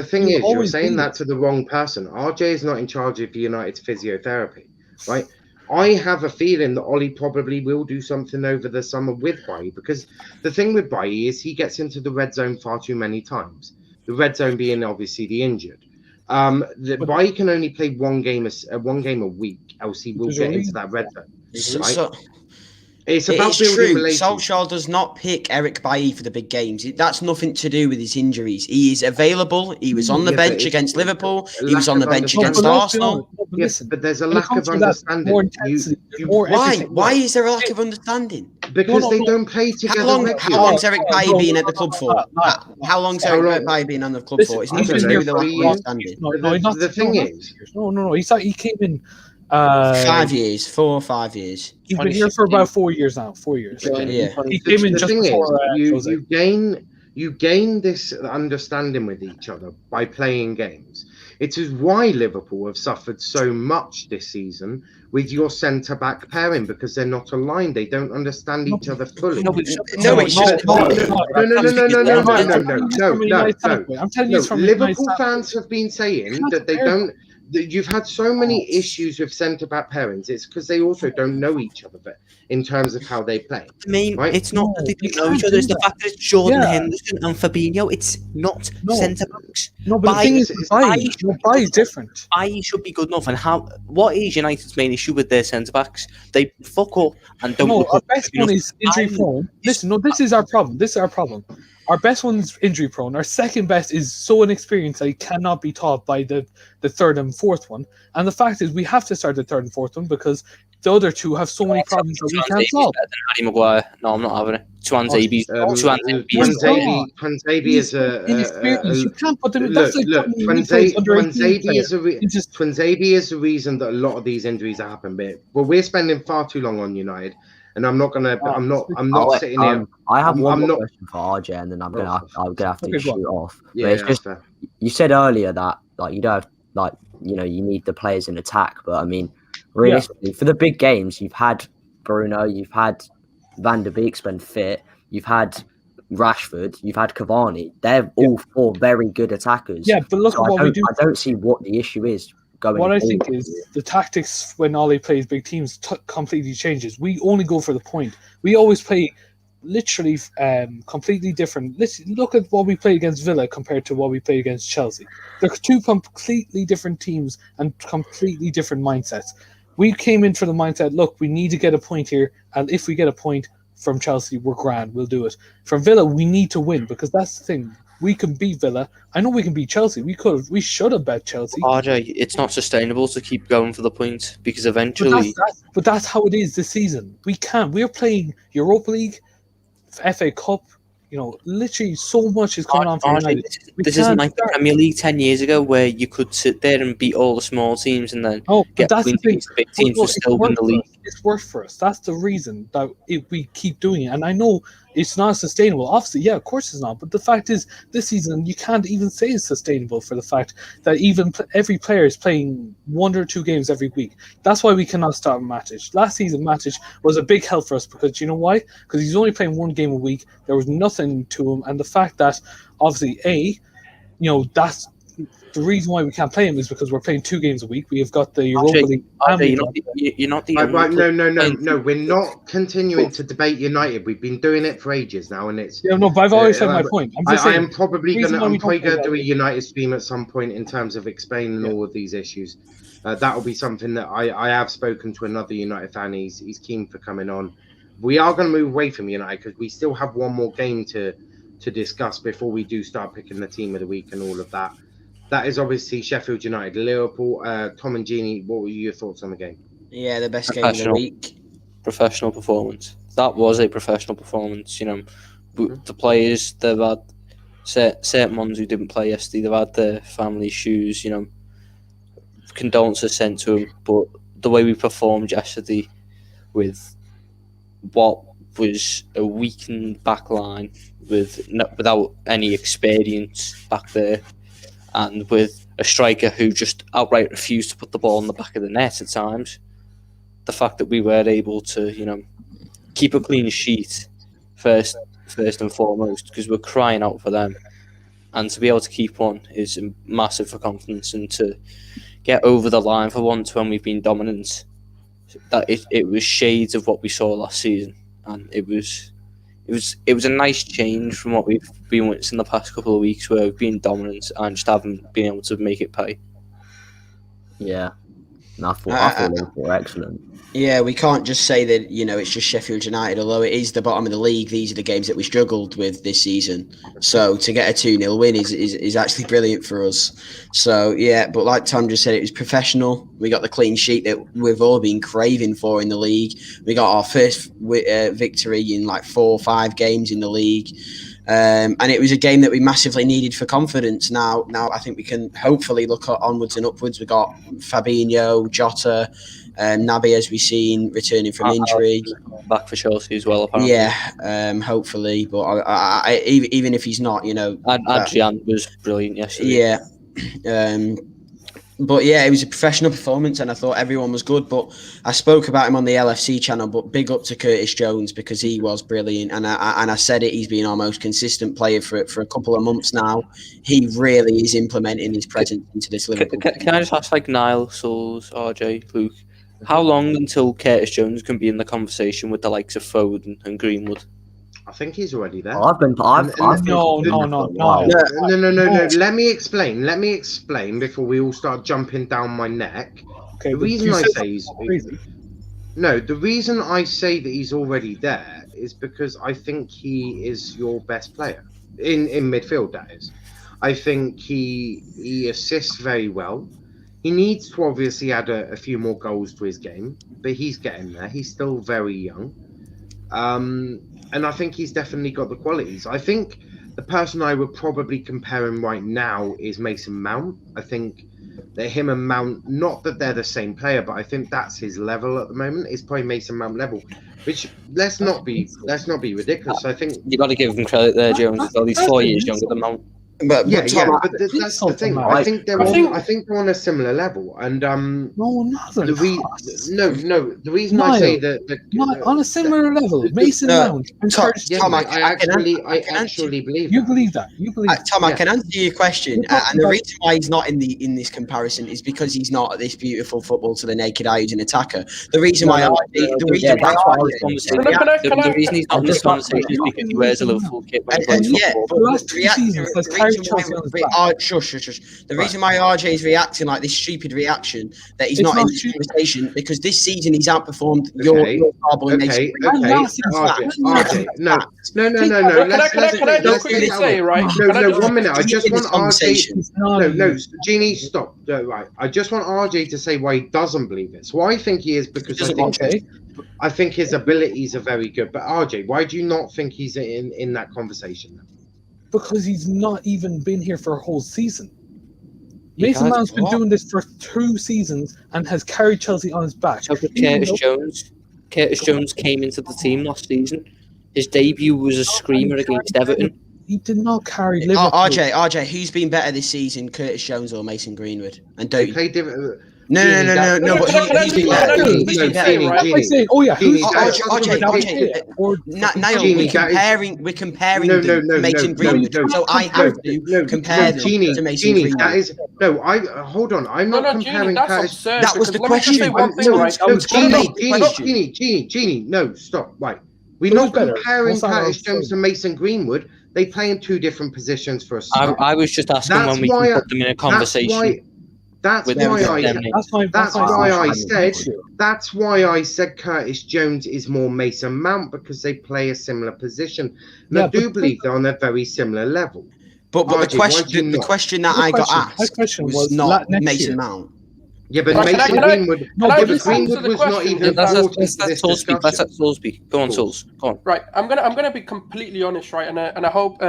thing is, you're saying that to the wrong person. RJ is not in charge of United's physiotherapy, right? I have a feeling that Ollie probably will do something over the summer with Bailly, because the thing with Bailly is he gets into the red zone far too many times. The red zone being obviously the injured. Bailly can only play one game a week, else he will get into that red zone. Right? It's about building relations. Solskjaer does not pick Eric Bailly for the big games. That's nothing to do with his injuries. He is available. He was on the bench against Liverpool. He was on the bench against Arsenal. Yes, but there's a lack of understanding. Why is there a lack of understanding? Because they don't play together. How long's Eric Bailly been at the club for? How long's Eric Bailly been on the club for? It's nothing to do with the lack of understanding. The thing is... No. He came in... 5 years, 4 or 5 years. He's been here for about 4 years now. 4 years. Yeah. He came in just before. You gain this understanding with each other by playing games. It is why Liverpool have suffered so much this season with your centre-back pairing, because they're not aligned. They don't understand each other fully. No, it's just No. Liverpool fans have been saying that they don't. You've had so many issues with centre-back pairings. It's because they also don't know each other in terms of how they play. I mean, right? it's not that they don't know each other. It's the fact that it's Jordan Henderson and Fabinho. It's not centre-backs. No, but the thing is, Bailly is different. Bailly should be good enough. And what is United's main issue with their centre-backs? They fuck up and don't look our up. best one is injury prone. Listen, no, this is our problem. Our best one's injury prone. Our second best is so inexperienced that he cannot be taught by the third and fourth one. And the fact is, we have to start the third and fourth one because the other two have so many problems that we can't solve. Harry Maguire. No, I'm not having it. Tuanzebe is inexperienced. You can't put them in. Look, Tuanzebe is the reason that a lot of these injuries are happening. But we're spending far too long on United, and I'm not sitting here. I have one more question for RJ, and then I'm gonna have to shoot off. Yeah, but it's just you said earlier that you don't have you need the players in attack, but I mean realistically for the big games you've had Bruno, you've had Van der Beek's been fit, you've had Rashford, you've had Cavani. They're all four very good attackers. Yeah, but look at what we do. I don't see what the issue is. What I think is the tactics when Ole plays big teams completely changes. We only go for the point. We always play literally completely different. Look at what we play against Villa compared to what we play against Chelsea. They're two completely different teams and completely different mindsets. We came in for the mindset, look, we need to get a point here, and if we get a point from Chelsea, we're grand, we'll do it. From Villa, we need to win because that's the thing. We can beat Villa. I know we can beat Chelsea. We should have bet Chelsea. RJ, it's not sustainable to keep going for the points because eventually. But that's how it is this season. We can't. We're playing Europa League, FA Cup. Literally so much is going on for United. This isn't like the Premier League 10 years ago where you could sit there and beat all the small teams and then get that's the thing. Big teams to still win the league. It's worked for us. That's the reason that we keep doing it. And I know it's not sustainable. Obviously, of course it's not. But the fact is, this season, you can't even say it's sustainable for the fact that even every player is playing 1 or 2 games every week. That's why we cannot start Matic. Last season, Matic was a big help for us because you know why? Because he's only playing 1 game a week. There was nothing to him. And the fact that, obviously, that's the reason why we can't play him is because we're playing 2 games a week. We have got the Europa League. You're not the No. We're not continuing to debate United. We've been doing it for ages now, and it's. But I've always said my point. I am probably going to do a United stream at some point in terms of explaining all of these issues. That will be something that I have spoken to another United fan. He's keen for coming on. We are going to move away from United because we still have one more game to discuss before we do start picking the team of the week and all of that. That is obviously Sheffield United, Liverpool. Tom and Jeannie, what were your thoughts on the game? Yeah, the best game of the week. Professional performance. That was a professional performance. The players, they've had certain ones who didn't play yesterday. They've had their family issues. Condolences sent to them. But the way we performed yesterday, with what was a weakened back line, without any experience back there. And with a striker who just outright refused to put the ball in the back of the net at times, the fact that we were able to, keep a clean sheet first and foremost, because we're crying out for them, and to be able to keep one is massive for confidence, and to get over the line for once when we've been dominant, that it was shades of what we saw last season, and it was a nice change from what we've been witnessing the past couple of weeks, where we've been dominant and just haven't been able to make it pay. Yeah, I thought they were excellent. Yeah, we can't just say that it's just Sheffield United. Although it is the bottom of the league, these are the games that we struggled with this season. So to get a 2-0 win is actually brilliant for us. So yeah, but like Tom just said, it was professional. We got the clean sheet that we've all been craving for in the league. We got our first victory in like 4 or 5 games in the league. And it was a game that we massively needed for confidence. Now I think we can hopefully look onwards and upwards. We got Fabinho, Jota, Naby, as we've seen, returning from injury. Back for Chelsea as well, apparently. Yeah, hopefully. But even if he's not, And Adrian was brilliant yesterday. Yeah. But yeah, it was a professional performance, and I thought everyone was good. But I spoke about him on the LFC channel. But big up to Curtis Jones because he was brilliant, and I said it. He's been our most consistent player for a couple of months now. He really is implementing his presence into this Liverpool. Can I just ask, like Niall, Souls, RJ, Luke, how long until Curtis Jones can be in the conversation with the likes of Foden and Greenwood? I think he's already there. I've No. No. Let me explain before we all start jumping down my neck. Okay, The but reason you I said say he's crazy. the reason I say that he's already there is because I think he is your best player in midfield. That is, I think he assists very well. He needs to obviously add a few more goals to his game, but he's getting there. He's still very young. And I think he's definitely got the qualities. I think the person I would probably compare him right now is Mason Mount. I think that him and Mount, not that they're the same player, but I think that's his level at the moment. It's probably Mason Mount level. Which let's not be ridiculous. I think You got to give him credit there, Jones. As well. He's 4 years younger than Mount. But but that's the thing. I think they're on a similar level, and No, not the reason I say that not on a similar level. Mason Mount and Curtis yeah, Jones. I actually believe You that. believe that? You believe that? Tom, I can answer your question, and the reason why he's not in this comparison is because he's not this beautiful football to the naked eye who's an attacker. The reason why The reason he's not in this conversation is because he wears a Liverpool kit when he plays football. The last 2 seasons, has Harry Chelsea on his back. The reason why RJ is reacting like this stupid reaction that he's It's not in not this stupid. conversation because this season he's outperformed your Starboy Mason. RJ, no. Can I just quickly say, right? No, 1 minute. I just want RJ. conversation. No, Genie, stop. No, right. I just want RJ to say why he doesn't believe it. So I think he is because I think his abilities are very good. But RJ, why do you not think he's in that conversation? Because he's not even been here for a whole season. Mason Mount's been doing this for 2 seasons and has carried Chelsea on his back. So did Curtis Jones. Curtis Jones came into the team last season. His debut was a screamer against Everton. He did not carry Liverpool. RJ, who's been better this season, Curtis Jones or Mason Greenwood? And They don't play different. No. But he's been better. He's been better. I say, oh yeah, who's RJ, we're comparing Mason Greenwood. So I have to compare them to Mason Greenwood. That is hold on. I'm not comparing. That was the question. Genie, no, stop. Right, we're not comparing Curtis Jones to Mason Greenwood. They play in 2 different positions for us. I was just asking when we can put them in a conversation. That's why I said Curtis Jones is more Mason Mount because they play a similar position. And I do believe they're on a very similar level. But the question that I got asked was not Mason Mount. Yeah, but Mason Greenwood. Greenwood was not even brought into this discussion. Let's let Souls speak. Go on, Souls. Go on. Right, I'm gonna be completely honest, right, and I hope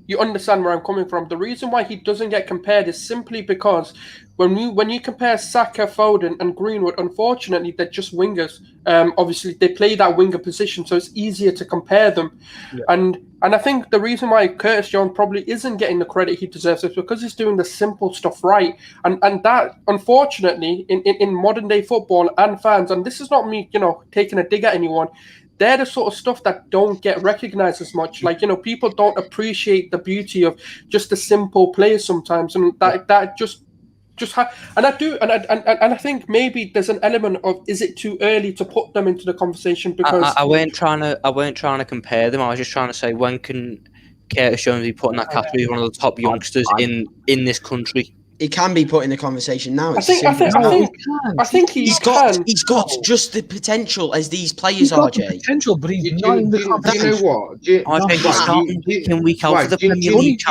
you understand where I'm coming from. The reason why he doesn't get compared is simply because when you compare Saka, Foden, and Greenwood, unfortunately they're just wingers. Obviously they play that winger position, so it's easier to compare them. Yeah. And I think the reason why Curtis Jones probably isn't getting the credit he deserves is because he's doing the simple stuff right. And that, unfortunately, in modern day football and fans, and this is not me, taking a dig at anyone, they're the sort of stuff that don't get recognized as much. Like, people don't appreciate the beauty of just a simple play sometimes, and that just and I do, and I think maybe there's an element of, is it too early to put them into the conversation? Because I weren't trying to compare them. I was just trying to say, when can Curtis Jones be put in that category, one of the top youngsters in this country? He can be put in the conversation now. I think he's got just the potential as these players, RJ. Potential, but he's not in the conversation. You know what? I think he's starting week in week out for the Premier League.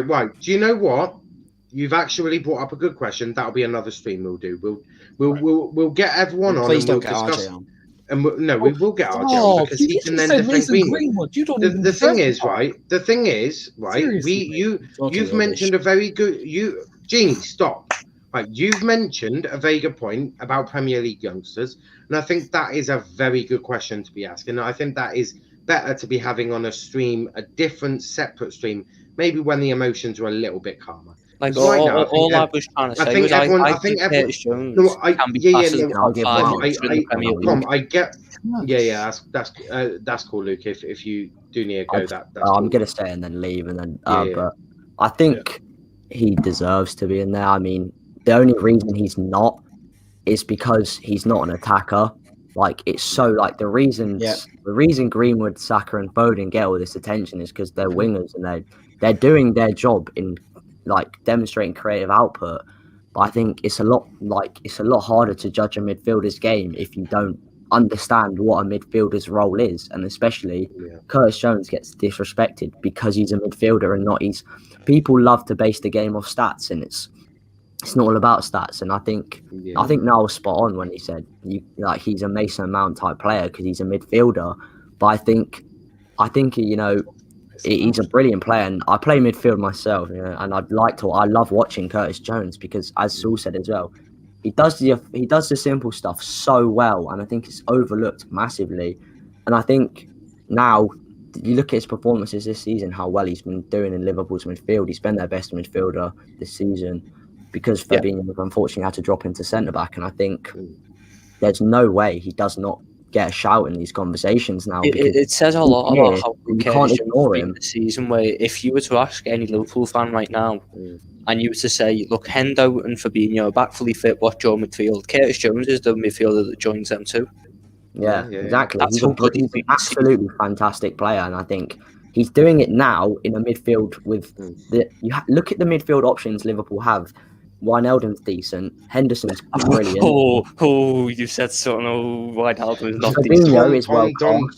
Right. Do you know what? You've actually brought up a good question. That'll be another stream we'll do. We'll get everyone on. Please don't get RJ on. And we will get RJ on because he can then defend Greenwood. The thing is, you've mentioned a very good. Genie, stop. Right, you've mentioned a very good point about Premier League youngsters, and I think that is a very good question to be asking. I think that is better to be having on a stream, a different, separate stream, maybe when the emotions are a little bit calmer. Like Right now, I think all I ev- was trying to I say think was everyone- I I think think everyone- Curtis Jones No, can be yeah, classed as no, a I'll top give 5 Tom- youngster in the Premier League. Tom, I get. Yeah, that's cool, Luke. If you do need to go, that's I'm cool. gonna stay and then leave, and then Yeah. but I think he deserves to be in there. I mean, the only reason he's not is because he's not an attacker. Like, it's so like the reason Greenwood, Saka, and Foden get all this attention is because they're wingers and they're doing their job in like demonstrating creative output. But I think it's a lot harder to judge a midfielder's game if you don't understand what a midfielder's role is, and especially Curtis Jones gets disrespected because he's a midfielder and not people love to base the game off stats, and it's not all about stats. And I think Niall was spot on when he said he's a Mason Mount type player because he's a midfielder. But I think he's a brilliant player, and I play midfield myself, and I love watching Curtis Jones because, as Saul said as well, he does the simple stuff so well, and I think it's overlooked massively. And I think now you look at his performances this season, how well he's been doing in Liverpool's midfield. He's been their best midfielder this season because Fabinho unfortunately had to drop into centre back, and I think there's no way he does not get a shout in these conversations now. It says a lot about how you can't ignore him this season. Where if you were to ask any Liverpool fan right now, and you were to say, look, Hendo and Fabinho are back fully fit, watch your midfield. Curtis Jones is the midfielder that joins them too. Yeah, exactly. That's He's how good an absolutely fantastic player, and I think he's doing it now in a midfield with look at the midfield options Liverpool have. Wijnaldum's decent. Henderson's brilliant. You said something. Wijnaldum's not Fabinho is well. Don't.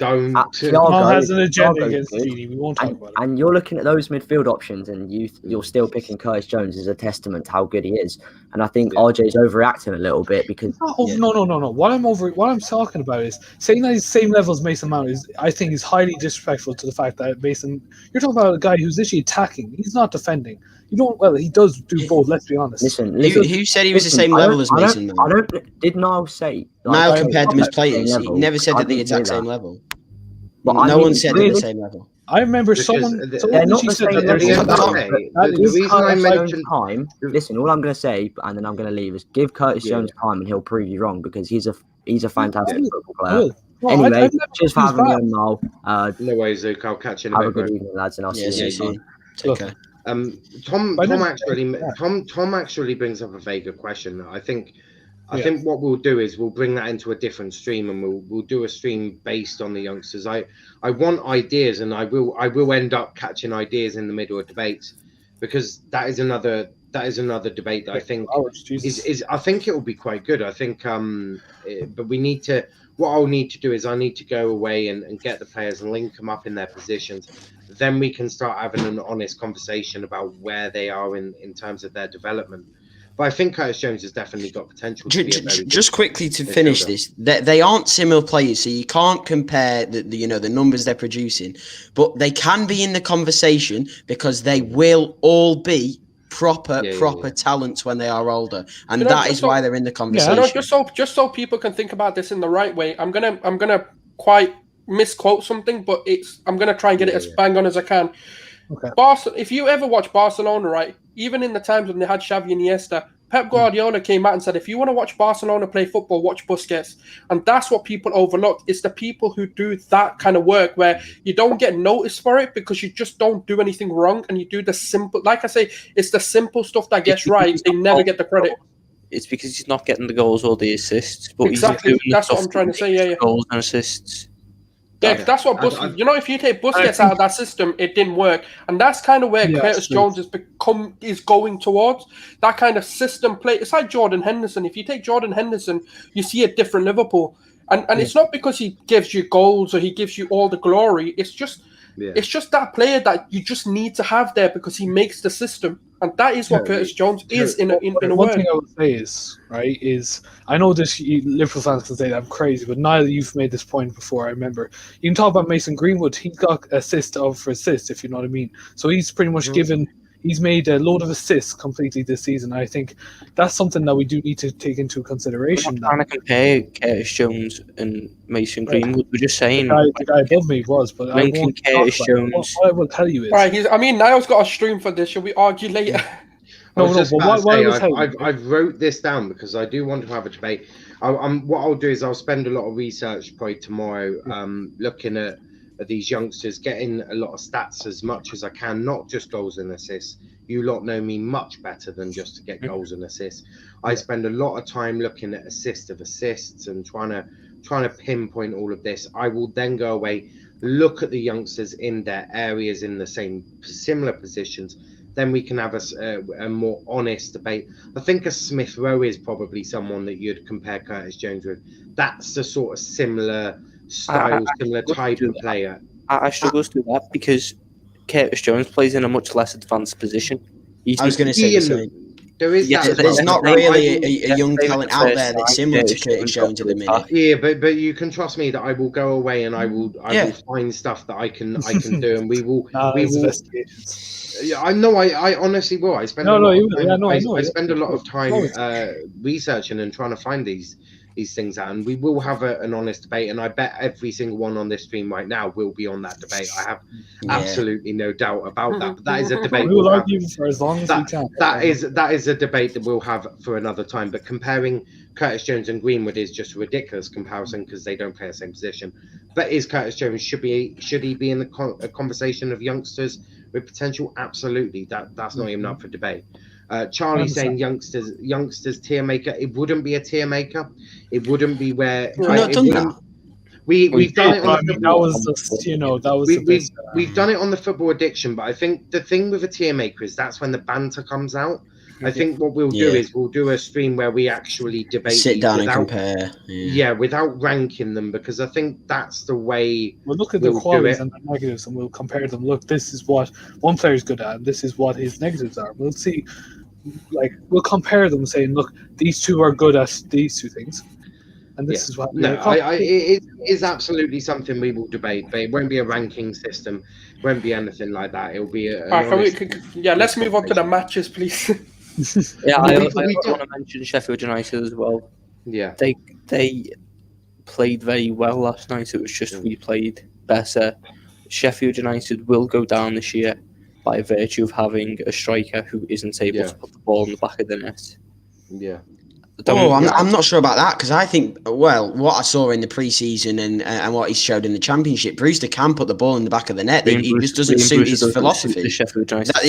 Tom has an agenda against Gini. We won't talk about it. And you're looking at those midfield options, and you're still picking Curtis Jones as a testament to how good he is. And I think RJ's overreacting a little bit because No. What I'm talking about is saying that he's same level as Mason Mount I think is highly disrespectful to the fact that Mason. You're talking about a guy who's literally attacking. He's not defending. He does do both. Let's be honest. Listen. Who said he was the same level as Mason Mount? Did Niall say? Niall compared them as players. He never said at the exact same level. But no one said they're the same level. I remember someone they're not the same level. The reason I mentioned time. Listen, all I'm going to say, and then I'm going to leave, is give Curtis Jones time, and he'll prove you wrong because he's a fantastic football player. Anyway, cheers for having me on, Niall. No worries, Luke. I'll catch you in a Have bit. a good evening, lads, and I'll see you next time. Take care. Tom actually brings up a vaguer question. I think what we'll do is we'll bring that into a different stream, and we'll do a stream based on the youngsters. I want ideas, and I will end up catching ideas in the middle of debates, because that is another debate that I think is I think it will be quite good. I think but we need to. What I'll need to do is I need to go away and get the players and link them up in their positions. Then we can start having an honest conversation about where they are in terms of their development. But I think Curtis Jones has definitely got potential to be a very just quickly to finish this, they aren't similar players, so you can't compare the numbers they're producing, but they can be in the conversation because they will all be proper talents when they are older, and that is why they're in the conversation. Just so people can think about this in the right way, I'm gonna quite misquote something, but I'm gonna try and get it as bang on as I can. Okay. If you ever watch Barcelona, right, even in the times when they had Xavi and Iniesta, Pep Guardiola came out and said, if you want to watch Barcelona play football, watch Busquets. And that's what people overlook. It's the people who do that kind of work where you don't get noticed for it because you just don't do anything wrong, and you do the simple, like I say, it's the simple stuff that gets right. They never get the credit. It's because he's not getting the goals or the assists. But exactly, that's what I'm trying to say. Yeah. Goals and assists. Yeah, that's what Busquets. If you take Busquets out of that system, it didn't work, and that's kind of where Curtis Jones is going towards. That kind of system play. It's like Jordan Henderson. If you take Jordan Henderson, you see a different Liverpool, and it's not because he gives you goals or he gives you all the glory. It's just that player that you just need to have there because he makes the system, and that is what Curtis Jones is in a One word. thing I would say is I know this Liverpool fans can say that I'm crazy, but now that you've made this point before, I remember you can talk about Mason Greenwood. He got assist for assist, if you know what I mean. So he's pretty much he's made a load of assists completely this season. I think that's something that we do need to take into consideration. We're not trying to compare Curtis Jones and Mason Greenwood. We're just saying the guy above me was, but linking Curtis Jones. What I will tell you is, right. Niall's got a stream for this. Shall we argue later? I was No, just but about to why say, was Hayden? I've wrote this down because I do want to have a debate. What I'll do is I'll spend a lot of research probably tomorrow, looking at these youngsters, getting a lot of stats as much as I can, not just goals and assists. You lot know me much better than just to get goals and assists. I spend a lot of time looking at assists and trying to pinpoint all of this. I will then go away, look at the youngsters in their areas in the similar positions. Then we can have a more honest debate. I think a Smith Rowe is probably someone that you'd compare Curtis Jones with. That's the sort of similar style, similar type of player. I struggle to do that because Curtis Jones plays in a much less advanced position. I was going to say the same. There is Yeah, that as there's well. not really a young talent out there that's similar to Curtis Jones at the minute. Yeah, but you can trust me that I will go away and I will find stuff that I can do, and we will. Yeah, I know. I honestly will. I spend a lot of time researching and trying to find these things out, and we will have an honest debate. And I bet every single one on this stream right now will be on that debate. I have absolutely no doubt about that. But that is a debate we will argue for as long as we can. That is a debate that we'll have for another time. But comparing Curtis Jones and Greenwood is just a ridiculous comparison because they don't play the same position. But is Curtis Jones should he be in the conversation of youngsters with potential? Absolutely. That's not even up for debate. Charlie saying youngsters tier maker. It wouldn't be a tier maker. It wouldn't be where not done that. We've done it on the football. We've done it on the football addiction, but I think the thing with a tier maker is that's when the banter comes out. I think what we'll do is we'll do a stream where we actually debate, sit down and compare. Yeah, without ranking them, because I think that's the way. We'll look at the qualities and the negatives, and we'll compare them. Look, this is what one player is good at, and this is what his negatives are. We'll see, we'll compare them, saying, look, these two are good at these two things, and this is what. It is absolutely something we will debate, but it won't be a ranking system. It won't be anything like that. It'll be let's move on to the matches, please. I want to mention Sheffield United as well. Yeah, they played very well last night. It was just we played better. Sheffield United will go down this year by virtue of having a striker who isn't able to put the ball in the back of the net. Yeah. I'm not sure about that because I think, what I saw in the pre-season and what he showed in the Championship, Brewster can put the ball in the back of the net. He just doesn't suit his philosophy.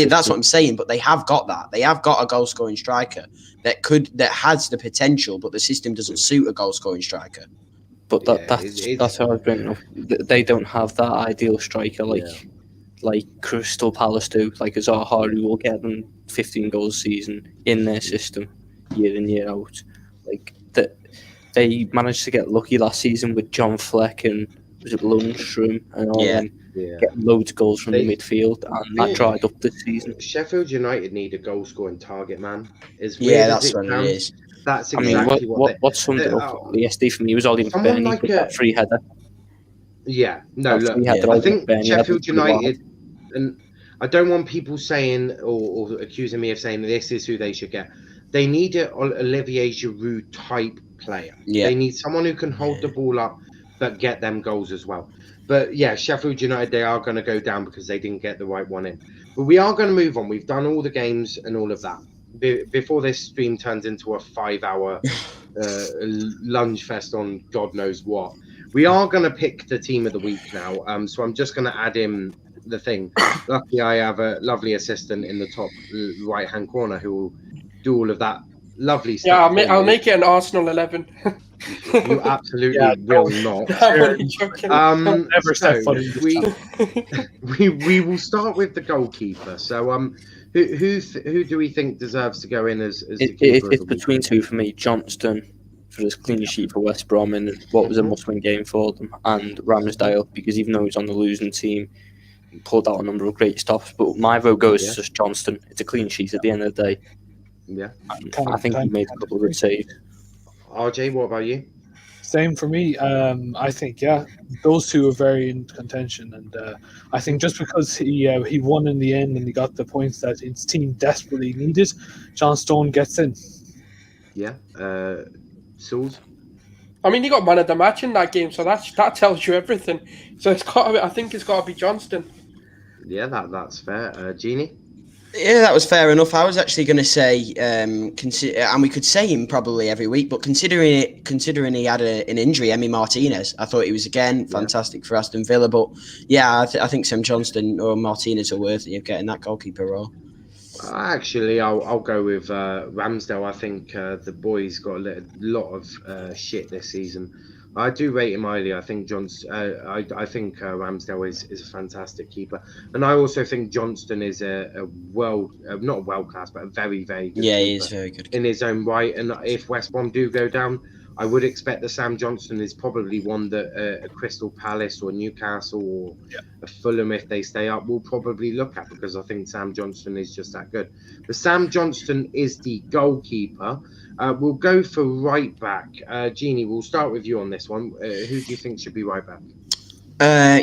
That's what I'm saying. But they have got that. They have got a goal-scoring striker that has the potential, but the system doesn't suit a goal-scoring striker. But that's how I've been. They don't have that ideal striker like Crystal Palace do. Like Zaha, who will get them 15 goals a season in their system, year in, year out. Like that, they managed to get lucky last season with John Fleck and was it Lundstrom and all them getting loads of goals from the midfield, and that dried up this season. Sheffield United need a goal scoring target man. That's what it is. That's exactly what summed it up. The SD for me was Ollie McBurney with that free header. Yeah, no, look, I think Sheffield United, and I don't want people saying or accusing me of saying this is who they should get. They need an Olivier Giroud type player. Yeah. They need someone who can hold the ball up but get them goals as well. But yeah, Sheffield United, they are going to go down because they didn't get the right one in. But we are going to move on. We've done all the games and all of that. Before this stream turns into a 5-hour lunge fest on God knows what, we are going to pick the team of the week now. So I'm just going to add in the thing. Luckily, I have a lovely assistant in the top right-hand corner who will do all of that lovely stuff. Yeah, I'll make it an Arsenal 11. You absolutely will not. Never said funny. We will start with the goalkeeper. So who do we think deserves to go in as the keeper? It's between two for me. Johnston for his clean sheet for West Brom and what was a must-win game for them, and Ramsdale because even though he's on the losing team, he pulled out a number of great stops. But my vote goes to just Johnston. It's a clean sheet at the end of the day. Yeah, I think he made a couple of good saves. RJ, what about you? Same for me. I think those two are very in contention, and I think just because he won in the end and he got the points that his team desperately needed, John Stone gets in. Yeah, Souls. I mean, he got man of the match in that game, so that tells you everything. So I think it's got to be Johnston. Yeah, that's fair. Jeannie. Yeah, that was fair enough. I was actually going to say, and we could say him probably every week, but considering he had an injury, Emi Martinez, I thought he was again fantastic for Aston Villa. But yeah, I think Sam Johnston or Martinez are worthy of getting that goalkeeper role. Actually, I'll go with Ramsdale. I think the boy's got a lot of shit this season. I do rate him highly. I think I think Ramsdale is a fantastic keeper, and I also think Johnston is not world class, but a very, very good. Yeah, he is very good in his own right. And if West Brom do go down, I would expect that Sam Johnston is probably one that a Crystal Palace or Newcastle or a Fulham, if they stay up, will probably look at, because I think Sam Johnston is just that good. But Sam Johnston is the goalkeeper. We'll go for right back. Jeannie, we'll start with you on this one. Who do you think should be right back?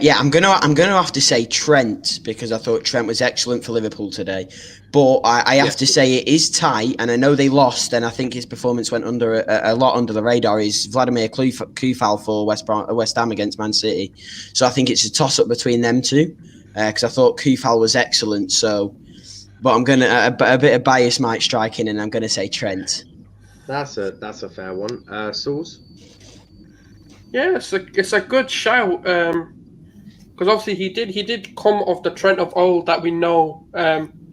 Yeah, I'm gonna have to say Trent, because I thought Trent was excellent for Liverpool today. But I have to say it is tight, and I know they lost, and I think his performance went under a lot under the radar. Is Vladimir Kufal for West Ham against Man City? So I think it's a toss up between them two, because I thought Kufal was excellent. So, but I'm gonna a bit of bias might strike in, and I'm gonna say Trent. That's a fair one. Sauce? Yeah, it's a good shout. Because obviously he did come off the Trent of old that we know.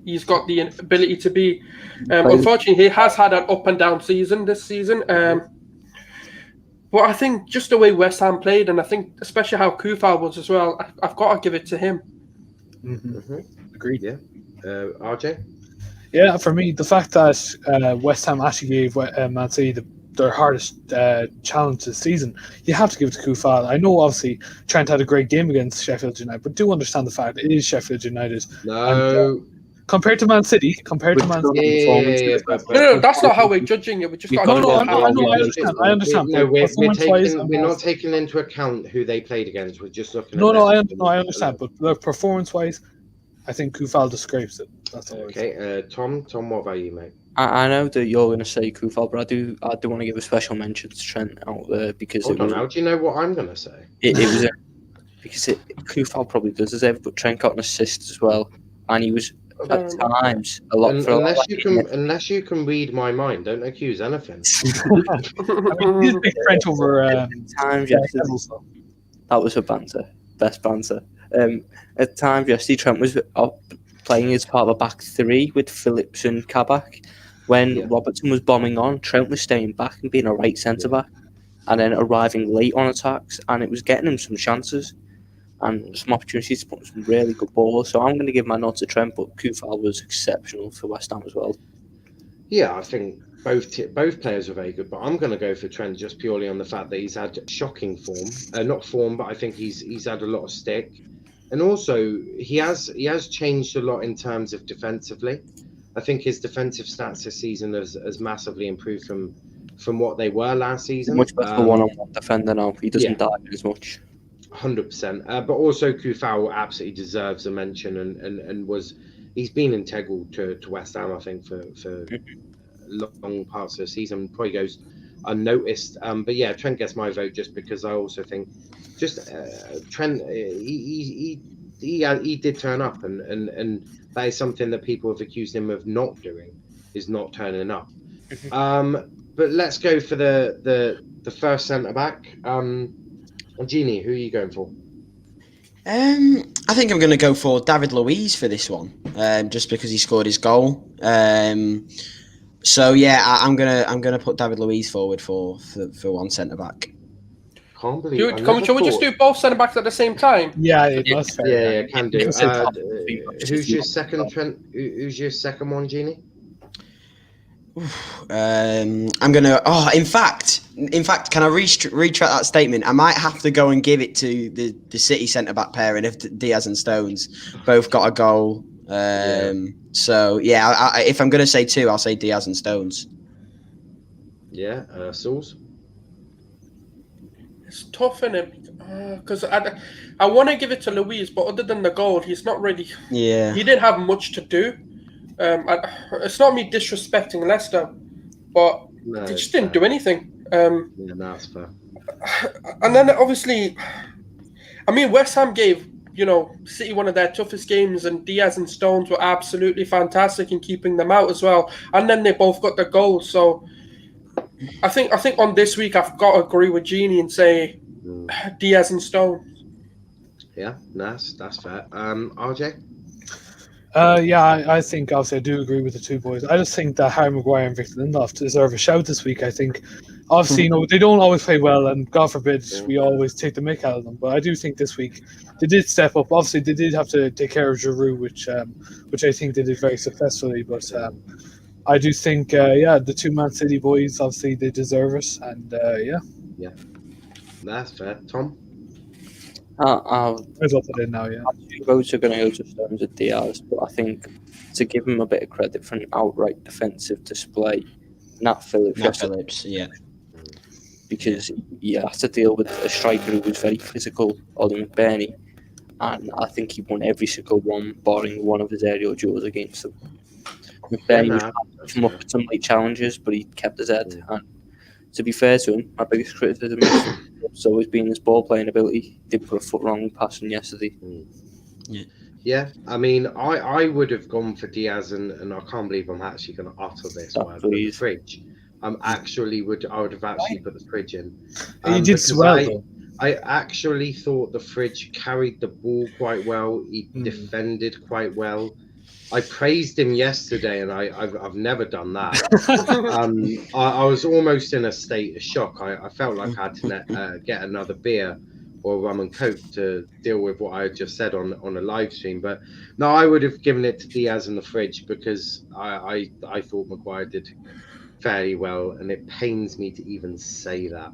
He's got the ability to be. Unfortunately, he has had an up and down season this season. But I think just the way West Ham played, and I think especially how Kufal was as well, I've got to give it to him. Agreed. Yeah. RJ? Yeah, for me, the fact that West Ham actually gave Man City their hardest challenge this season, you have to give it to Kufal. I know, obviously, Trent had a great game against Sheffield United, but do understand the fact it is Sheffield United. No. And, compared to Man City, No, that's not how we're judging it. We just got I understand. No, we're not taking into account who they played against. We're just looking at I understand. But performance-wise, I think Kufal just scrapes it. That's all. Okay, Tom, what about you, mate? I know that you're going to say Kufal, but I do want to give a special mention to Trent out there, because Hold on, how do you know what I'm going to say? It was because Kufal probably does deserve it, but Trent got an assist as well, and he was at times a lot. Unless you can read my mind, don't accuse anything. I mean, he's a big Trent over times. That was a best banter. At times, yesterday, Trent was playing as part of a back three with Phillips and Kabak. When Robertson was bombing on, Trent was staying back and being a right centre back, and then arriving late on attacks, and it was getting him some chances and some opportunities to put some really good balls. So I'm going to give my nod to Trent, but Kufal was exceptional for West Ham as well. Yeah, I think both players are very good, but I'm going to go for Trent just purely on the fact that he's had shocking form. Not form, but I think he's had a lot of stick. And also, he has changed a lot in terms of defensively. I think his defensive stats this season has massively improved from what they were last season. Much better one-on-one defender now. He doesn't dive as much. 100%. But also, Kufal absolutely deserves a mention, and he's been integral to West Ham, I think, for long parts of the season. Probably goes unnoticed. But yeah, Trent gets my vote just because I also think Trent, he did turn up, and that is something that people have accused him of not doing, is not turning up. But let's go for the first centre back. Jeannie, who are you going for? I think I'm going to go for David Luiz for this one, just because he scored his goal. So yeah, I'm gonna put David Luiz forward for one centre back. Can't believe. Can we just do both centre backs at the same time? Yeah, that's fair. Yeah, can do. Who's your second, Trent? Who's your second one, Jeannie? I'm gonna. Oh, in fact, can I retract that statement? I might have to go and give it to the City centre back pairing if Diaz and Stones both got a goal. So yeah, if I'm gonna say two, I'll say Diaz and Stones. Yeah, Sauce. It's tough, isn't it? Because I want to give it to Luiz, but other than the goal, he's not really. Yeah. He didn't have much to do. It's not me disrespecting Leicester, but they just didn't do anything. Yeah, that's fair. And then obviously, I mean, West Ham gave City one of their toughest games, and Diaz and Stones were absolutely fantastic in keeping them out as well. And then they both got the goals. So I think on this week I've got to agree with Genie and say Diaz and Stones. Yeah, that's fair. RJ? I think obviously I do agree with the two boys. I just think that Harry Maguire and Victor Lindelof deserve a shout this week. I think obviously they don't always play well, and God forbid we always take the mick out of them. But I do think this week they did step up. Obviously they did have to take care of Giroud, which I think they did very successfully. But I do think the two Man City boys obviously they deserve it, and yeah, that's fair. Tom? I'll put it in now. Yeah, votes are going to go to Stones and Diaz, but I think to give him a bit of credit for an outright defensive display, Nat Phillips, yeah, because he had to deal with a striker who was very physical, Ollie McBurney, and I think he won every single one, barring one of his aerial duels against them. McBurney was come up with some late challenges, but he kept his head. And to be fair to him, my biggest criticism has always been his ball playing ability. He did put a foot wrong passing yesterday. Yeah, I mean, I would have gone for Diaz, and I can't believe I'm actually going to utter this word. The fridge. I would have actually put the fridge in. He did well. I actually thought the fridge carried the ball quite well. He defended quite well. I praised him yesterday, and I've never done that. I was almost in a state of shock. I felt like I had to get another beer or rum and coke to deal with what I just said on a live stream. But no, I would have given it to Diaz in the fridge because I thought Maguire did fairly well, and it pains me to even say that.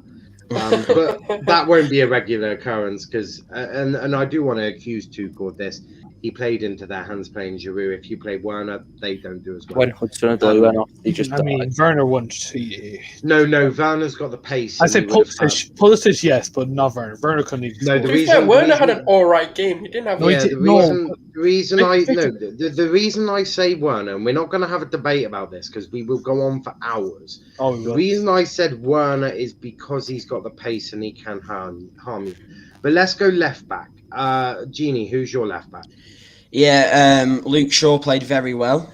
But that won't be a regular occurrence because, and I do want to accuse Tuchel of this. He played into their hands playing Giroud. If you play Werner, they don't do as well. When Hudson-Odoi went off, they just Werner won't. No, Werner's got the pace. I say Pulisic, yes, but not Werner. Werner couldn't even. No, Werner had an all right game. He didn't have. The reason I say Werner, and we're not going to have a debate about this because we will go on for hours. The reason I said Werner is because he's got the pace and he can harm you. But let's go left back. Genie, who's your left back? Yeah, Luke Shaw played very well,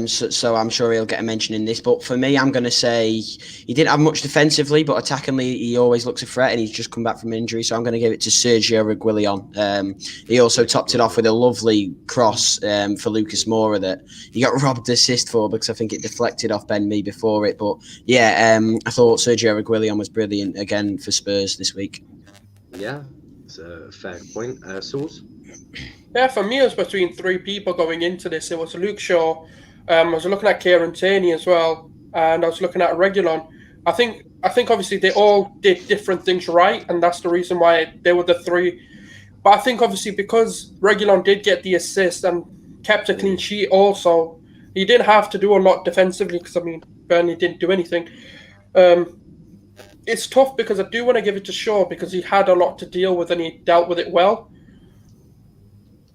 so I'm sure he'll get a mention in this. But for me, I'm going to say he didn't have much defensively, but attackingly, he always looks a threat, and he's just come back from injury. So I'm going to give it to Sergio Reguilon. He also topped it off with a lovely cross for Lucas Moura that he got robbed assist for because I think it deflected off Ben Mee before it. But yeah, I thought Sergio Reguilon was brilliant again for Spurs this week. Yeah, it's a fair point. Sauce? Yeah, for me, it was between three people going into this. It was Luke Shaw. I was looking at Kieran Tierney as well, and I was looking at Reguilon. I think obviously they all did different things right, and that's the reason why they were the three. But I think obviously because Reguilon did get the assist and kept a clean sheet also, he didn't have to do a lot defensively because, I mean, Burnley didn't do anything. It's tough because I do want to give it to Shaw because he had a lot to deal with and he dealt with it well.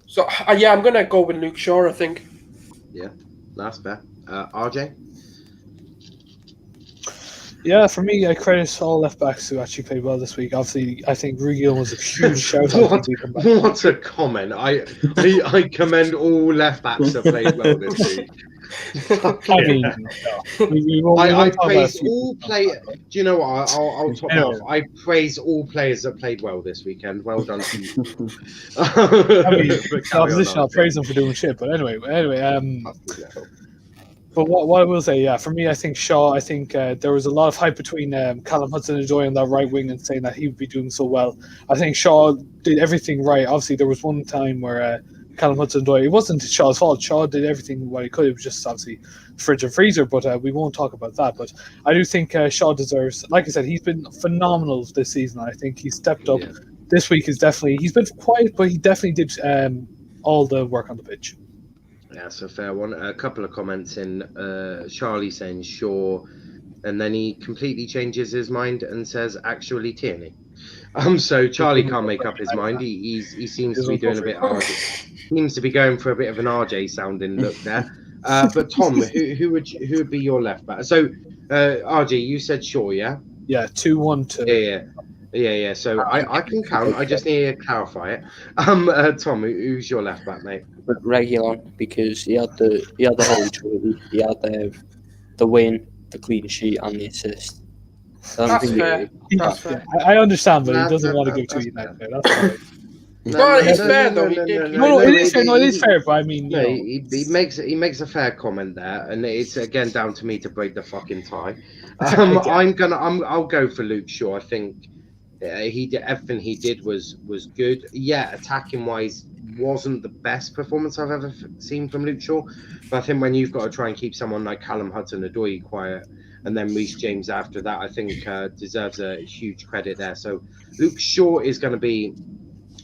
So, I'm going to go with Luke Shaw, I think. Yeah, that's fair. RJ? Yeah, for me, I credit all left backs who actually played well this week. Obviously, I think Reguilon was a huge shout out. What a comment. I commend all left backs that played well this week. I mean, I praise all players. Do you know what? I'll top it off. I praise all players that played well this weekend. Well done to you. I mean, the opposition, I'll praise them for doing shit. But anyway. But what I will say, for me, I think Shaw. I think there was a lot of hype between Callum Hudson-Odoi on that right wing and saying that he would be doing so well. I think Shaw did everything right. Obviously, there was one time where Callum Hudson-Odoi, it wasn't Shaw's fault. Shaw did everything what he could. It was just obviously fridge and freezer, but we won't talk about that. But I do think Shaw deserves, like I said, he's been phenomenal this season. I think he stepped up. This week he's been quiet, but he definitely did all the work on the pitch. Yeah, so fair one. A couple of comments in. Charlie saying Shaw, and then he completely changes his mind and says actually Tierney. So Charlie can't make up his mind. He seems to be doing a bit RJ. Seems to be going for a bit of an RJ sounding look there. But Tom, who would be your left back? So RJ, you said Shaw, yeah? Yeah, 2-1-2. Yeah. Yeah. So I can count. I just need to clarify it. Tom, who's your left back, mate? Reguilon, because he had the holy trinity. He had the win, the clean sheet, and the assist. That's fair. That's fair. I understand, but he Nah, doesn't nah, want to nah, give that's to United. fair. That's fine. Well, it's fair, though. He did- No, it is fair. No, it is fair. But I mean, you know, he makes a fair comment there, and it's again down to me to break the fucking tie. I'll go for Luke Shaw. I think he did everything he did was good. Yeah, attacking wise, wasn't the best performance I've ever seen from Luke Shaw, but I think when you've got to try and keep someone like Callum Hudson-Odoi quiet, and then Reece James after that, I think deserves a huge credit there. So Luke Shaw is going to be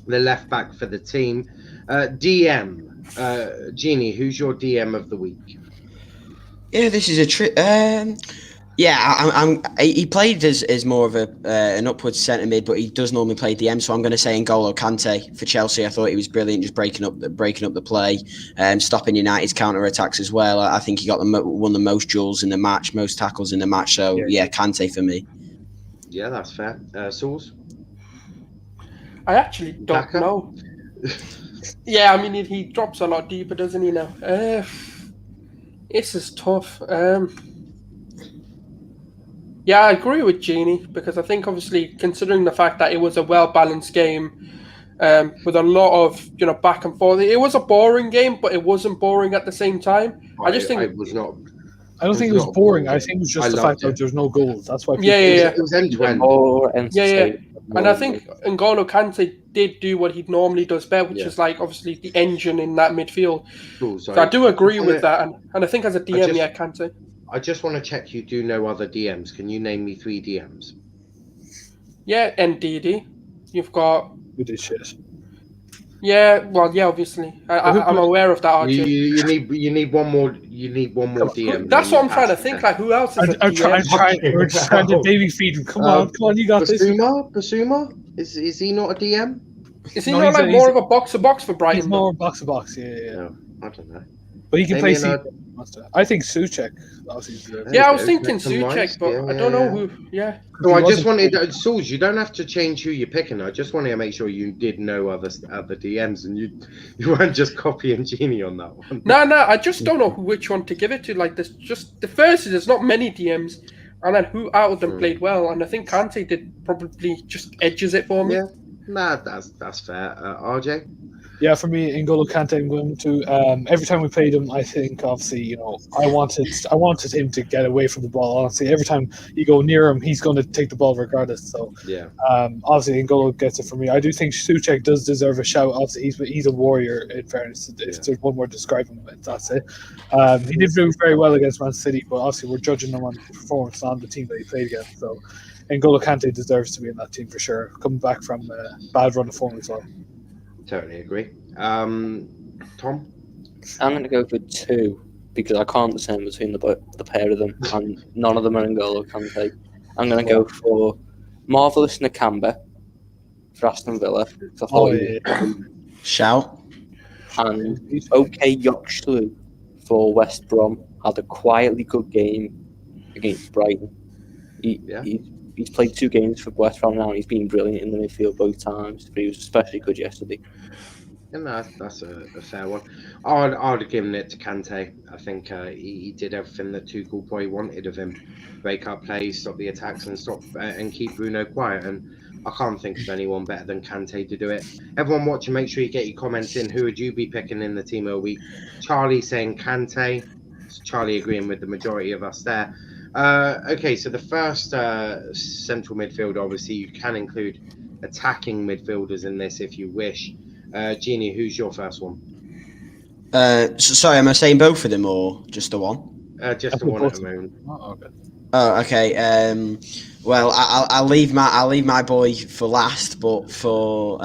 the left back for the team. DM, Jeannie, who's your DM of the week? Yeah, this is a trick. He played as more of an upwards centre mid, but he does normally play DM. So I'm going to say N'Golo Kante for Chelsea. I thought he was brilliant, just breaking up the play, stopping United's counter attacks as well. I think he got won the most duels in the match, most tackles in the match. So yeah, Kante for me. Yeah, that's fair. Sauce? I actually don't Daka? know. Yeah, I mean, he drops a lot deeper, doesn't he now? This is tough. Yeah, I agree with Jeannie, because I think obviously considering the fact that it was a well-balanced game with a lot of back and forth, it was a boring game, but it wasn't boring at the same time. I just think it was not. I don't think it was boring. I think it was just the fact that there's no goals. That's why. It was end to end. Yeah. And I think N'Golo Kante did do what he normally does better, which is like obviously the engine in that midfield. Cool, so I do agree with that, and I think as a DM, Kante. I just want to check you do know other DMs. Can you name me 3 DMs? Yeah, NDD. You've got. Who did shit? Yeah, well, yeah, obviously. I'm aware of that. You need one more. You need one more DM. That's what I'm trying to think. Like, who else is we're just trying to baby feed him. Come on, you got Basuma? Is he not a DM? Is he not like more of a box-to-box for Brighton? He's more box-to-box, yeah. I don't know. But he can play C. I think Souček. Yeah, I was thinking Souček, but I don't know who. Yeah. No, I just wanted, Sauls, you don't have to change who you're picking. I just wanted to make sure you did know other DMs and you weren't just copying Jeannie on that one. No, I just don't know which one to give it to. Like, the first is there's not many DMs, and then who out of them played well, and I think Kante did probably just edges it for me. Yeah, nah, that's fair. RJ. Yeah, for me, N'Golo Kante, I'm going to. Every time we played him, I think obviously, I wanted him to get away from the ball. Honestly, every time you go near him, he's going to take the ball regardless. So yeah, obviously N'Golo gets it for me. I do think Souček does deserve a shout. Obviously, he's a warrior. In fairness, if there's one word to describe him, that's it. He did do very well against Man City, but obviously we're judging him on the performance, not on the team that he played against. So N'Golo Kante deserves to be in that team for sure. Coming back from a bad run of form as well. Totally agree. Tom? I'm going to go for 2 because I can't discern between the pair of them, and none of them are N'Golo Kante. I'm going to go for Marvellous Nakamba for Aston Villa. Shout. And OK Yoxlu for West Brom. Had a quietly good game against Brighton. He's played 2 games for West Brom now, and he's been brilliant in the midfield both times. But he was especially good yesterday. And that's a fair one. I'd have given it to Kante. I think he did everything that Tuchel probably wanted of him: break up plays, stop the attacks, and keep Bruno quiet. And I can't think of anyone better than Kante to do it. Everyone watching, make sure you get your comments in. Who would you be picking in the team of the week? Charlie saying Kante. Charlie agreeing with the majority of us there. Okay, so the first central midfielder, obviously you can include attacking midfielders in this if you wish. Jeannie, who's your first one? Sorry, am I saying both of them or just the one? Just the one at the moment. Oh, okay. Oh, okay. Well, I'll leave my boy for last, but for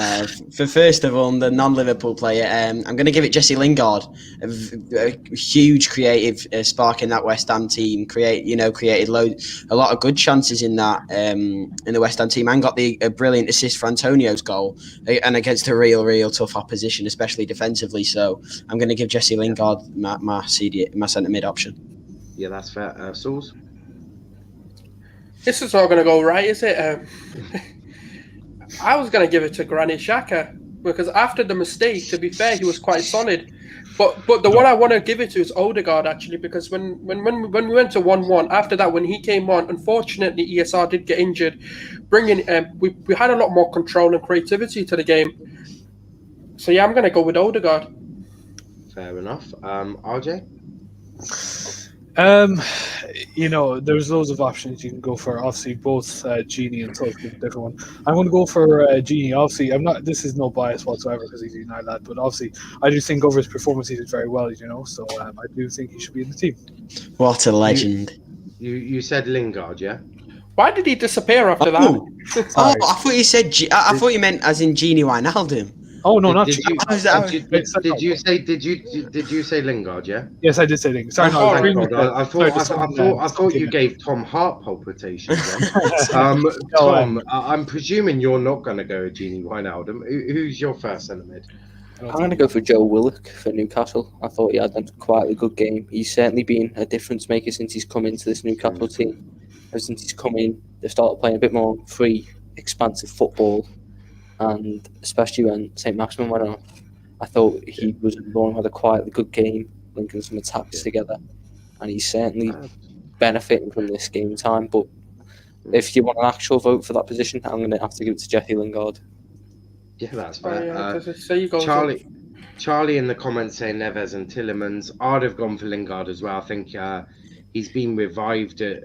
first of all, the non-Liverpool player, I'm going to give it Jesse Lingard. A huge creative spark in that West Ham team. Created a lot of good chances in the West Ham team, and got a brilliant assist for Antonio's goal, and against a real tough opposition, especially defensively. So I'm going to give Jesse Lingard my centre mid option. Yeah, that's fair. Sauls? This is not going to go right, is it? I was going to give it to Granit Xhaka because after the mistake, to be fair, he was quite solid. But the one I want to give it to is Odegaard, actually, because when we went to 1-1, after that, when he came on, unfortunately, ESR did get injured. We had a lot more control and creativity to the game. So, yeah, I'm going to go with Odegaard. Fair enough. RJ? There's loads of options you can go for. Obviously, both Genie and Tusk is a different one. I'm going to go for Genie. Obviously, this is no bias whatsoever because he's a United lad, but obviously, I do think over his performance, he did very well, so I do think he should be in the team. What a legend. You said Lingard, yeah? Why did he disappear after that? I thought you said, I thought you meant as in Genie Wijnaldum. Oh no, not Did you say Lingard? Yeah. Yes, I did say Lingard. Sorry, Oh, no. thank God. I thought you gave Tom heart palpitations. Tom, I'm presuming you're not going to go with Genie Wijnaldum. Who's your first centre mid? I'm going to go for Joe Willock for Newcastle. I thought he had quite a good game. He's certainly been a difference maker since he's come into this Newcastle team. Ever since he's come in, they've started playing a bit more free, expansive football. And especially when St. Maximin went on, I thought he was one had a quietly good game, linking some attacks together, and he's certainly benefiting from this game time. But if you want an actual vote for that position, I'm going to have to give it to Jesse Lingard. Yeah, that's fair. Charlie in the comments saying Neves and Tielemans. I'd have gone for Lingard as well. I think he's been revived at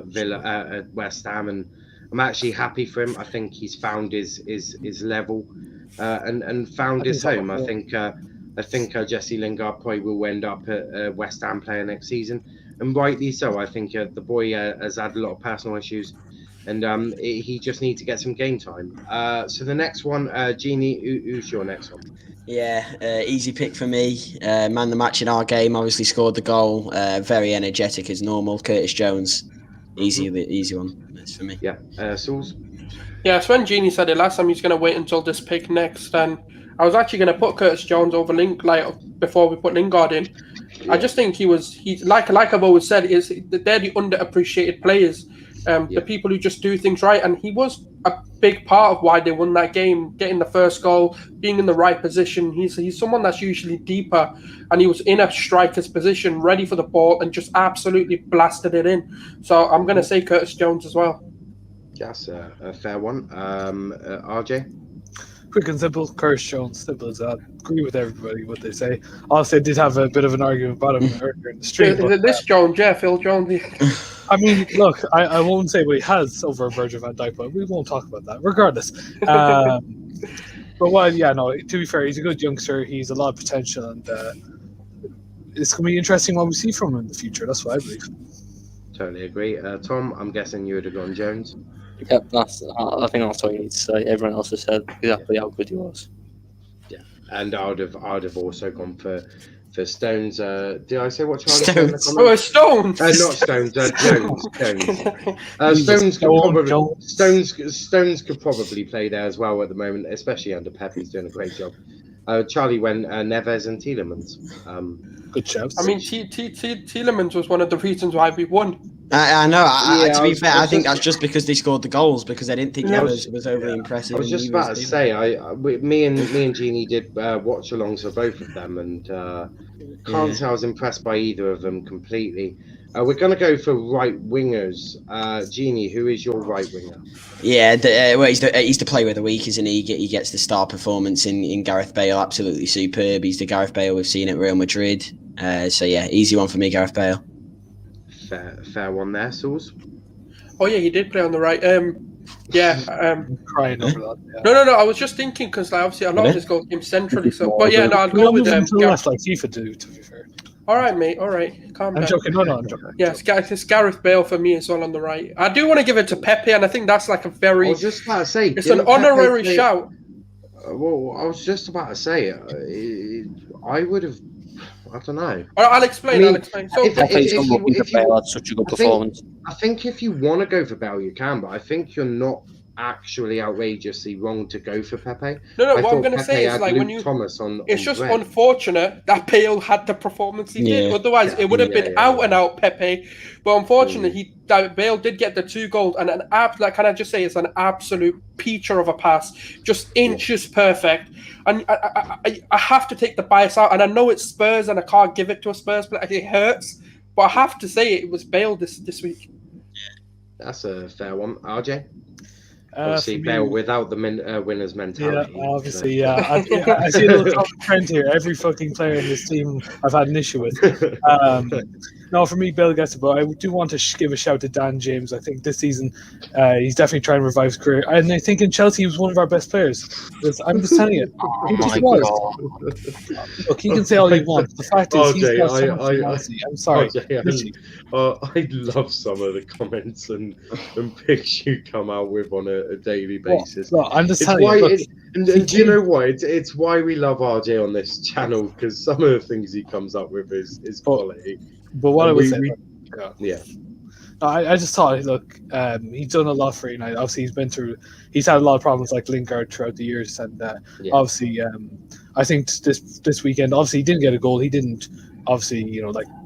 Villa at West Ham, and I'm actually happy for him. I think he's found his level and found his home. I think Jesse Lingard probably will end up at West Ham player next season, and rightly so. I think the boy has had a lot of personal issues, and he just needs to get some game time. So the next one, Genie, who's your next one? Yeah, easy pick for me. Man the match in our game, obviously scored the goal. Very energetic as normal. Curtis Jones, easy one. For me. Yeah, Sauls? Yeah, so when Genie said it last time, he's going to wait until this pick next, and I was actually going to put Curtis Jones over before we put Lingard in. Yeah. I just think he's like I've always said, they're the underappreciated players, the people who just do things right, and he was a big part of why they won that game, getting the first goal, being in the right position. He's someone that's usually deeper, and he was in a striker's position, ready for the ball, and just absolutely blasted it in. So I'm going to say Curtis Jones as well. That's a fair one. RJ? Quick and simple, Curtis Jones, simple as that. Agree with everybody what they say. Obviously, I did have a bit of an argument about him earlier in the stream. Is it this Jones? Yeah, Phil Jones. I mean, look, I won't say what he has over Virgil van Dijk, but we won't talk about that, regardless. But to be fair, he's a good youngster. He's a lot of potential, and it's going to be interesting what we see from him in the future. That's what I believe. Totally agree. Tom, I'm guessing you would have gone Jones. Yep, I think that's what you need to say. Everyone else has said exactly how good he was. Yeah, and I'd have also gone for Stones. Did I say what Charlie Stones? Stones. Not Stones. Stones could probably play there as well at the moment, especially under Pep. He's doing a great job. Charlie went Neves and Tielemans. Good shouts. I mean, Tielemans was one of the reasons why we won. I know. To be fair, I think that's just because they scored the goals, because I didn't think Neves was overly impressive. I was just about to say, me and Genie did watch alongs for both of them, and can't say I was impressed by either of them completely. We're going to go for right wingers. Genie, who is your right winger? Yeah, he's the player of the week, isn't he? He gets the star performance in Gareth Bale. Absolutely superb. He's the Gareth Bale we've seen at Real Madrid. So yeah, easy one for me, Gareth Bale. Fair one there, Sauls. Oh yeah, he did play on the right. I'm crying over that. Yeah. No. I was just thinking because obviously a lot of his goals came centrally. So, but yeah, I'll go with them. Left like FIFA do, to be fair. All right, mate. All right, calm down. I'm joking. No, I'm joking. Yeah, it's Gareth Bale for me as well on the right. I do want to give it to Pepe, and I think that's like a very. I was just about to say it's an honorary shout. Well, I was just about to say I would have. I don't know. I'll explain. So Bale had such a good performance. I think if you want to go for Bale, you can, but I think you're not actually outrageously wrong to go for Pepe. No, I what I'm thought going to say Pepe is had like Luke when you. Thomas on. It's on just red. unfortunate that Bale had the performance he did. Yeah. Otherwise, it would have been out and out Pepe. But unfortunately, Bale did get the 2 goals, and can I just say, it's an absolute peacher of a pass, just inches perfect. And I have to take the bias out, and I know it's Spurs, and I can't give it to a Spurs player. It hurts, but I have to say it was Bale this week. That's a fair one, RJ. For Obviously, me- Bale without the winner's mentality. Yeah, obviously, yeah. I see a little common trend here. Every fucking player in this team I've had an issue with. No, for me, Bale gets it, but I do want to give a shout to Dan James. I think this season he's definitely trying to revive his career. And I think in Chelsea he was one of our best players. I'm just telling you. He just was. Look, he can say all he wants. The fact is, he's got so much humanity. I'm sorry. I love some of the comments and pics you come out with on a daily basis. Well, I'm just It's telling why, you. Look, and do you know what? It's why we love RJ on this channel, because some of the things he comes up with is quality. But what I was saying, Yeah. I just thought, look, he's done a lot for United. Obviously, he's had a lot of problems like Lingard throughout the years, and obviously, I think this weekend, obviously, he didn't get a goal. He didn't, obviously,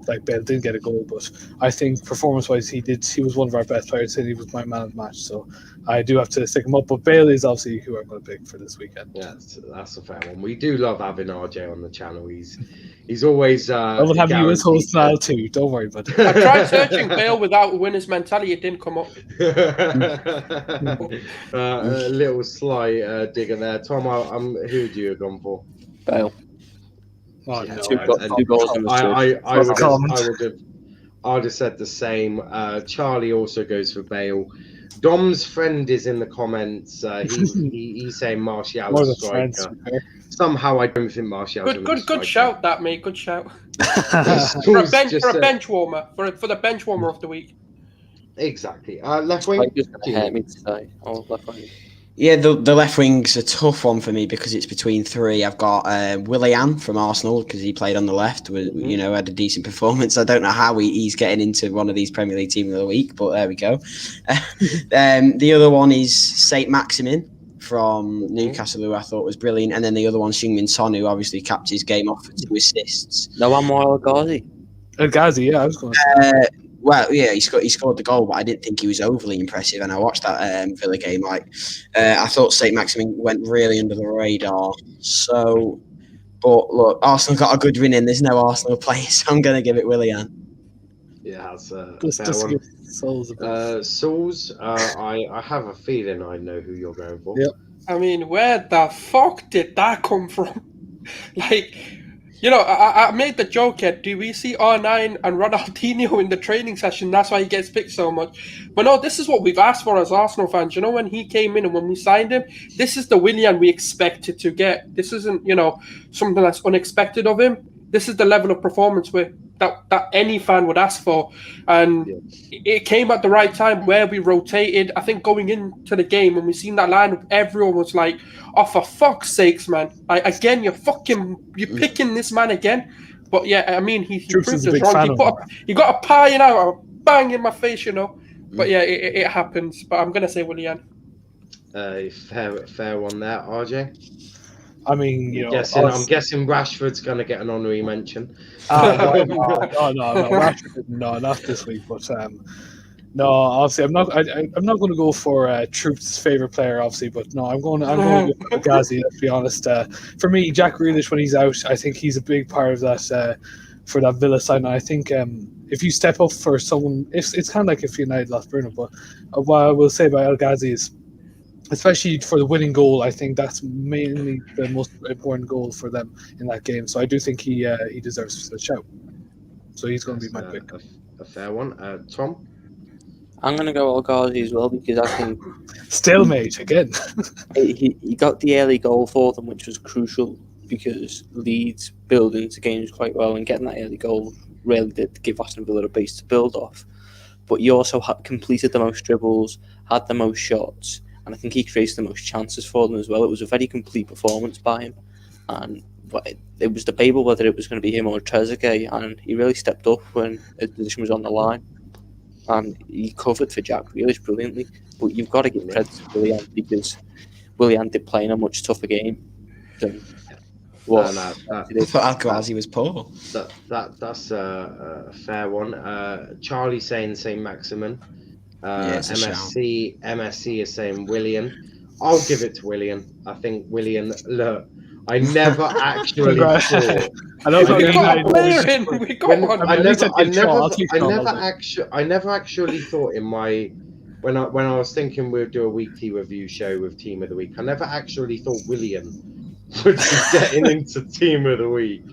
like Bale didn't get a goal, but I think performance-wise, he was one of our best players, and he was my man of the match. So I do have to stick him up. But Bale is obviously who I'm going to pick for this weekend. Yeah, that's a fair one. We do love having RJ on the channel. He's always. I will have you as host now too. Don't worry about it. I tried searching Bale without winner's mentality. It didn't come up. A little sly digger there, Tom. Who do you have gone for? Bale. Oh, Yeah, no. Two goals on the I'd have said the same. Charlie also goes for Bale. Dom's friend is in the comments. He's saying Martial's a striker. Somehow I don't think Martial's Good shout, that mate. Good shout. for a bench warmer. For the bench warmer of the week. Exactly. Left wing. Just going to hurt me today. Oh, left wing. Yeah, the left wing's a tough one for me because it's between 3. I've got Willian from Arsenal because he played on the left, had a decent performance. I don't know how he's getting into one of these Premier League teams of the week, but there we go. The other one is Saint Maximin from Newcastle, who I thought was brilliant, and then the other one's Heung-min Son, who obviously capped his game off for 2 assists. No one more El Ghazi. El Ghazi, yeah, I was going to say. Well, yeah, he scored the goal, but I didn't think he was overly impressive. And I watched that Villa game. I thought Saint Maximin went really under the radar. So, but look, Arsenal got a good win in. There's no Arsenal players, so I'm going to give it Willian. Yeah, that's a Just fair one. Souls. I have a feeling I know who you're going for. Yep. I mean, where the fuck did that come from? I made the joke here. Do we see R9 and Ronaldinho in the training session? That's why he gets picked so much. But no, this is what we've asked for as Arsenal fans. When he came in and when we signed him, this is the Willian we expected to get. This isn't, something that's unexpected of him. This is the level of performance that any fan would ask for. And it came at the right time where we rotated. I think going into the game, when we seen that lineup, everyone was like, oh, for fuck's sakes, man. Again, you're picking this man again. But yeah, I mean, he proved us wrong. He got a pie, a bang in my face, But yeah, it happens. But I'm going to say Willian. Fair one there, RJ. I mean, I'm guessing Rashford's going to get an honorary mention. No, Rashford, no, not this week. But no, obviously, I'm not going to go for Troop's favorite player, obviously. But no, I'm going to go for Ghazi. Let's be honest. For me, Jack Grealish, when he's out, I think he's a big part of that for that Villa side. And I think if you step up for someone, it's kind of like if United lost Bruno. But what I will say about El Ghazi is, especially for the winning goal, I think that's mainly the most important goal for them in that game. So I do think he deserves a shout. So he's going to be my pick. A fair one. Tom? I'm going to go El Ghazi as well because I think... Stalemate again. he got the early goal for them, which was crucial because Leeds build into games quite well, and getting that early goal really did give Aston Villa a base to build off. But he also completed the most dribbles, had the most shots, and I think he creates the most chances for them as well. It was a very complete performance by him. And it was debatable whether it was going to be him or Trezeguet, and he really stepped up when his position was on the line. and he covered for Jack Grealish brilliantly. But you've got to give credit to Willian because Willian did play in a much tougher game than what I thought Al-Ghazi was poor. That's a fair one. Charlie saying St. Maximin. MSC is saying Willian. I'll give it to Willian. I think Willian. Look, I never actually thought. I know We got a player in. We got one. I never actually thought in my when I was thinking we'd do a weekly review show with Team of the Week. I never actually thought Willian would be getting into Team of the Week.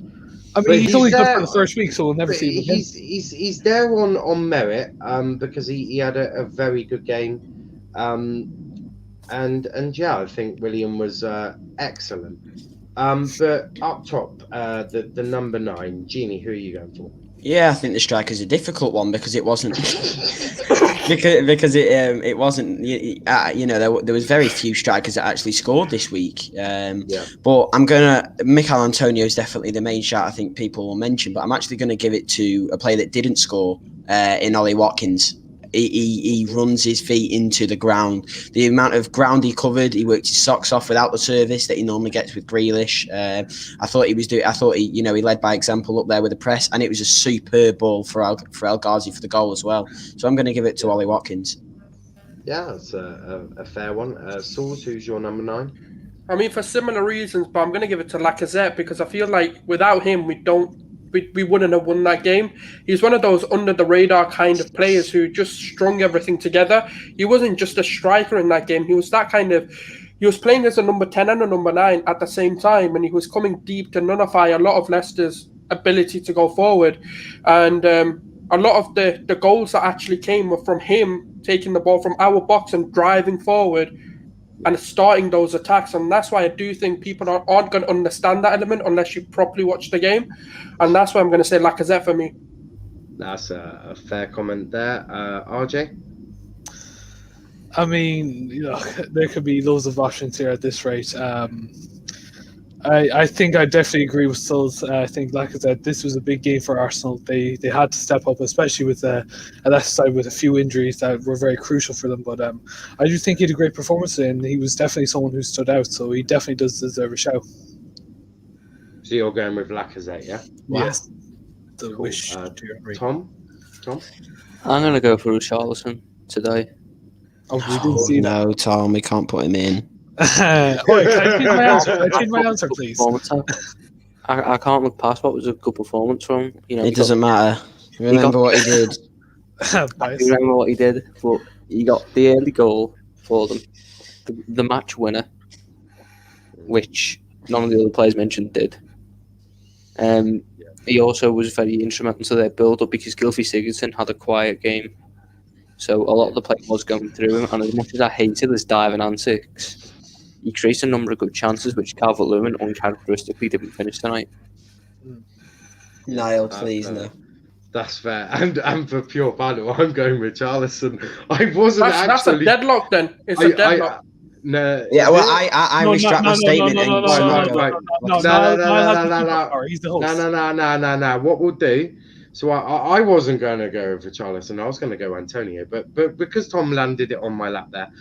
I mean, he's only good for the first week, so we'll never see him again. He's there on merit because he had a very good game, and yeah, I think William was excellent. But up top, the number 9, Genie, who are you going for? Yeah, I think the striker's a difficult one because it wasn't because it wasn't there was very few strikers that actually scored this week. But Michail Antonio is definitely the main shout I think people will mention. But I'm actually going to give it to a player that didn't score in Ollie Watkins. He runs his feet into the ground. The amount of ground he covered, he worked his socks off without the service that he normally gets with Grealish. I thought he led by example up there with the press, and it was a superb ball for El Ghazi for the goal as well. So I'm going to give it to Ollie Watkins. Yeah, that's a fair one. Sauce, who's your number 9? I mean, for similar reasons, but I'm going to give it to Lacazette because I feel like without him, we wouldn't have won that game. He's one of those under the radar kind of players who just strung everything together. He wasn't just a striker in that game. He was he was playing as a number 10 and a number 9 at the same time, and he was coming deep to nullify a lot of Leicester's ability to go forward. And a lot of the goals that actually came were from him taking the ball from our box and driving forward and starting those attacks. And that's why I do think people aren't going to understand that element unless you properly watch the game. And that's why I'm going to say Lacazette for me. That's a fair comment there. RJ? I mean, there could be loads of options here at this rate. I think I definitely agree with Sulz. I think, like I said, this was a big game for Arsenal. They had to step up, especially with a Leicester side with a few injuries that were very crucial for them. But I do think he had a great performance today, and he was definitely someone who stood out. So he definitely does deserve a shout. So you're going with Lacazette, yeah? Yes. Cool. Tom? I'm going to go for Richarlison today. No, Tom, we can't put him in. Can I change my answer, please? I can't look past what was a good performance from. It doesn't matter. Remember what he did. I remember what he did, but he got the early goal for them, the match winner, which none of the other players mentioned did. He also was very instrumental to their build-up because Gylfi Sigurdsson had a quiet game. So a lot of the play was going through him, and as much as I hated his diving antics, he created a number of good chances, which Calvert-Lewin uncharacteristically didn't finish tonight. Niall, please, no. That's fair. And for pure value, I'm going with Richarlison. I wasn't that's a deadlock then. It's a deadlock. No. Yeah, well, I retract my statement. No. He's the host. No. What we'll do. So I wasn't going to go for Richarlison. I was going to go Antonio, but because Tom landed it on my lap there,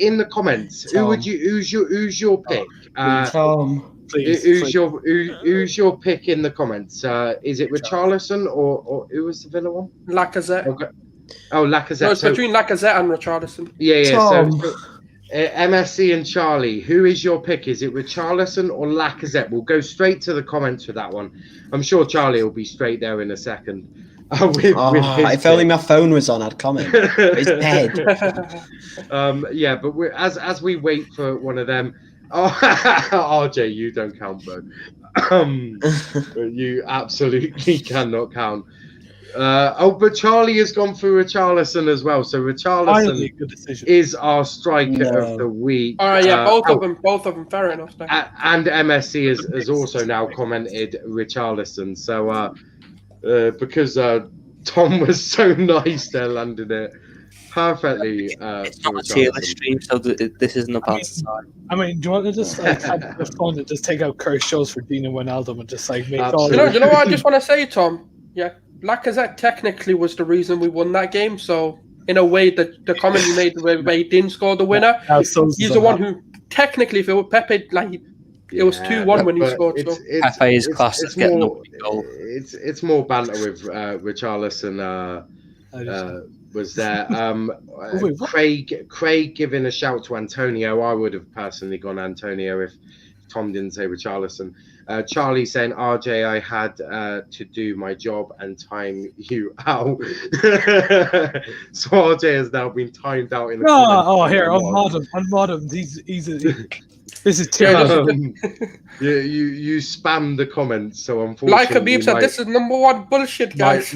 in the comments, Tom. who's your pick? Tom, Please. Who's your pick in the comments? Is it Richarlison or who was the Villa one? Lacazette. Okay. Oh, Lacazette. No, it's between Lacazette and Richarlison. Yeah. Tom. So MSC and Charlie, who is your pick? Is it Richarlison or Lacazette? We'll go straight to the comments with that one. I'm sure Charlie will be straight there in a second. If only my phone was on, I'd comment. It's dead. But as we wait for one of them. Oh, RJ, you don't count, bro. You absolutely cannot count. But Charlie has gone through Richarlison as well. So Richarlison is our striker of the week. All right, yeah, both of them, fair enough. And MSC has also now commented Richarlison. So because Tom was so nice there, landed it perfectly. It's not a tier list stream, so this isn't a pass. I mean, do you want to just have the fun and just take out Curse shows for Dean and Wijnaldum and just make You know what I just want to say, Tom? Yeah, Lacazette technically was the reason we won that game. So in a way, the comment you made where he didn't score the winner, Now, so he's the one who technically, if it were Pepe, like it was 2-1 when he scored. So Pepe is class at getting the goal. It's more banter with Richarlison. Was there Wait, what? Craig giving a shout to Antonio? I would have personally gone Antonio if Tom didn't say Richarlison. Charlie saying, RJ, I had to do my job and time you out. So RJ has now been timed out in the Here, unmod him. This is terrible. You spam the comments, so unfortunately, like Habib said, this is number one bullshit, guys.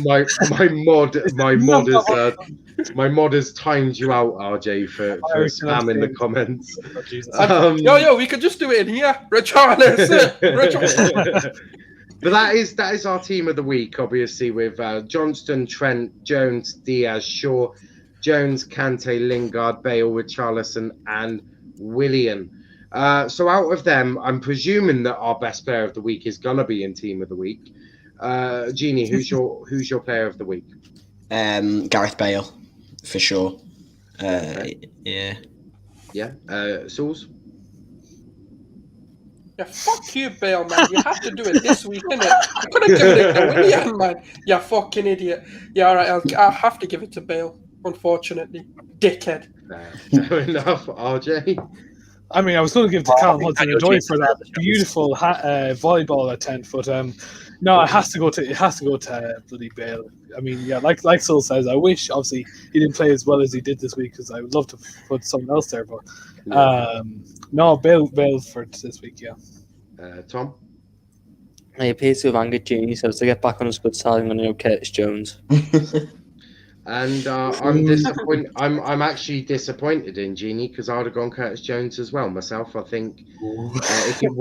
My mod has timed you out, RJ, for spamming the comments. Yo, we could just do it in here, Richarlison. But that is our team of the week, obviously, with Johnston, Trent, Jones, Diaz, Shaw, Jones, Kante, Lingard, Bale, Richarlison, and Willian. So out of them, I'm presuming that our best player of the week is gonna be in team of the week. Jeannie, who's your player of the week? Gareth Bale, for sure. Yeah. Sauls? Yeah, fuck you, Bale, man. You have to do it this week, innit? You couldn't give it to Willian, man. You fucking idiot. Yeah, all right, I'll have to give it to Bale, unfortunately. Dickhead. Fair enough, RJ. I mean, I was going to give it to Callum Hudson-Odoi for that beautiful volleyball attempt, but no, it has to go to bloody Bale. I mean, yeah, like Sol says, I wish obviously he didn't play as well as he did this week because I would love to put someone else there, but no, Bale for this week, yeah. Tom. I appear to have angered Genie, so to get back on his good side, I'm going to go Curtis Jones. And I'm disappointed. I'm actually disappointed in Genie because I'd have gone Curtis Jones as well myself. I think if it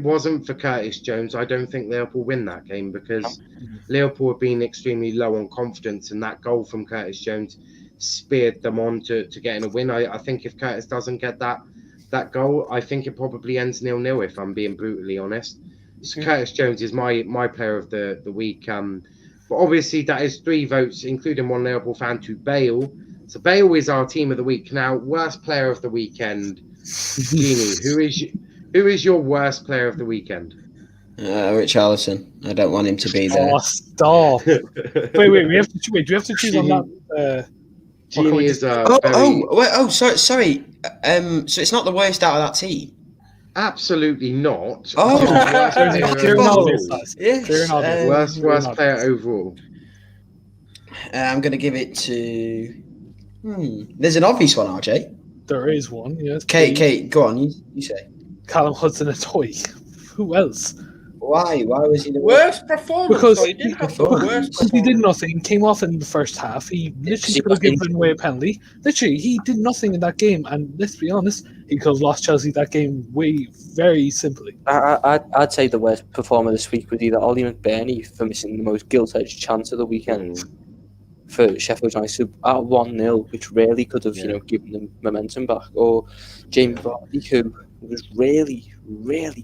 wasn't for Curtis Jones, I don't think Liverpool win that game because Liverpool have been extremely low on confidence, and that goal from Curtis Jones speared them on to getting a win. I think if Curtis doesn't get that goal, I think it probably ends 0-0. If I'm being brutally honest, so Curtis Jones is my player of the week. But obviously, that is 3 votes, including one Liverpool fan, to Bale. So Bale is our team of the week. Now, worst player of the weekend, Genie. Who is your worst player of the weekend? Richarlison. I don't want him to be there. Oh, stop! wait. Do we have to choose on that? Genie is sorry. So it's not the worst out of that team. Absolutely not. Worst player overall. I'm going to give it to. There's an obvious one, RJ. There is one. Yes. Kate, go on. You say. Callum Hudson-Odoi. Who else? Why? Why was he the worst performance? Because he didn't have the worst performance. He did nothing. He came off in the first half. He literally could have given away a penalty. Literally, he did nothing in that game. And let's be honest, he could have lost Chelsea that game very simply. I'd say the worst performer this week was either Ollie McBurney for missing the most gilt-edged chance of the weekend for Sheffield United at 1-0, which really could have given them momentum back, or Jamie Vardy, who was really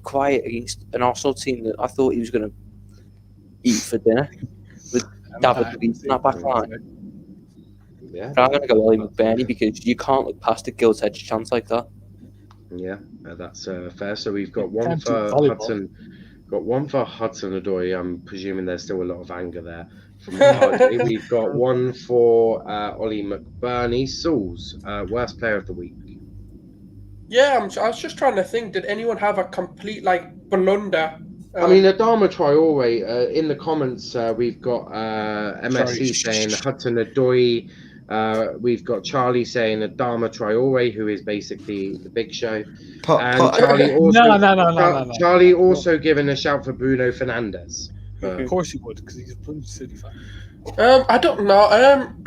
quiet against an Arsenal team that I thought he was going to eat for dinner with David Luiz in that back line. Yeah. But I'm going to go Ollie McBurney because you can't look past a gilt-edged chance like that. Yeah, that's fair. So we've got one for Hudson. Got one for Hudson-Odoi. I'm presuming there's still a lot of anger there. From Hardy. We've got one for Ollie McBurney. Sauls, worst player of the week. Yeah, I was just trying to think. Did anyone have a complete blunder? I mean, Adama Traore. In the comments, we've got MSC saying Hudson-Odoi. We've got Charlie saying Adama Traore, who is basically the Big Show. Charlie also, no. Charlie also giving a shout for Bruno Fernandes. Of course he would, because he's a Blue City fan. I don't know.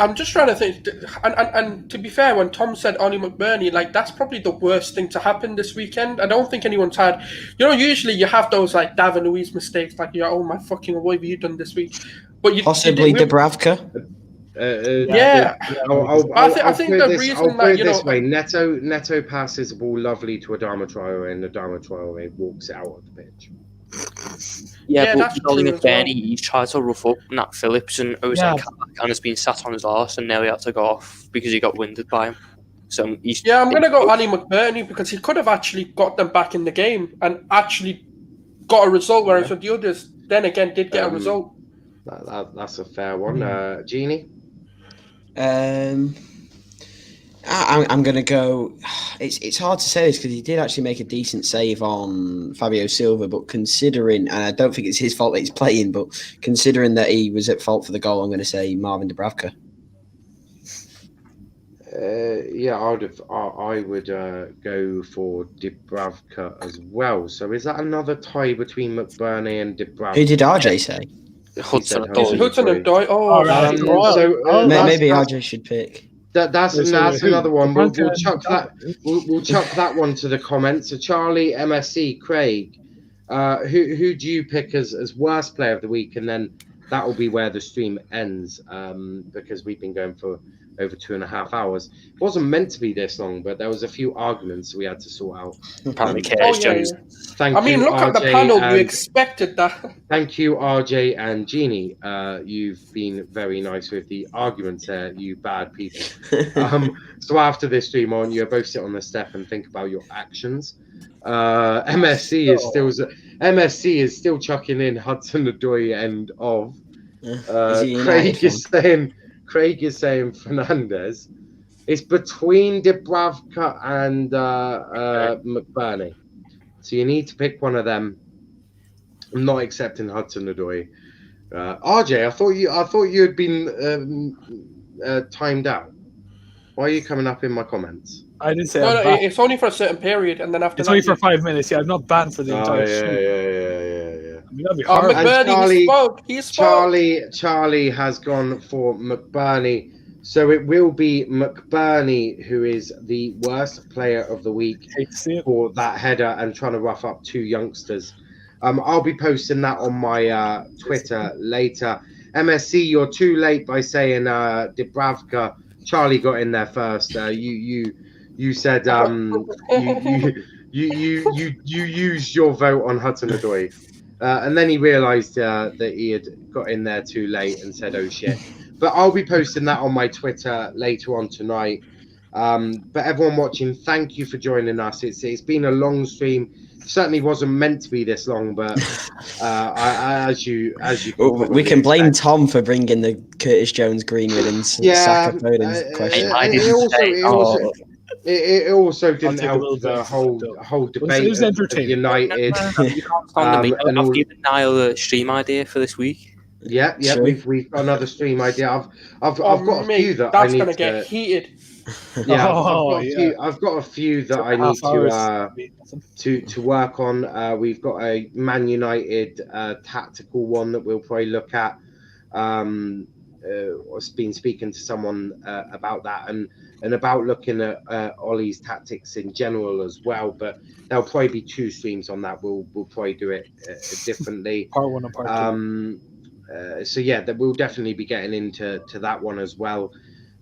I'm just trying to think. And to be fair, when Tom said Ollie McBurney, that's probably the worst thing to happen this weekend. I don't think anyone's had. Usually you have those David Luiz mistakes, oh my fucking, what have you done this week? But possibly Dubravka. I think the reason I'll put it this way: Neto passes the ball lovely to Adama Traore, and Adama Traore walks it out of the pitch. Yeah, but that's Ollie true as well. McBurney, he tried to rough up Nat Phillips and Jose Yeah. Kabak and has been sat on his arse and now he had to go off because he got winded by him. So he's Yeah, I'm gonna go Ali McBurney because he could have actually got them back in the game and actually got a result, whereas with the others, then again, did get a result. That's a fair one. Genie? I'm going to go. It's hard to say this because he did actually make a decent save on Fabio Silva, but considering, and I don't think it's his fault that he's playing, but considering that he was at fault for the goal, I'm going to say Marvin Dubravka. Yeah, I would go for Dubravka as well. So is that another tie between McBurney and Dubravka? Who did RJ say? Hudson Hudson Odoi. Hudson and Doyle. All right. Maybe RJ should pick. That's who? another one. We'll Dubravka chuck that. We'll chuck that one to the comments. So Charlie, MSC, Craig, who do you pick as worst player of the week? And then that will be where the stream ends, because we've been going for over 2.5 hours. It wasn't meant to be this long, but there was a few arguments we had to sort out. Apparently, Oh, Curtis yeah, Jones. yeah. Thank I mean, you, look at the RJ, panel. You and- expected that. Thank you, RJ and Jeannie. You've been very nice with the arguments there, you bad people. So after this stream on, you both sit on the step and think about your actions. MSC is still chucking in Hudson Odoi end of. Craig is saying Fernandez. It's between Dubravka and McBurney. So you need to pick one of them. I'm not accepting Hudson Odoi. RJ, I thought you had been timed out. Why are you coming up in my comments? I didn't say No, I'm banned. it's only for a certain period, and then after It's that, only for 5 minutes. Yeah, I'm not banned for the Oh entire yeah. show. I mean, that'd be Oh, hard. McBurney, he spoke. Charlie has gone for McBurney. So it will be McBurney who is the worst player of the week Hate to see it. for that header and trying to rough up two youngsters. I'll be posting that on my Twitter later. MSC, you're too late by saying Dubravka. Charlie got in there first. You said you used your vote on Hudson Odoi, and then he realised that he had got in there too late and said, "Oh shit." But I'll be posting that on my Twitter later on tonight. But everyone watching, thank you for joining us. It's been a long stream. Certainly wasn't meant to be this long, but as you we can blame Tom for bringing the Curtis Jones, Greenwood, and Saka Foden question. It also didn't take a help little the bit. whole debate It was of entertaining. United. I've given Niall a stream idea for this week. Yeah, Sure. we've got another stream idea. I've got a few that that's I need gonna to get heated. Yeah, Oh, I've got a few that I need to work on. We've got a Man United tactical one that we'll probably look at. I've been speaking to someone about that and about looking at Ollie's tactics in general as well. But there'll probably be 2 streams on that. We'll probably do it differently. Part 1 and part 2. So yeah, that we'll definitely be getting into that one as well.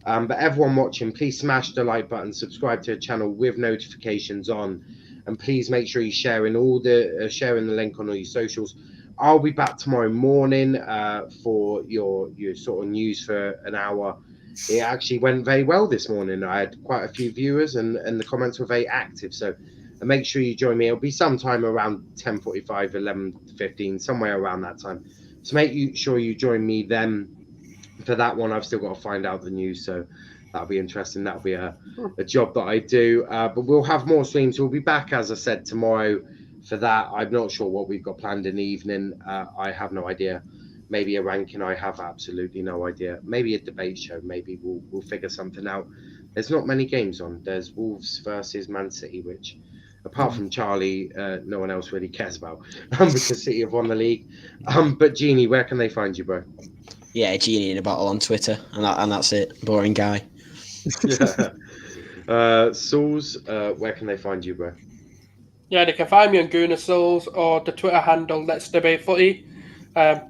But everyone watching, please smash the like button, subscribe to the channel with notifications on, and please make sure you're sharing sharing the link on all your socials. I'll be back tomorrow morning for your sort of news for an hour. It actually went very well this morning. I had quite a few viewers and the comments were very active. So make sure you join me. It'll be sometime around 10:45, 11:15, somewhere around that time. So make sure you join me then for that one. I've still got to find out the news, so that'll be interesting. That'll be a job that I do. But we'll have more streams. We'll be back, as I said, tomorrow for that. I'm not sure what we've got planned in the evening. I have no idea. Maybe a ranking. I have absolutely no idea. Maybe a debate show. Maybe we'll figure something out. There's not many games on. There's Wolves versus Man City, which apart from Charlie, no one else really cares about because City have won the league. But Genie, where can they find you, bro? Yeah, Genie in a bottle on Twitter, and that's it. Boring guy. Souls, where can they find you, bro? Yeah, they can find me on Gooner Souls or the Twitter handle Let's Debate Footy.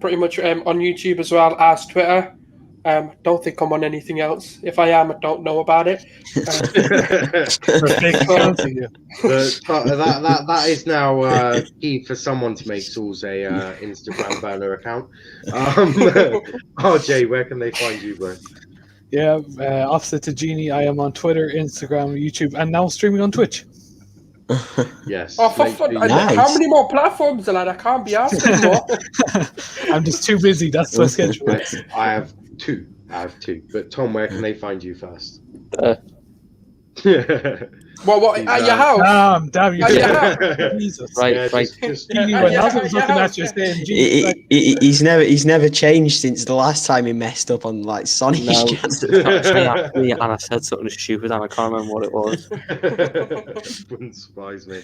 Pretty much on YouTube as well as Twitter. Don't think I'm on anything else. If I am, I don't know about it. That is now key for someone to make Saul's a Instagram burner account. RJ, where can they find you, bro? Yeah, opposite to Genie, I am on Twitter, Instagram, YouTube, and now streaming on Twitch. Yes. Oh, for fun. Nice. How many more platforms are that? I can't be asked anymore. I'm just too busy. That's my schedule. I have two. But Tom, where can they find you first? What? At your house? Damn you. Jesus. Right, Yeah, right. Genie, when I was looking at you saying, Genie, like, He's never changed since the last time he messed up on like Sonic. No, actually, and I said something stupid, and I can't remember what it was. Wouldn't surprise me.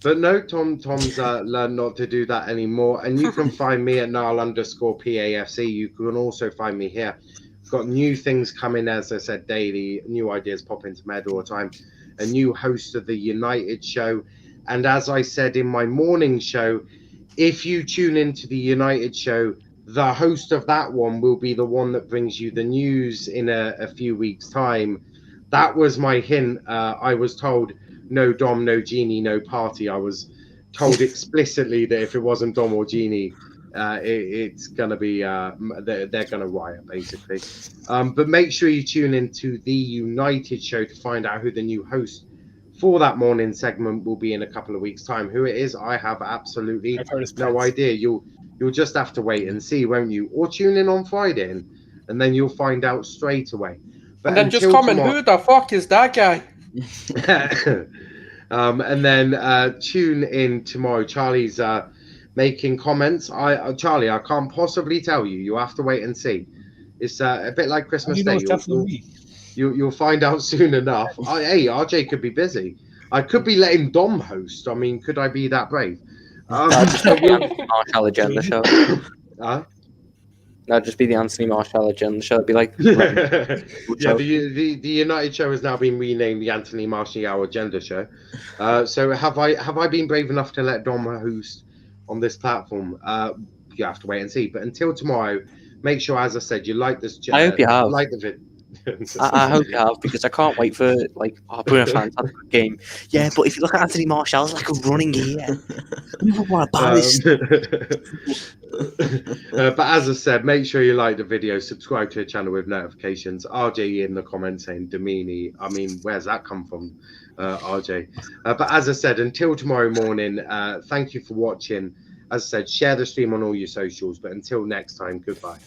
But no, Tom's learned not to do that anymore. And you can find me at Niall_PAFC. You can also find me here. Got new things coming, as I said, daily. New ideas pop into my head all the time. A new host of the United show. And as I said in my morning show, if you tune into the United show, the host of that one will be the one that brings you the news in a few weeks' time. That was my hint. I was told, no Dom, no Genie, no party. I was told explicitly that if it wasn't Dom or Genie, it's going to be, they're going to riot, basically. But make sure you tune into the United show to find out who the new host for that morning segment will be in a couple of weeks' time. Who it is, I have absolutely no idea. You'll just have to wait and see, won't you? Or tune in on Friday, and then you'll find out straight away. But and then just comment, who the fuck is that guy? And then tune in tomorrow. Charlie's making comments. Charlie, I can't possibly tell you. You have to wait and see. It's a bit like Christmas Day. You'll find out soon enough. Hey, RJ could be busy. I could be letting Dom host. I mean, could I be that brave? Just be the Anthony Marshall agenda show. That'd just be the Anthony Marshall agenda show. It'd be like, yeah, the United show has now been renamed the Anthony Marshall agenda show. So have I been brave enough to let Dom host on this platform? You have to wait and see. But until tomorrow, make sure, as I said, you like this. I hope you have. Like the video. I hope you have, because I can't wait for putting a fantastic game. Yeah, but if you look at Anthony Marshall, it's like a running gear. But as I said, make sure you like the video, subscribe to the channel with notifications. RJ in the comments saying Domini. I mean, where's that come from, RJ? But as I said, until tomorrow morning, thank you for watching. As I said, share the stream on all your socials. But until next time, goodbye.